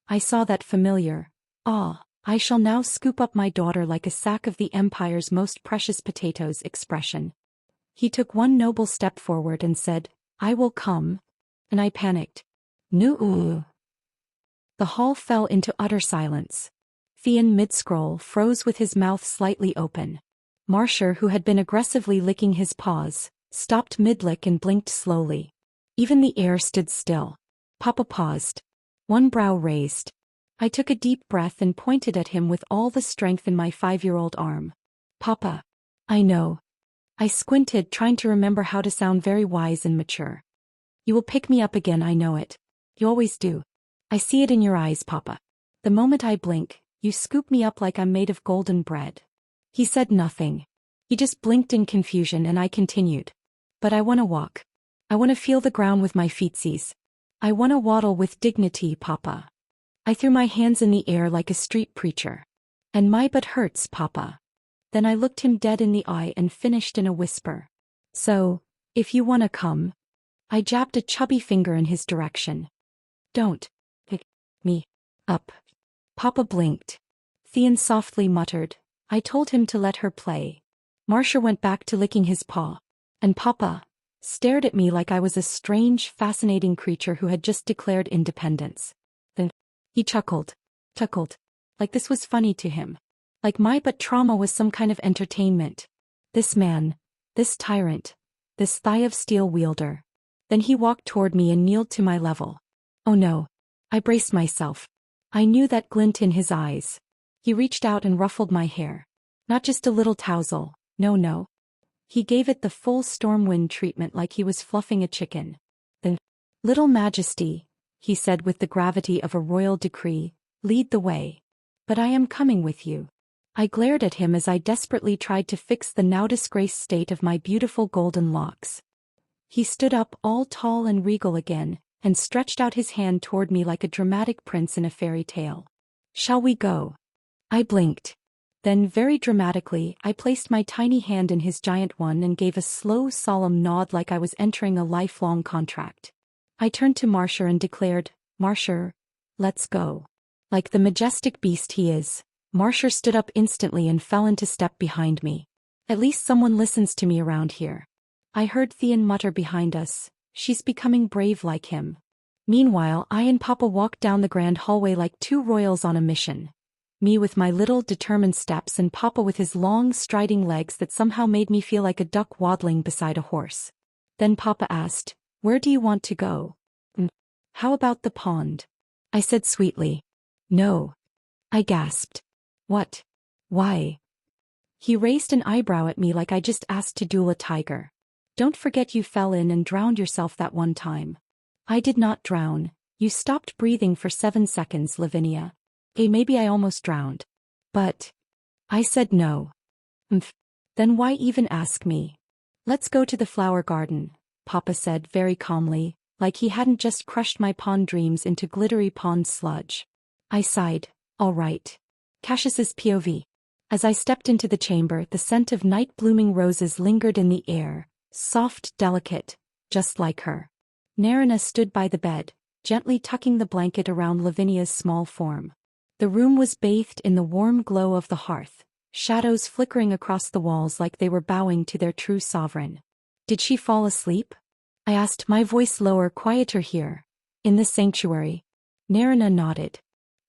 S1: I saw that familiar, I shall now scoop up my daughter like a sack of the Empire's most precious potatoes expression. He took one noble step forward and said, I will come. And I panicked. No. The hall fell into utter silence. Theon mid-scroll froze with his mouth slightly open. Marcia, who had been aggressively licking his paws, stopped mid-lick and blinked slowly. Even the air stood still. Papa paused. One brow raised. I took a deep breath and pointed at him with all the strength in my 5-year-old arm. Papa. I know. I squinted, trying to remember how to sound very wise and mature. You will pick me up again, I know it. You always do. I see it in your eyes, Papa. The moment I blink, you scoop me up like I'm made of golden bread. He said nothing. He just blinked in confusion and I continued. But I want to walk. I want to feel the ground with my feetsies. I want to waddle with dignity, Papa. I threw my hands in the air like a street preacher. And my butt hurts, Papa. Then I looked him dead in the eye and finished in a whisper. So, if you want to come. I jabbed a chubby finger in his direction. Don't pick me up. Papa blinked. Theon softly muttered, I told him to let her play. Marcia went back to licking his paw. And Papa stared at me like I was a strange, fascinating creature who had just declared independence. Then he chuckled, like this was funny to him. Like my butt trauma was some kind of entertainment. This man, this tyrant, this thigh of steel wielder. Then he walked toward me and kneeled to my level. Oh no. I braced myself. I knew that glint in his eyes. He reached out and ruffled my hair. Not just a little tousle, no. He gave it the full storm wind treatment like he was fluffing a chicken. Then, little Majesty, he said with the gravity of a royal decree, lead the way. But I am coming with you. I glared at him as I desperately tried to fix the now disgraced state of my beautiful golden locks. He stood up all tall and regal again, and stretched out his hand toward me like a dramatic prince in a fairy tale. "Shall we go?" I blinked. Then very dramatically, I placed my tiny hand in his giant one and gave a slow, solemn nod like I was entering a lifelong contract. I turned to Marsher and declared, "Marsher, let's go." Like the majestic beast he is, Marsher stood up instantly and fell into step behind me. "At least someone listens to me around here." I heard Theon mutter behind us, "She's becoming brave like him." Meanwhile, I and Papa walked down the grand hallway like two royals on a mission. Me with my little, determined steps and Papa with his long, striding legs that somehow made me feel like a duck waddling beside a horse. Then Papa asked, "Where do you want to go?" "How about the pond?" I said sweetly. "No." I gasped. "What? Why?" He raised an eyebrow at me like I just asked to duel a tiger. "Don't forget you fell in and drowned yourself that one time." "I did not drown. You stopped breathing for 7 seconds, Lavinia." Maybe I almost drowned." "But..." I said no. "Then why even ask me?" "Let's go to the flower garden," Papa said very calmly, like he hadn't just crushed my pond dreams into glittery pond sludge. I sighed. "All right." Cassius's POV. As I stepped into the chamber, the scent of night-blooming roses lingered in the air, soft, delicate, just like her. Narina stood by the bed, gently tucking the blanket around Lavinia's small form. The room was bathed in the warm glow of the hearth, shadows flickering across the walls like they were bowing to their true sovereign. "Did she fall asleep?" I asked, my voice lower, quieter here. "In the sanctuary." Narina nodded.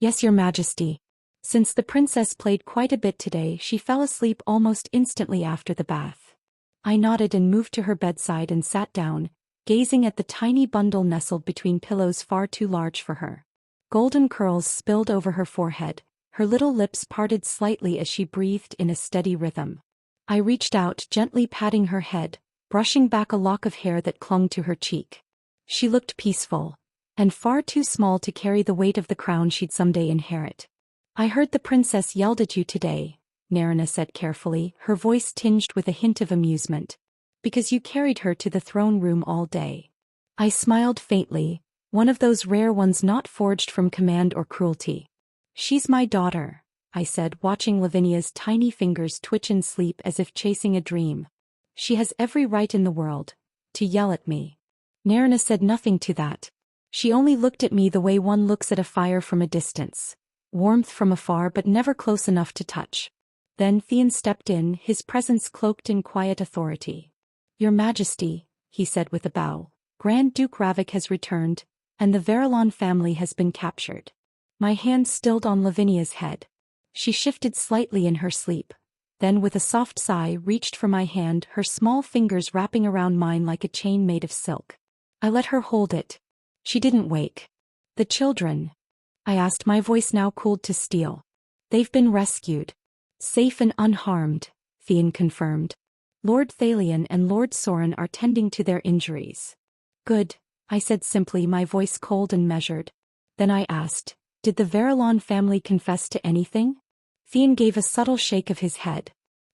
S1: "Yes, Your Majesty. Since the princess played quite a bit today, she fell asleep almost instantly after the bath." I nodded and moved to her bedside and sat down, gazing at the tiny bundle nestled between pillows far too large for her. Golden curls spilled over her forehead, her little lips parted slightly as she breathed in a steady rhythm. I reached out, gently patting her head, brushing back a lock of hair that clung to her cheek. She looked peaceful, and far too small to carry the weight of the crown she'd someday inherit. "I heard the princess yelled at you today," Narina said carefully, her voice tinged with a hint of amusement. "Because you carried her to the throne room all day." I smiled faintly, one of those rare ones not forged from command or cruelty. "She's my daughter," I said, watching Lavinia's tiny fingers twitch in sleep as if chasing a dream. "She has every right in the world to yell at me." Narina said nothing to that. She only looked at me the way one looks at a fire from a distance. Warmth from afar but never close enough to touch. Then Theon stepped in, his presence cloaked in quiet authority. "Your Majesty," he said with a bow, "Grand Duke Ravik has returned, and the Verilon family has been captured." My hand stilled on Lavinia's head. She shifted slightly in her sleep, then with a soft sigh reached for my hand, her small fingers wrapping around mine like a chain made of silk. I let her hold it. She didn't wake. "The children?" I asked, my voice now cooled to steel. "They've been rescued. Safe and unharmed," Theon confirmed. "Lord Thalion and Lord Soren are tending to their injuries." "Good," I said simply, my voice cold and measured. Then I asked, "Did the Verilon family confess to anything?" Theon gave a subtle shake of his head.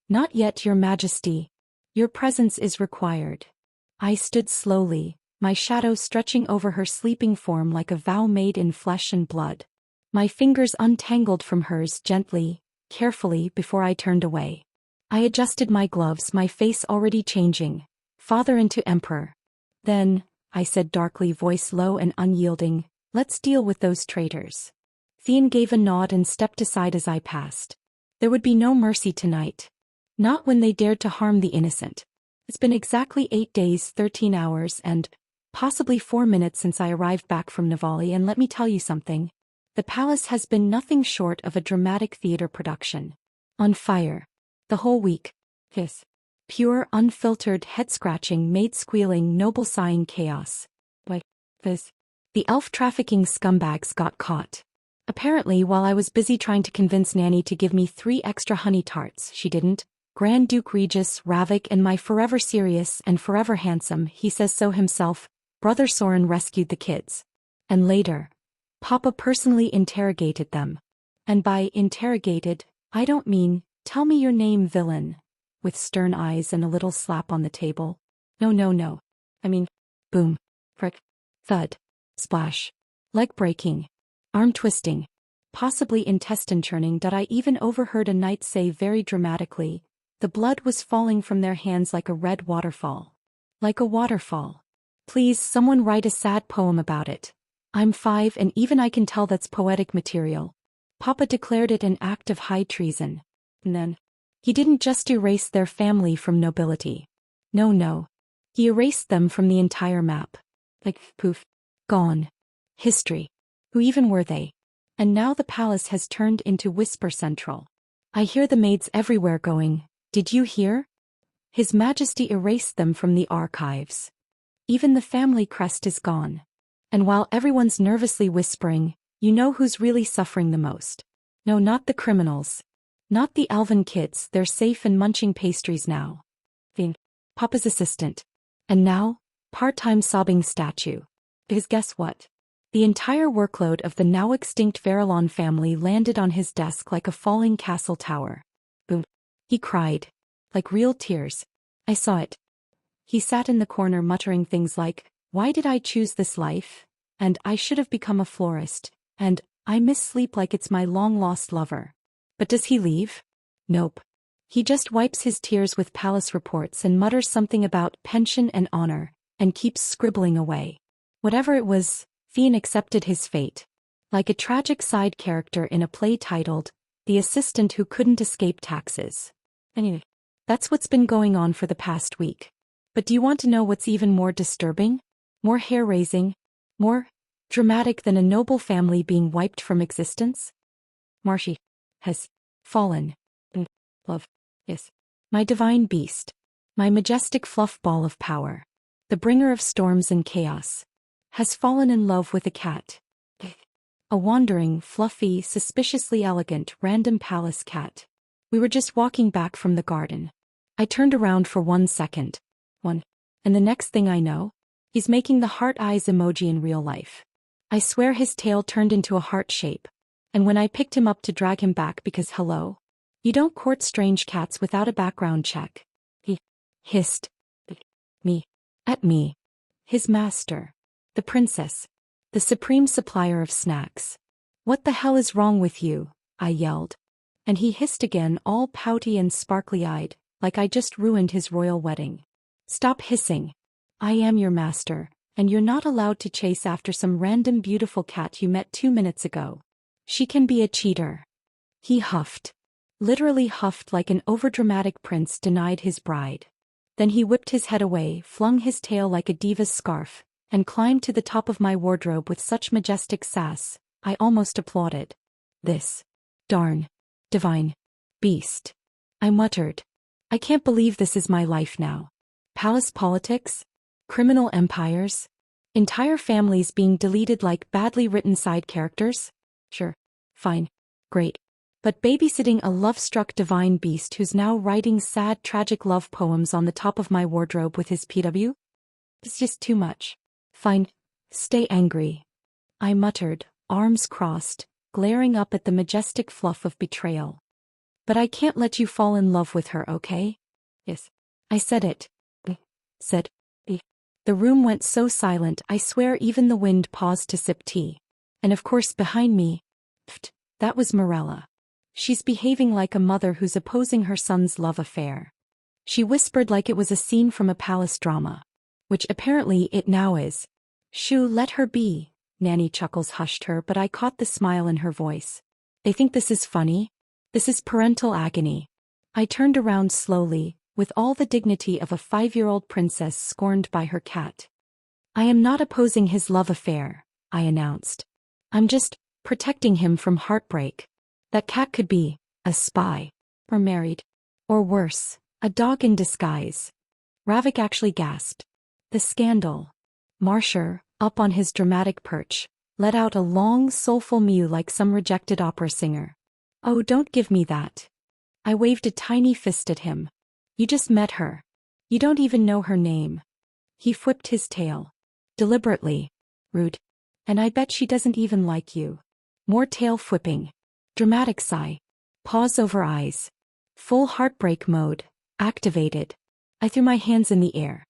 S1: "Not yet, Your Majesty. Your presence is required." I stood slowly, my shadow stretching over her sleeping form like a vow made in flesh and blood. My fingers untangled from hers gently, carefully before I turned away. I adjusted my gloves, my face already changing. "Father into Emperor." "Then," I said darkly, voice low and unyielding, "let's deal with those traitors." Theon gave a nod and stepped aside as I passed. There would be no mercy tonight. Not when they dared to harm the innocent. It's been exactly 8 days, 13 hours, and possibly 4 minutes since I arrived back from Navali, and let me tell you something. The palace has been nothing short of a dramatic theater production. On fire. The whole week. Yes. Pure, unfiltered, head-scratching, maid-squealing, noble-sighing chaos. Like this. The elf trafficking scumbags got caught. Apparently, while I was busy trying to convince Nanny to give me 3 extra honey tarts, she didn't. Grand Duke Regis, Ravik, and my forever serious and forever handsome, he says so himself, Brother Soren rescued the kids. And later, Papa personally interrogated them. And by interrogated, I don't mean, "Tell me your name, villain," with stern eyes and a little slap on the table. No. I mean, boom, frick, thud. Splash. Leg breaking. Arm twisting. Possibly intestine churning. I even overheard a knight say very dramatically, the blood was falling from their hands like a red waterfall. Like a waterfall. Please, someone write a sad poem about it. I'm 5 and even I can tell that's poetic material. Papa declared it an act of high treason. And then, he didn't just erase their family from nobility. No. He erased them from the entire map. Like, poof. Gone. History. Who even were they? And now the palace has turned into Whisper Central. I hear the maids everywhere going, did you hear? His Majesty erased them from the archives. Even the family crest is gone. And while everyone's nervously whispering, you know who's really suffering the most. No, not the criminals. Not the elven kids, they're safe and munching pastries now. Papa's assistant. And now, part-time sobbing statue. Because guess what? The entire workload of the now extinct Verilon family landed on his desk like a falling castle tower. Boom. He cried. Like real tears. I saw it. He sat in the corner muttering things like, why did I choose this life? And I should have become a florist. And I miss sleep like it's my long-lost lover. But does he leave? Nope. He just wipes his tears with palace reports and mutters something about pension and honor, and keeps scribbling away. Whatever it was, Fian accepted his fate. Like a tragic side character in a play titled, The Assistant Who Couldn't Escape Taxes. Anyway, that's what's been going on for the past week. But do you want to know what's even more disturbing? More hair-raising? More dramatic than a noble family being wiped from existence? Marshy has fallen in love. Yes. My divine beast. My majestic fluff ball of power. The bringer of storms and chaos. Has fallen in love with a cat. A wandering, fluffy, suspiciously elegant, random palace cat. We were just walking back from the garden. I turned around for 1 second. And the next thing I know, he's making the heart eyes emoji in real life. I swear his tail turned into a heart shape. And when I picked him up to drag him back because hello? You don't court strange cats without a background check. He hissed. At me. His master. The princess. The supreme supplier of snacks. What the hell is wrong with you? I yelled. And he hissed again, all pouty and sparkly-eyed, like I just ruined his royal wedding. Stop hissing. I am your master, and you're not allowed to chase after some random beautiful cat you met 2 minutes ago. She can be a cheater. He huffed. Literally huffed like an overdramatic prince denied his bride. Then he whipped his head away, flung his tail like a diva's scarf, and climbed to the top of my wardrobe with such majestic sass, I almost applauded. This darn divine beast. I muttered. I can't believe this is my life now. Palace politics? Criminal empires? Entire families being deleted like badly written side characters? Sure. Fine. Great. But babysitting a love-struck divine beast who's now writing sad tragic love poems on the top of my wardrobe with his PW? It's just too much. Fine. Stay angry. I muttered, arms crossed, glaring up at the majestic fluff of betrayal. But I can't let you fall in love with her, okay? Yes. I said it. Said. The room went so silent I swear even the wind paused to sip tea. And of course behind me, that was Morella. She's behaving like a mother who's opposing her son's love affair. She whispered like it was a scene from a palace drama. Which apparently it now is. Shoo, let her be. Nanny Chuckles hushed her, but I caught the smile in her voice. They think this is funny? This is parental agony. I turned around slowly, with all the dignity of a 5-year-old princess scorned by her cat. I am not opposing his love affair, I announced. I'm just protecting him from heartbreak. That cat could be a spy, or married, or worse, a dog in disguise. Ravik actually gasped. The scandal. Marsher, up on his dramatic perch, let out a long, soulful mew like some rejected opera singer. Oh, don't give me that. I waved a tiny fist at him. You just met her. You don't even know her name. He whipped his tail. Deliberately. Rude. And I bet she doesn't even like you. More tail whipping. Dramatic sigh. Pause over eyes. Full heartbreak mode. Activated. I threw my hands in the air.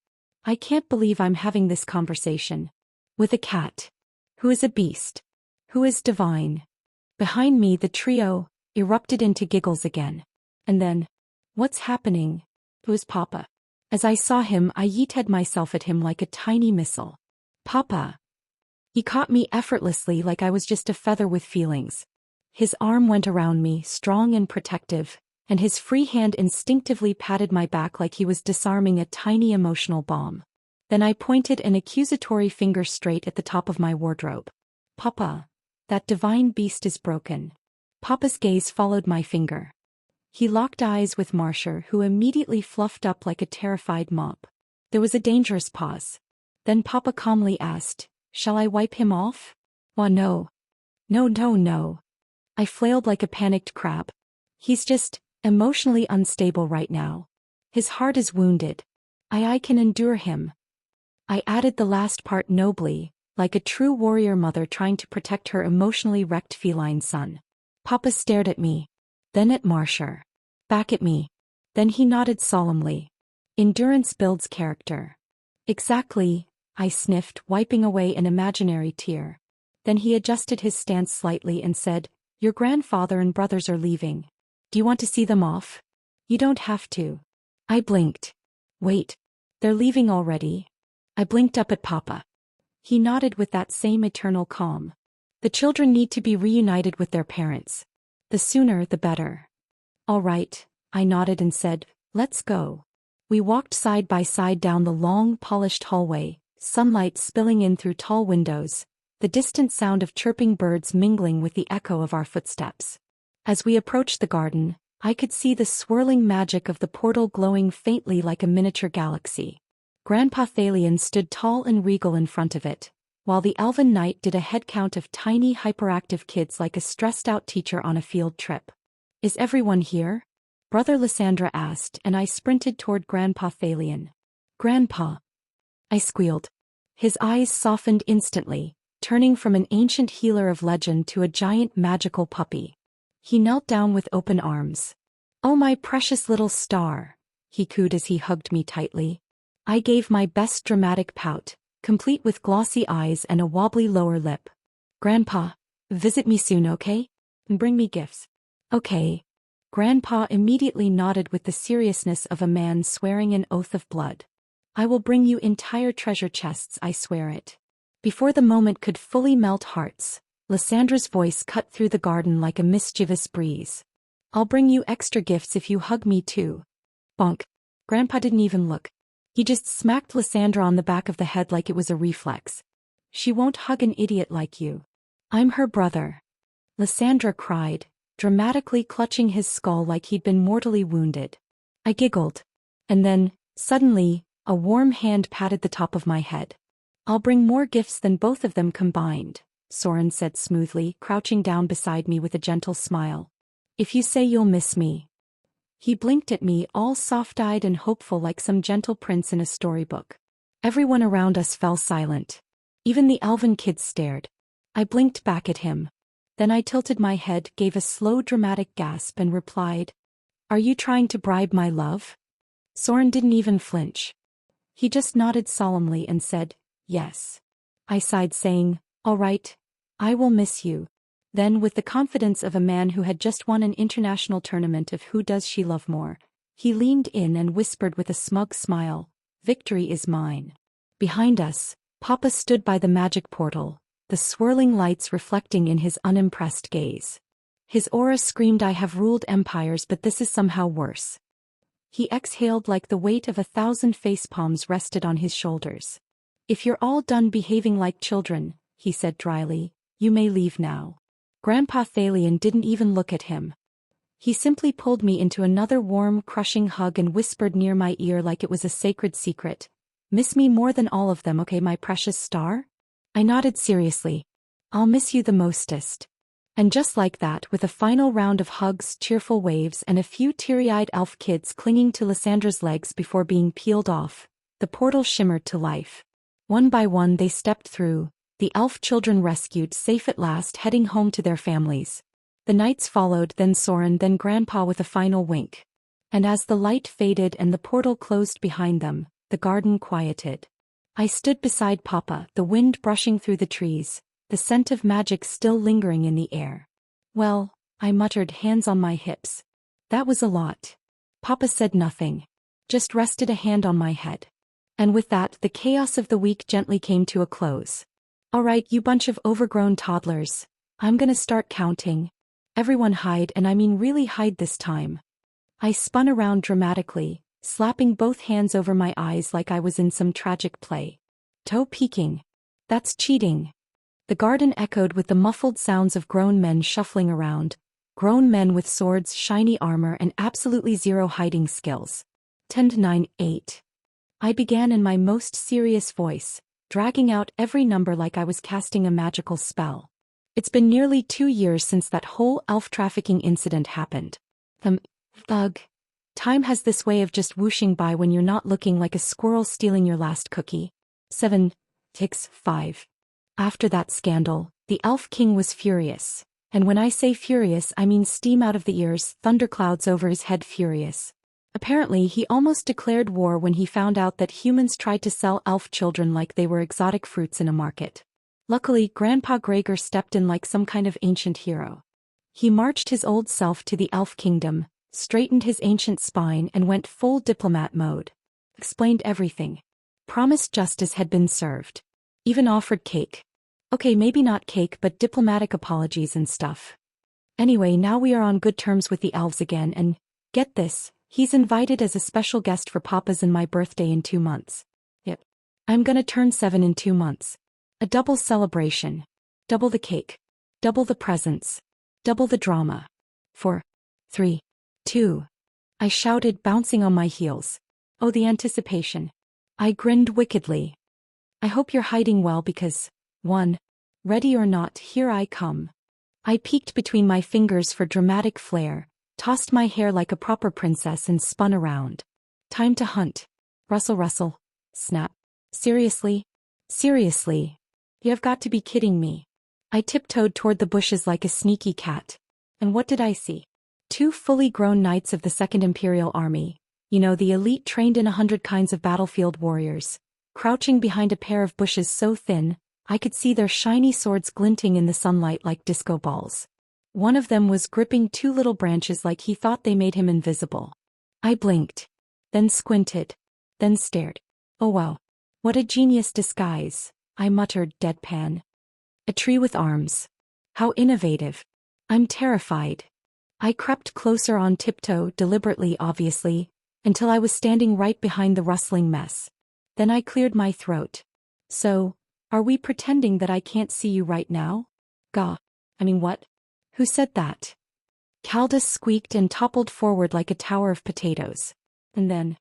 S1: I can't believe I'm having this conversation. With a cat. Who is a beast? Who is divine? Behind me the trio erupted into giggles again. And then, what's happening? Who's Papa? As I saw him, I yeeted myself at him like a tiny missile. Papa! He caught me effortlessly like I was just a feather with feelings. His arm went around me, strong and protective, and his free hand instinctively patted my back like he was disarming a tiny emotional bomb. Then I pointed an accusatory finger straight at the top of my wardrobe. Papa, that divine beast is broken. Papa's gaze followed my finger. He locked eyes with Marcia, who immediately fluffed up like a terrified mop. There was a dangerous pause. Then Papa calmly asked, "Shall I wipe him off?" "Why no. No. I flailed like a panicked crab. "He's just emotionally unstable right now. His heart is wounded. I can endure him." I added the last part nobly, like a true warrior mother trying to protect her emotionally wrecked feline son. Papa stared at me, then at Marcia, back at me. Then he nodded solemnly. "Endurance builds character." "Exactly," I sniffed, wiping away an imaginary tear. Then he adjusted his stance slightly and said, "Your grandfather and brothers are leaving. Do you want to see them off?" "You don't have to." I blinked. "Wait, they're leaving already?" I blinked up at Papa. He nodded with that same eternal calm. "The children need to be reunited with their parents. The sooner the better." "All right," I nodded and said, "Let's go." We walked side by side down the long, polished hallway, sunlight spilling in through tall windows, the distant sound of chirping birds mingling with the echo of our footsteps. As we approached the garden, I could see the swirling magic of the portal glowing faintly like a miniature galaxy. Grandpa Thalion stood tall and regal in front of it, while the elven knight did a head count of tiny hyperactive kids like a stressed-out teacher on a field trip. "Is everyone here?" Brother Lysandra asked, and I sprinted toward Grandpa Thalion. "Grandpa!" I squealed. His eyes softened instantly, turning from an ancient healer of legend to a giant magical puppy. He knelt down with open arms. "Oh, my precious little star," he cooed as he hugged me tightly. I gave my best dramatic pout, complete with glossy eyes and a wobbly lower lip. "Grandpa, visit me soon, okay? And bring me gifts." "Okay." Grandpa immediately nodded with the seriousness of a man swearing an oath of blood. "I will bring you entire treasure chests, I swear it." Before the moment could fully melt hearts, Lysandra's voice cut through the garden like a mischievous breeze. "I'll bring you extra gifts if you hug me too." Bonk. Grandpa didn't even look. He just smacked Lysandra on the back of the head like it was a reflex. "She won't hug an idiot like you." "I'm her brother." Lysandra cried, dramatically clutching his skull like he'd been mortally wounded. I giggled. And then, suddenly, a warm hand patted the top of my head. "I'll bring more gifts than both of them combined," Soren said smoothly, crouching down beside me with a gentle smile. "If you say you'll miss me." He blinked at me, all soft-eyed and hopeful like some gentle prince in a storybook. Everyone around us fell silent. Even the elven kids stared. I blinked back at him. Then I tilted my head, gave a slow dramatic gasp and replied, "Are you trying to bribe my love?" Soren didn't even flinch. He just nodded solemnly and said, "Yes." I sighed, saying, "All right, I will miss you." Then, with the confidence of a man who had just won an international tournament of Who Does She Love More, he leaned in and whispered with a smug smile, "Victory is mine." Behind us, Papa stood by the magic portal, the swirling lights reflecting in his unimpressed gaze. His aura screamed, "I have ruled empires, but this is somehow worse." He exhaled like the weight of 1,000 facepalms rested on his shoulders. "If you're all done behaving like children," he said dryly, "you may leave now." Grandpa Thalion didn't even look at him. He simply pulled me into another warm, crushing hug and whispered near my ear like it was a sacred secret, "Miss me more than all of them, okay, my precious star?" I nodded seriously. "I'll miss you the mostest." And just like that, with a final round of hugs, cheerful waves, and a few teary-eyed elf kids clinging to Lysandra's legs before being peeled off, the portal shimmered to life. One by one they stepped through, the elf children rescued, safe at last, heading home to their families. The knights followed, then Soren, then Grandpa with a final wink. And as the light faded and the portal closed behind them, the garden quieted. I stood beside Papa, the wind brushing through the trees, the the scent of magic still lingering in the air. Well, I muttered, hands on my hips. That was a lot. Papa said nothing. Just rested a hand on my head. And with that, the chaos of the week gently came to a close. All right, you bunch of overgrown toddlers. I'm gonna start counting. Everyone hide, and I mean really hide this time. I spun around dramatically, slapping both hands over my eyes like I was in some tragic play. Toe peeking. That's cheating. The garden echoed with the muffled sounds of grown men shuffling around, grown men with swords, shiny armor, and absolutely zero hiding skills. 10 to 9, 8. I began in my most serious voice, dragging out every number like I was casting a magical spell. It's been nearly 2 years since that whole elf trafficking incident happened. Ugh. Time has this way of just whooshing by when you're not looking like a squirrel stealing your last cookie. 7, 6, 5. After that scandal, the Elf King was furious. And when I say furious, I mean steam out of the ears, thunderclouds over his head furious. Apparently, he almost declared war when he found out that humans tried to sell elf children like they were exotic fruits in a market. Luckily, Grandpa Gregor stepped in like some kind of ancient hero. He marched his old self to the elf kingdom, straightened his ancient spine, and went full diplomat mode. Explained everything. Promised justice had been served. Even offered cake. Okay, maybe not cake, but diplomatic apologies and stuff. Anyway, now we are on good terms with the elves again, and, get this, he's invited as a special guest for Papa's and my birthday in 2 months. Yep. I'm gonna turn 7 in 2 months. A double celebration. Double the cake. Double the presents. Double the drama. 4, 3, 2. I shouted, bouncing on my heels. Oh, the anticipation. I grinned wickedly. I hope you're hiding well because, 1. Ready or not, here I come. I peeked between my fingers for dramatic flair, tossed my hair like a proper princess and spun around. Time to hunt. Rustle, rustle. Snap. Seriously? Seriously? You've got to be kidding me. I tiptoed toward the bushes like a sneaky cat. And what did I see? 2 fully grown knights of the 2nd Imperial Army. You know, the elite trained in 100 kinds of battlefield warriors. Crouching behind a pair of bushes so thin, I could see their shiny swords glinting in the sunlight like disco balls. One of them was gripping 2 little branches like he thought they made him invisible. I blinked. Then squinted. Then stared. Oh wow. What a genius disguise, I muttered, deadpan. A tree with arms. How innovative. I'm terrified. I crept closer on tiptoe, deliberately obviously, until I was standing right behind the rustling mess. Then I cleared my throat. So, are we pretending that I can't see you right now? Gah. I mean what? Who said that? Caldus squeaked and toppled forward like a tower of potatoes. And then,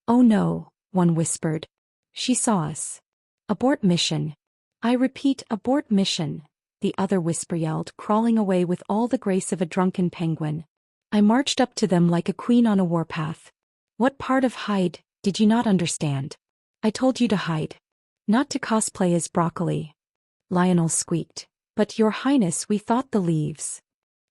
S1: oh no, one whispered. She saw us. Abort mission. I repeat, abort mission, the other whisper yelled, crawling away with all the grace of a drunken penguin. I marched up to them like a queen on a warpath. What part of hide did you not understand? I told you to hide. Not to cosplay as broccoli. Lionel squeaked. But your highness, we thought the leaves.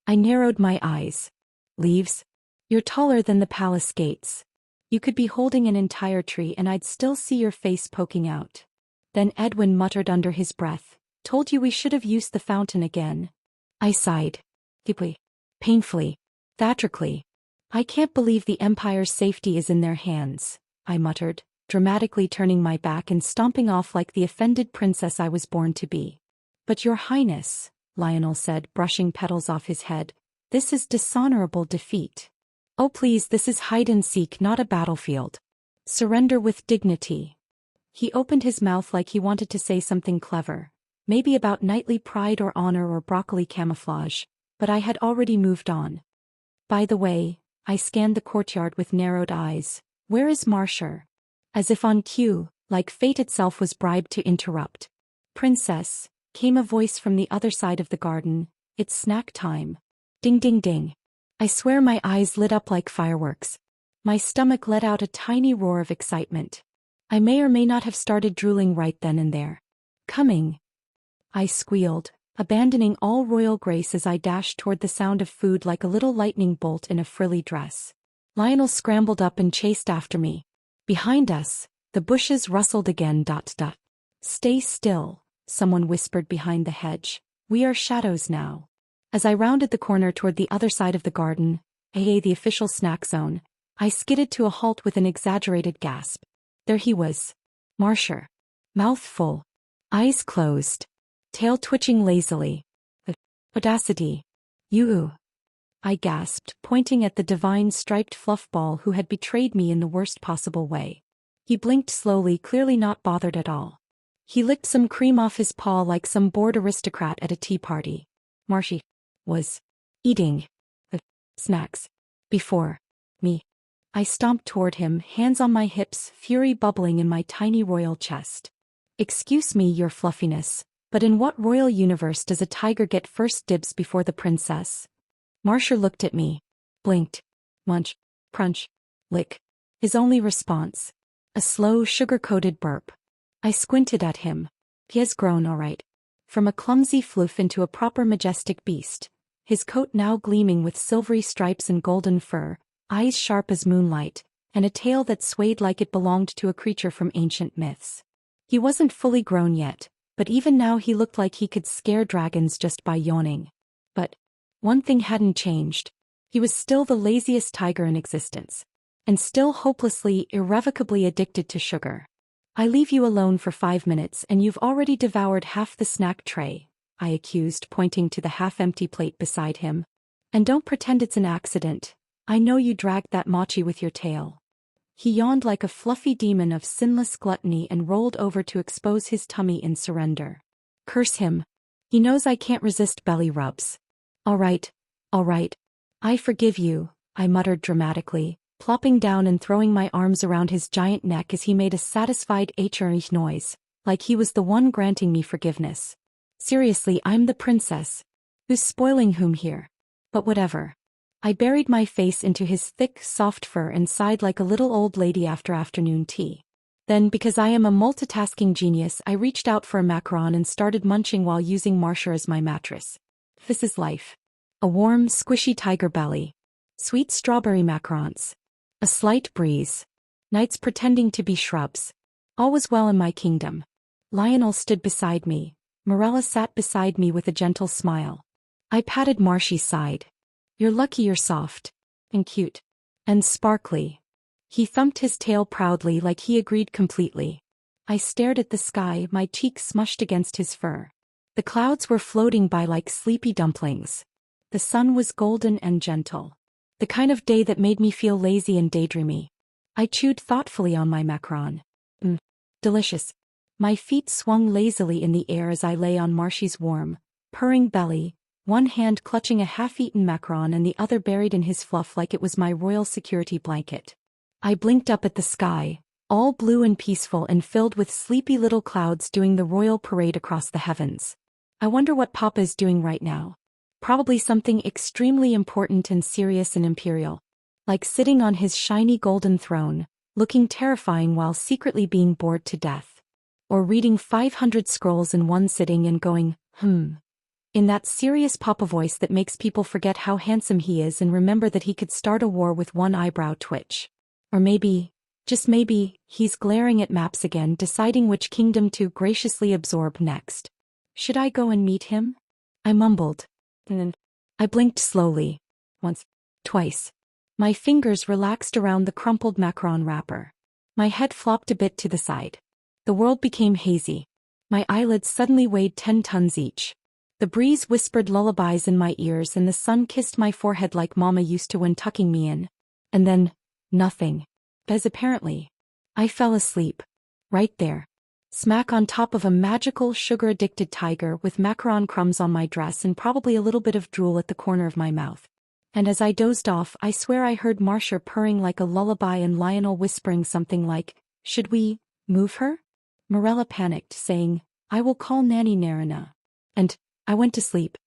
S1: I narrowed my eyes. Leaves? You're taller than the palace gates. You could be holding an entire tree and I'd still see your face poking out. Then Edwin muttered under his breath. Told you we should have used the fountain again. I sighed. Deeply. Painfully. Theatrically. I can't believe the Empire's safety is in their hands, I muttered, dramatically turning my back and stomping off like the offended princess I was born to be. But your highness, Lionel said, brushing petals off his head, this is dishonorable defeat. Oh please, this is hide and seek, not a battlefield. Surrender with dignity. He opened his mouth like he wanted to say something clever, maybe about knightly pride or honor or broccoli camouflage, but I had already moved on. By the way, I scanned the courtyard with narrowed eyes. Where is Marsher? As if on cue, like fate itself was bribed to interrupt. Princess, came a voice from the other side of the garden, it's snack time. Ding ding ding. I swear my eyes lit up like fireworks. My stomach let out a tiny roar of excitement. I may or may not have started drooling right then and there. Coming. I squealed, abandoning all royal grace as I dashed toward the sound of food like a little lightning bolt in a frilly dress. Lionel scrambled up and chased after me. Behind us, the bushes rustled again. Stay still, someone whispered behind the hedge. We are shadows now. As I rounded the corner toward the other side of the garden, aka the official snack zone, I skidded to a halt with an exaggerated gasp. There he was. Marsher. Mouth full. Eyes closed. Tail twitching lazily. The audacity. You. I gasped, pointing at the divine striped fluff ball who had betrayed me in the worst possible way. He blinked slowly, clearly not bothered at all. He licked some cream off his paw like some bored aristocrat at a tea party. Marshy was eating the snacks before me. I stomped toward him, hands on my hips, fury bubbling in my tiny royal chest. Excuse me, your fluffiness, but in what royal universe does a tiger get first dibs before the princess? Marsher looked at me, blinked, munch, crunch, lick. His only response. A slow, sugar-coated burp. I squinted at him. He has grown all right. From a clumsy floof into a proper majestic beast. His coat now gleaming with silvery stripes and golden fur, eyes sharp as moonlight, and a tail that swayed like it belonged to a creature from ancient myths. He wasn't fully grown yet, but even now he looked like he could scare dragons just by yawning. But one thing hadn't changed. He was still the laziest tiger in existence. And still hopelessly, irrevocably addicted to sugar. I leave you alone for 5 minutes and you've already devoured half the snack tray, I accused, pointing to the half-empty plate beside him. And don't pretend it's an accident. I know you dragged that mochi with your tail. He yawned like a fluffy demon of sinless gluttony and rolled over to expose his tummy in surrender. Curse him. He knows I can't resist belly rubs. All right. I forgive you, I muttered dramatically, plopping down and throwing my arms around his giant neck as he made a satisfied H-er-ich noise, like he was the one granting me forgiveness. Seriously, I'm the princess. Who's spoiling whom here? But whatever. I buried my face into his thick, soft fur and sighed like a little old lady after afternoon tea. Then, because I am a multitasking genius, I reached out for a macaron and started munching while using Marsher as my mattress. This is life. A warm, squishy tiger belly. Sweet strawberry macarons. A slight breeze. Nights pretending to be shrubs. All was well in my kingdom. Lionel stood beside me. Morella sat beside me with a gentle smile. I patted Marshy's side. You're lucky you're soft. And cute. And sparkly. He thumped his tail proudly like he agreed completely. I stared at the sky, my cheeks smushed against his fur. The clouds were floating by like sleepy dumplings. The sun was golden and gentle. The kind of day that made me feel lazy and daydreamy. I chewed thoughtfully on my macaron. Delicious. My feet swung lazily in the air as I lay on Marshy's warm, purring belly, one hand clutching a half-eaten macaron and the other buried in his fluff like it was my royal security blanket. I blinked up at the sky, all blue and peaceful and filled with sleepy little clouds doing the royal parade across the heavens. I wonder what Papa is doing right now. Probably something extremely important and serious and imperial. Like sitting on his shiny golden throne, looking terrifying while secretly being bored to death. Or reading 500 scrolls in one sitting and going, in that serious Papa voice that makes people forget how handsome he is and remember that he could start a war with one eyebrow twitch. Or maybe, just maybe, he's glaring at maps again, deciding which kingdom to graciously absorb next. Should I go and meet him? I mumbled. And then I blinked slowly. Once. Twice. My fingers relaxed around the crumpled macaron wrapper. My head flopped a bit to the side. The world became hazy. My eyelids suddenly weighed 10 tons each. The breeze whispered lullabies in my ears and the sun kissed my forehead like Mama used to when tucking me in. And then, nothing. As apparently. I fell asleep. Right there. Smack on top of a magical, sugar-addicted tiger with macaron crumbs on my dress and probably a little bit of drool at the corner of my mouth. And as I dozed off, I swear I heard Marsher purring like a lullaby and Lionel whispering something like, "Should we move her?" Morella panicked, saying, "I will call Nanny Narina." And I went to sleep.